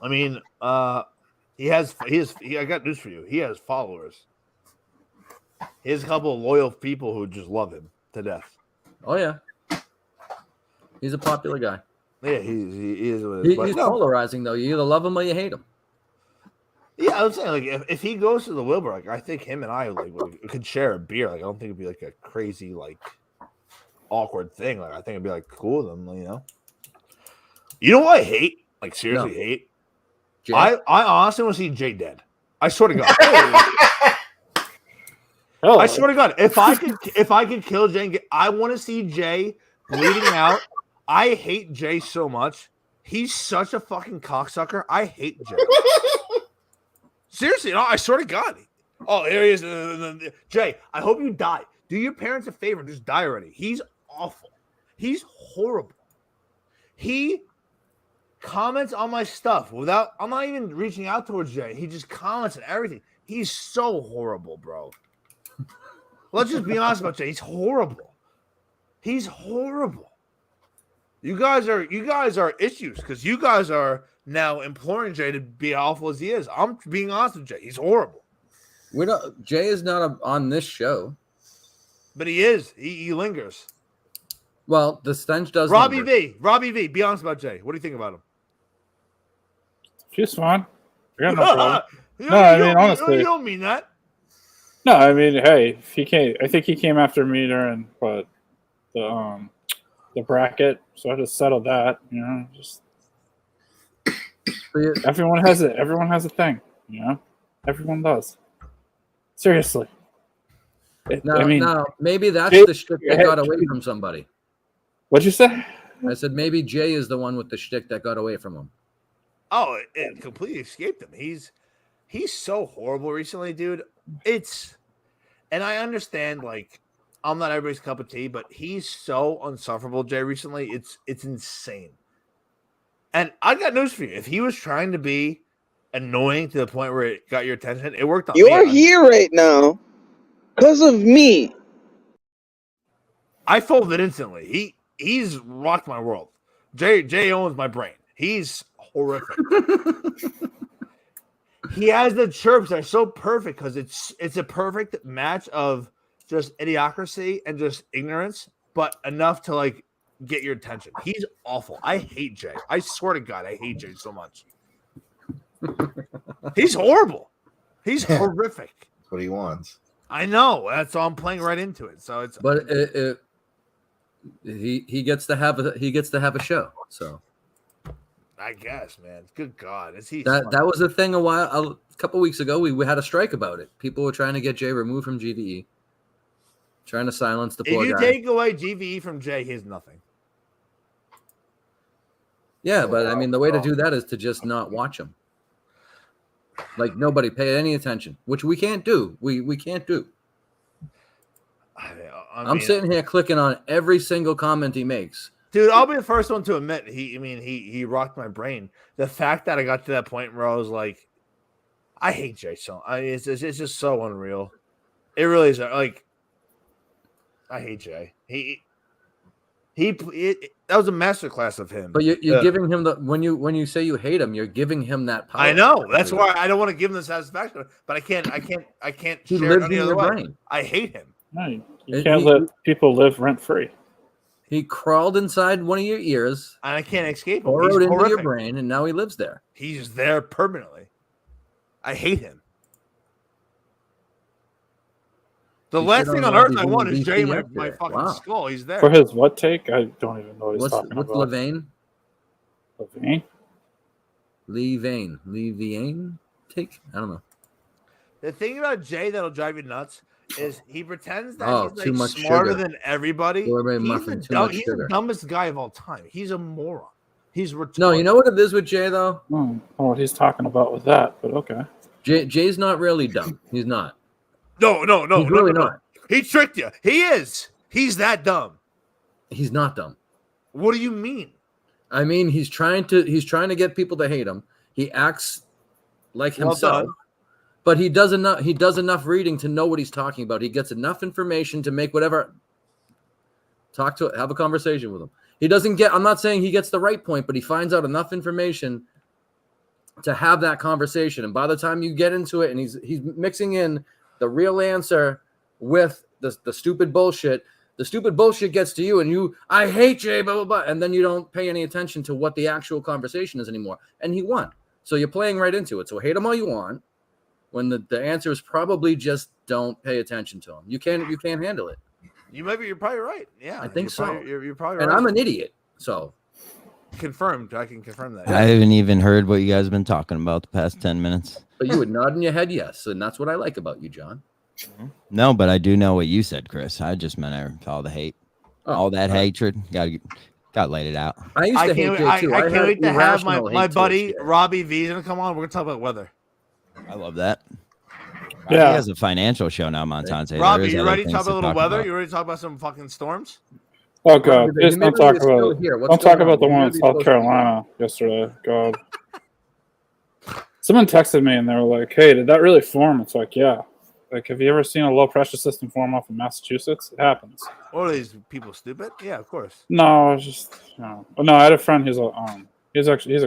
I mean, I got news for you. He has followers. He has a couple of loyal people who just love him to death. Oh yeah. He's a popular guy. Yeah, he is what it is. He's polarizing though. You either love him or you hate him. Yeah, I was saying like if he goes to the Wilbur, like I think him and I could share a beer. Like I don't think it'd be like a crazy awkward thing. Like I think it'd be like cool with him. You know. You know what I hate? Like seriously hate. Jay? I honestly want to see Jay dead. I swear to God. I swear to God, if I could kill Jay, I want to see Jay bleeding out. I hate Jay so much. He's such a fucking cocksucker. I hate Jay. Seriously, no, I swear to God. Oh, here he is. Jay, I hope you die. Do your parents a favor and just die already. He's awful. He's horrible. He comments on my stuff without, I'm not even reaching out towards Jay. He just comments on everything. He's so horrible, bro. Let's just be honest about Jay. He's horrible. He's horrible. You guys are issues because you guys are now imploring Jay to be awful as he is. I'm being honest with Jay. He's horrible. Jay is not on this show. But he is. He lingers. Well, the stench does. Robbie V. Be honest about Jay. What do you think about him? She's fine. I got no problem. No, I mean, honestly. You don't mean that. No, I mean, hey, if he came, I think he came after me during the bracket, so I just settled that. You know, just everyone has it. Everyone has a thing. You know, everyone does. Seriously. Now, maybe that's the shtick that got away from somebody. What'd you say? I said maybe Jay is the one with the shtick that got away from him. Oh, it completely escaped him. He's so horrible recently, dude. And I understand, like, I'm not everybody's cup of tea, but he's so unsufferable, Jay, recently. It's insane. And I got news for you. If he was trying to be annoying to the point where it got your attention, it worked on me. You're here right now because of me. I folded instantly. He's rocked my world. Jay owns my brain. He's horrific. He has the chirps that are so perfect because it's a perfect match of just idiocracy and just ignorance, but enough to like get your attention. He's awful. I hate Jay. I swear to God, I hate Jay so much. He's horrible. He's horrific. That's what he wants. I know. That's all I'm playing right into it. So it's he gets to have a show. So I guess, man. Good God, is he? That was a thing a couple weeks ago. We had a strike about it. People were trying to get Jay removed from GVE, trying to silence the poor guy. If you take away GVE from Jay, he has nothing. Yeah, but I mean, the way to do that is to just not watch him. Like nobody pay any attention, which we can't do. We can't do. I'm sitting here clicking on every single comment he makes. Dude, I'll be the first one to admit he rocked my brain. The fact that I got to that point where I was like, I hate Jay so. It's just so unreal. It really is. Like, I hate Jay. That was a masterclass of him. But you're giving him when you say you hate him, you're giving him that power. I know. That's why I don't want to give him the satisfaction. But I can't. He share lives it in any other your way. brain. I hate him. No, you can't let people live rent free. He crawled inside one of your ears, and I can't escape him. Burrowed into your brain, and now he lives there. He's there permanently. I hate him. The last thing on earth I want is Jay in my fucking skull. He's there. For his what take? I don't even know what he's talking about. What's Levain? Levain? Levain take? I don't know. The thing about Jay that'll drive you nuts is he pretends that he's too like much smarter sugar. than everybody. He's the dumbest guy of all time. He's a moron. He's retarded. No, you know what it is with Jay though? I don't know what he's talking about with that, but okay. Jay's not really dumb. He's not. No. He's really not. He tricked you. He is. He's that dumb. He's not dumb. What do you mean? I mean, he's trying to get people to hate him. He acts like himself. But he does enough reading to know what he's talking about. He gets enough information to make whatever. Have a conversation with him. He doesn't get. I'm not saying he gets the right point, but he finds out enough information to have that conversation. And by the time you get into it, and he's mixing in the real answer with the stupid bullshit. The stupid bullshit gets to you, and I hate Jay, blah blah blah, and then you don't pay any attention to what the actual conversation is anymore. And he won, so you're playing right into it. So hate him all you want. When the answer is probably just don't pay attention to him. You can't handle it. You're probably right. Yeah, I think so. You're probably right. And I'm an idiot. So confirmed. I can confirm that. I haven't even heard what you guys have been talking about the past 10 minutes. But you would nod in your head yes, and that's what I like about you, John. No, but I do know what you said, Chris. I just meant all the hate, all that hatred. Got laid it out. I used to hate Jay too. I can't wait to have my buddy Robbie V gonna come on. We're gonna talk about weather. I love that. Yeah. He has a financial show now, Montante. Robbie, There is you other ready to things talk about a little weather? about. You ready to talk about some fucking storms? Oh God! The Please don't humidity talk is still about. here. What's Don't talk going on? about the one in Humidity's South supposed to be- Carolina yesterday. God. Someone texted me and they were like, "Hey, did that really form?" It's like, yeah. Like, have you ever seen a low pressure system form off of Massachusetts? It happens. Or are these people stupid? Yeah, of course. No, it's just no. Well, no, I had a friend. He's a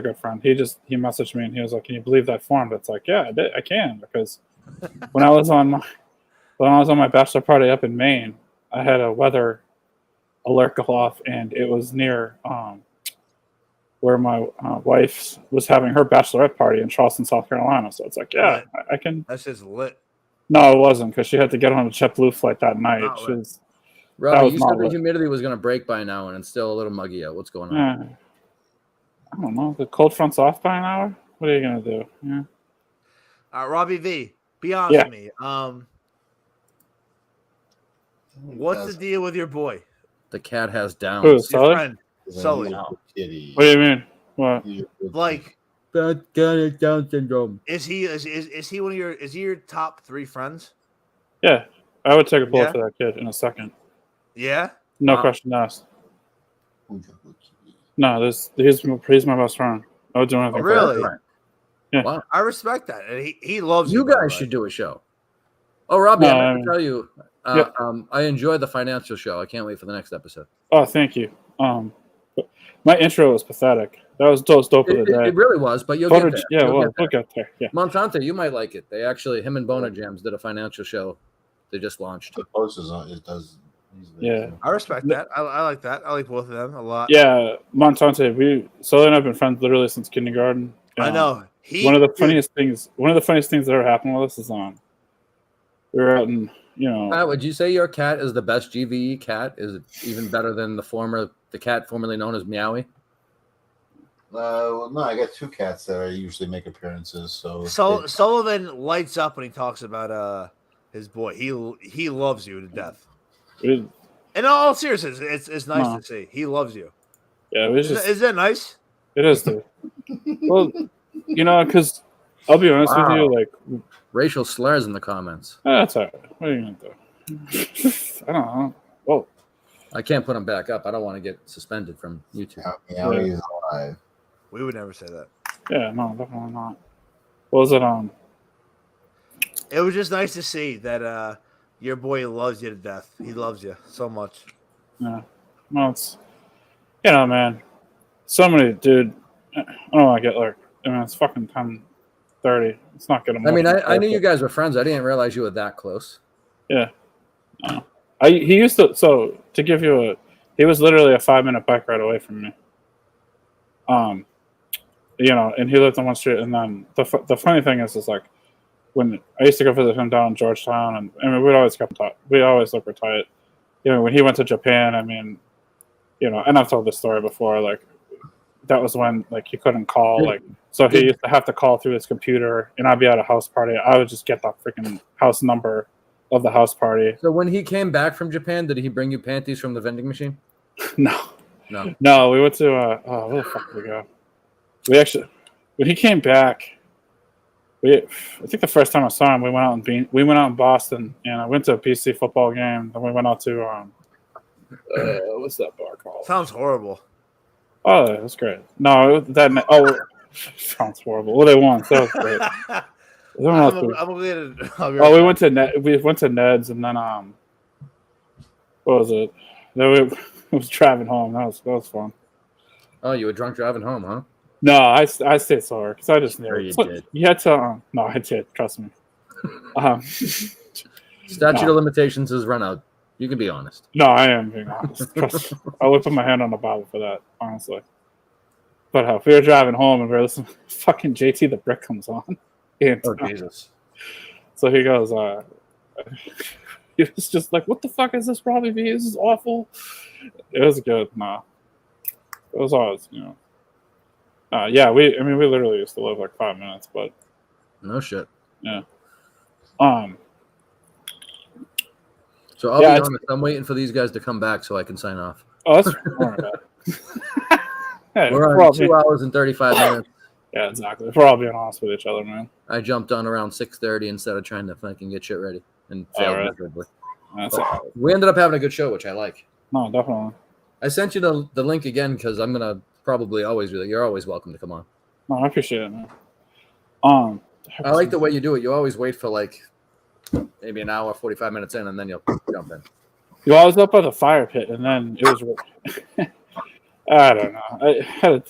good friend. He messaged me and he was like, "Can you believe that formed?" It's like, yeah, I can, because when I was on my bachelor party up in Maine, I had a weather alert go off, and it was near where my wife was having her bachelorette party in Charleston, South Carolina. So it's like, yeah, Lit. I can. That's just lit. No, it wasn't, because she had to get on a JetBlue flight that night. Not She lit. was, Robbie, was you not said the lit. humidity was going to break by now, and it's still a little muggy out. What's going on? I don't know. The cold front's off by an hour. What are you gonna do? Yeah. Robbie V, be honest Yeah. with me. What's the deal with your boy? The cat has downs. Who, Your Sully? friend, Sully. Kitty. What do you mean? What? Like, That cat has Down syndrome. is he one of your? Is he your top 3 friends? Yeah, I would take a bullet Yeah? for that kid in a second. Yeah. No Wow. question asked. No, he's my best friend. I would do anything. Oh, for him. really? Yeah. Wow. I respect that, and he loves You by the guys way. should do a show. Oh, Robbie, No, I I meant mean- to tell you, I enjoyed the financial show. I can't wait for the next episode. Oh, thank you. But my intro was pathetic. That was dope of the day. It really was, but you'll Footage- get there. Yeah, You'll well, get there. we'll get there. Yeah. Montante, you might like it. They actually, him and Boner Jams did a financial show. They just launched. The posters on it does. Yeah. I respect that. I like that. I like both of them a lot. Yeah, Montante. Sully and I've been friends literally since kindergarten. I know. One of the funniest things that ever happened with us is we were out in Pat, would you say your cat is the best GVE cat? Is it even better than the cat formerly known as Meowie? Well, no, I got 2 cats that usually make appearances. So Sullivan lights up when he talks about his boy. He loves you to death. In all seriousness, it's nice No. to see. He loves you. Yeah, it was Is just. that- is that nice? It is, dude. Well, because I'll be honest with you, like racial slurs in the comments. That's all right. What are you gonna do? I don't know. Whoa. I can't put him back up. I don't want to get suspended from YouTube. Meowie is alive. We would never say that. Yeah, no, definitely not. What was it on? It was just nice to see that your boy loves you to death. He loves you so much. Yeah. Well, it's man. So many, dude. I don't want to get like. I mean, it's fucking 10:30. It's not good. I mean, I knew you guys were friends. I didn't realize you were that close. Yeah. No. He used to. So to give you he was literally a 5-minute bike ride away from me. And he lived on one street. And then the funny thing is like when I used to go visit him down in Georgetown, and I mean, we'd always kept tight. We always looked tight. When he went to Japan, I mean, and I've told this story before, like that was when like he couldn't call, like so he used to have to call through his computer, and I'd be at a house party. I would just get the freaking house number of the house party. So when he came back from Japan, did he bring you panties from the vending machine? No. No. We went to where the fuck did we go? We actually, when he came back, I think the first time I saw him, we went out in Boston, and I went to a PC football game. Then we went out to what's that bar called? Sounds horrible. Oh, it was great. No, sounds horrible. Well, they won, so it was great. We went to Ned's, and then what was it? Then we was driving home. That was fun. Oh, you were drunk driving home, huh? No, I stayed sober because I just knew. Sure you did. You had to. No, I did. Trust me. Statute of limitations has run out. You can be honest. No, I am being honest. Trust me. I would put my hand on the Bible for that, honestly. But if we were driving home and we were listening, fucking JT the Brick comes on. And, Oh, Jesus. So he goes, he was just like, what the fuck is this, Robbie V? This is awful. It was good. No. It was always, yeah, we literally used to live like 5 minutes, but. No shit. Yeah. So I'll be honest. I'm waiting for these guys to come back so I can sign off. Oh, that's all right. Hey, We're on 2 hours and 35 minutes. Yeah, exactly. If we're all being honest with each other, man. I jumped on around 6:30 instead of trying to fucking get shit ready and failed right. miserably. That's But all right. we ended up having a good show, which I like. No, definitely. I sent you the link again because I'm gonna probably always do that. You're always welcome to come on. No, I appreciate it, man. I like the way you do it. You always wait for like maybe an hour, 45 minutes in, and then you'll jump in. You always up by the fire pit, and then it was. I don't know. I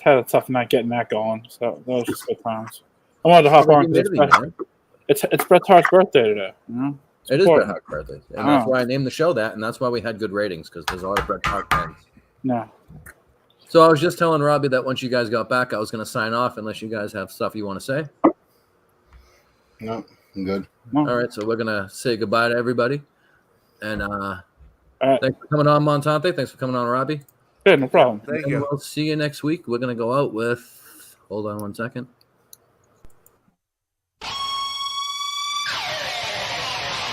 had a tough night getting that going, so that was just good times. I wanted to hop Well, on. you made it, man. It's Bret Hart's birthday today. You know? It is Bret Hart's birthday, and that's Oh. why I named the show that, and that's why we had good ratings because there's a lot of Bret Hart fans. Yeah. So I was just telling Robbie that once you guys got back, I was going to sign off unless you guys have stuff you want to say. No, I'm good. All right, so we're going to say goodbye to everybody. And thanks for coming on, Montante. Thanks for coming on, Robbie. Yeah, no problem. Thank And you. we'll see you next week. We're going to go out with, hold on one second.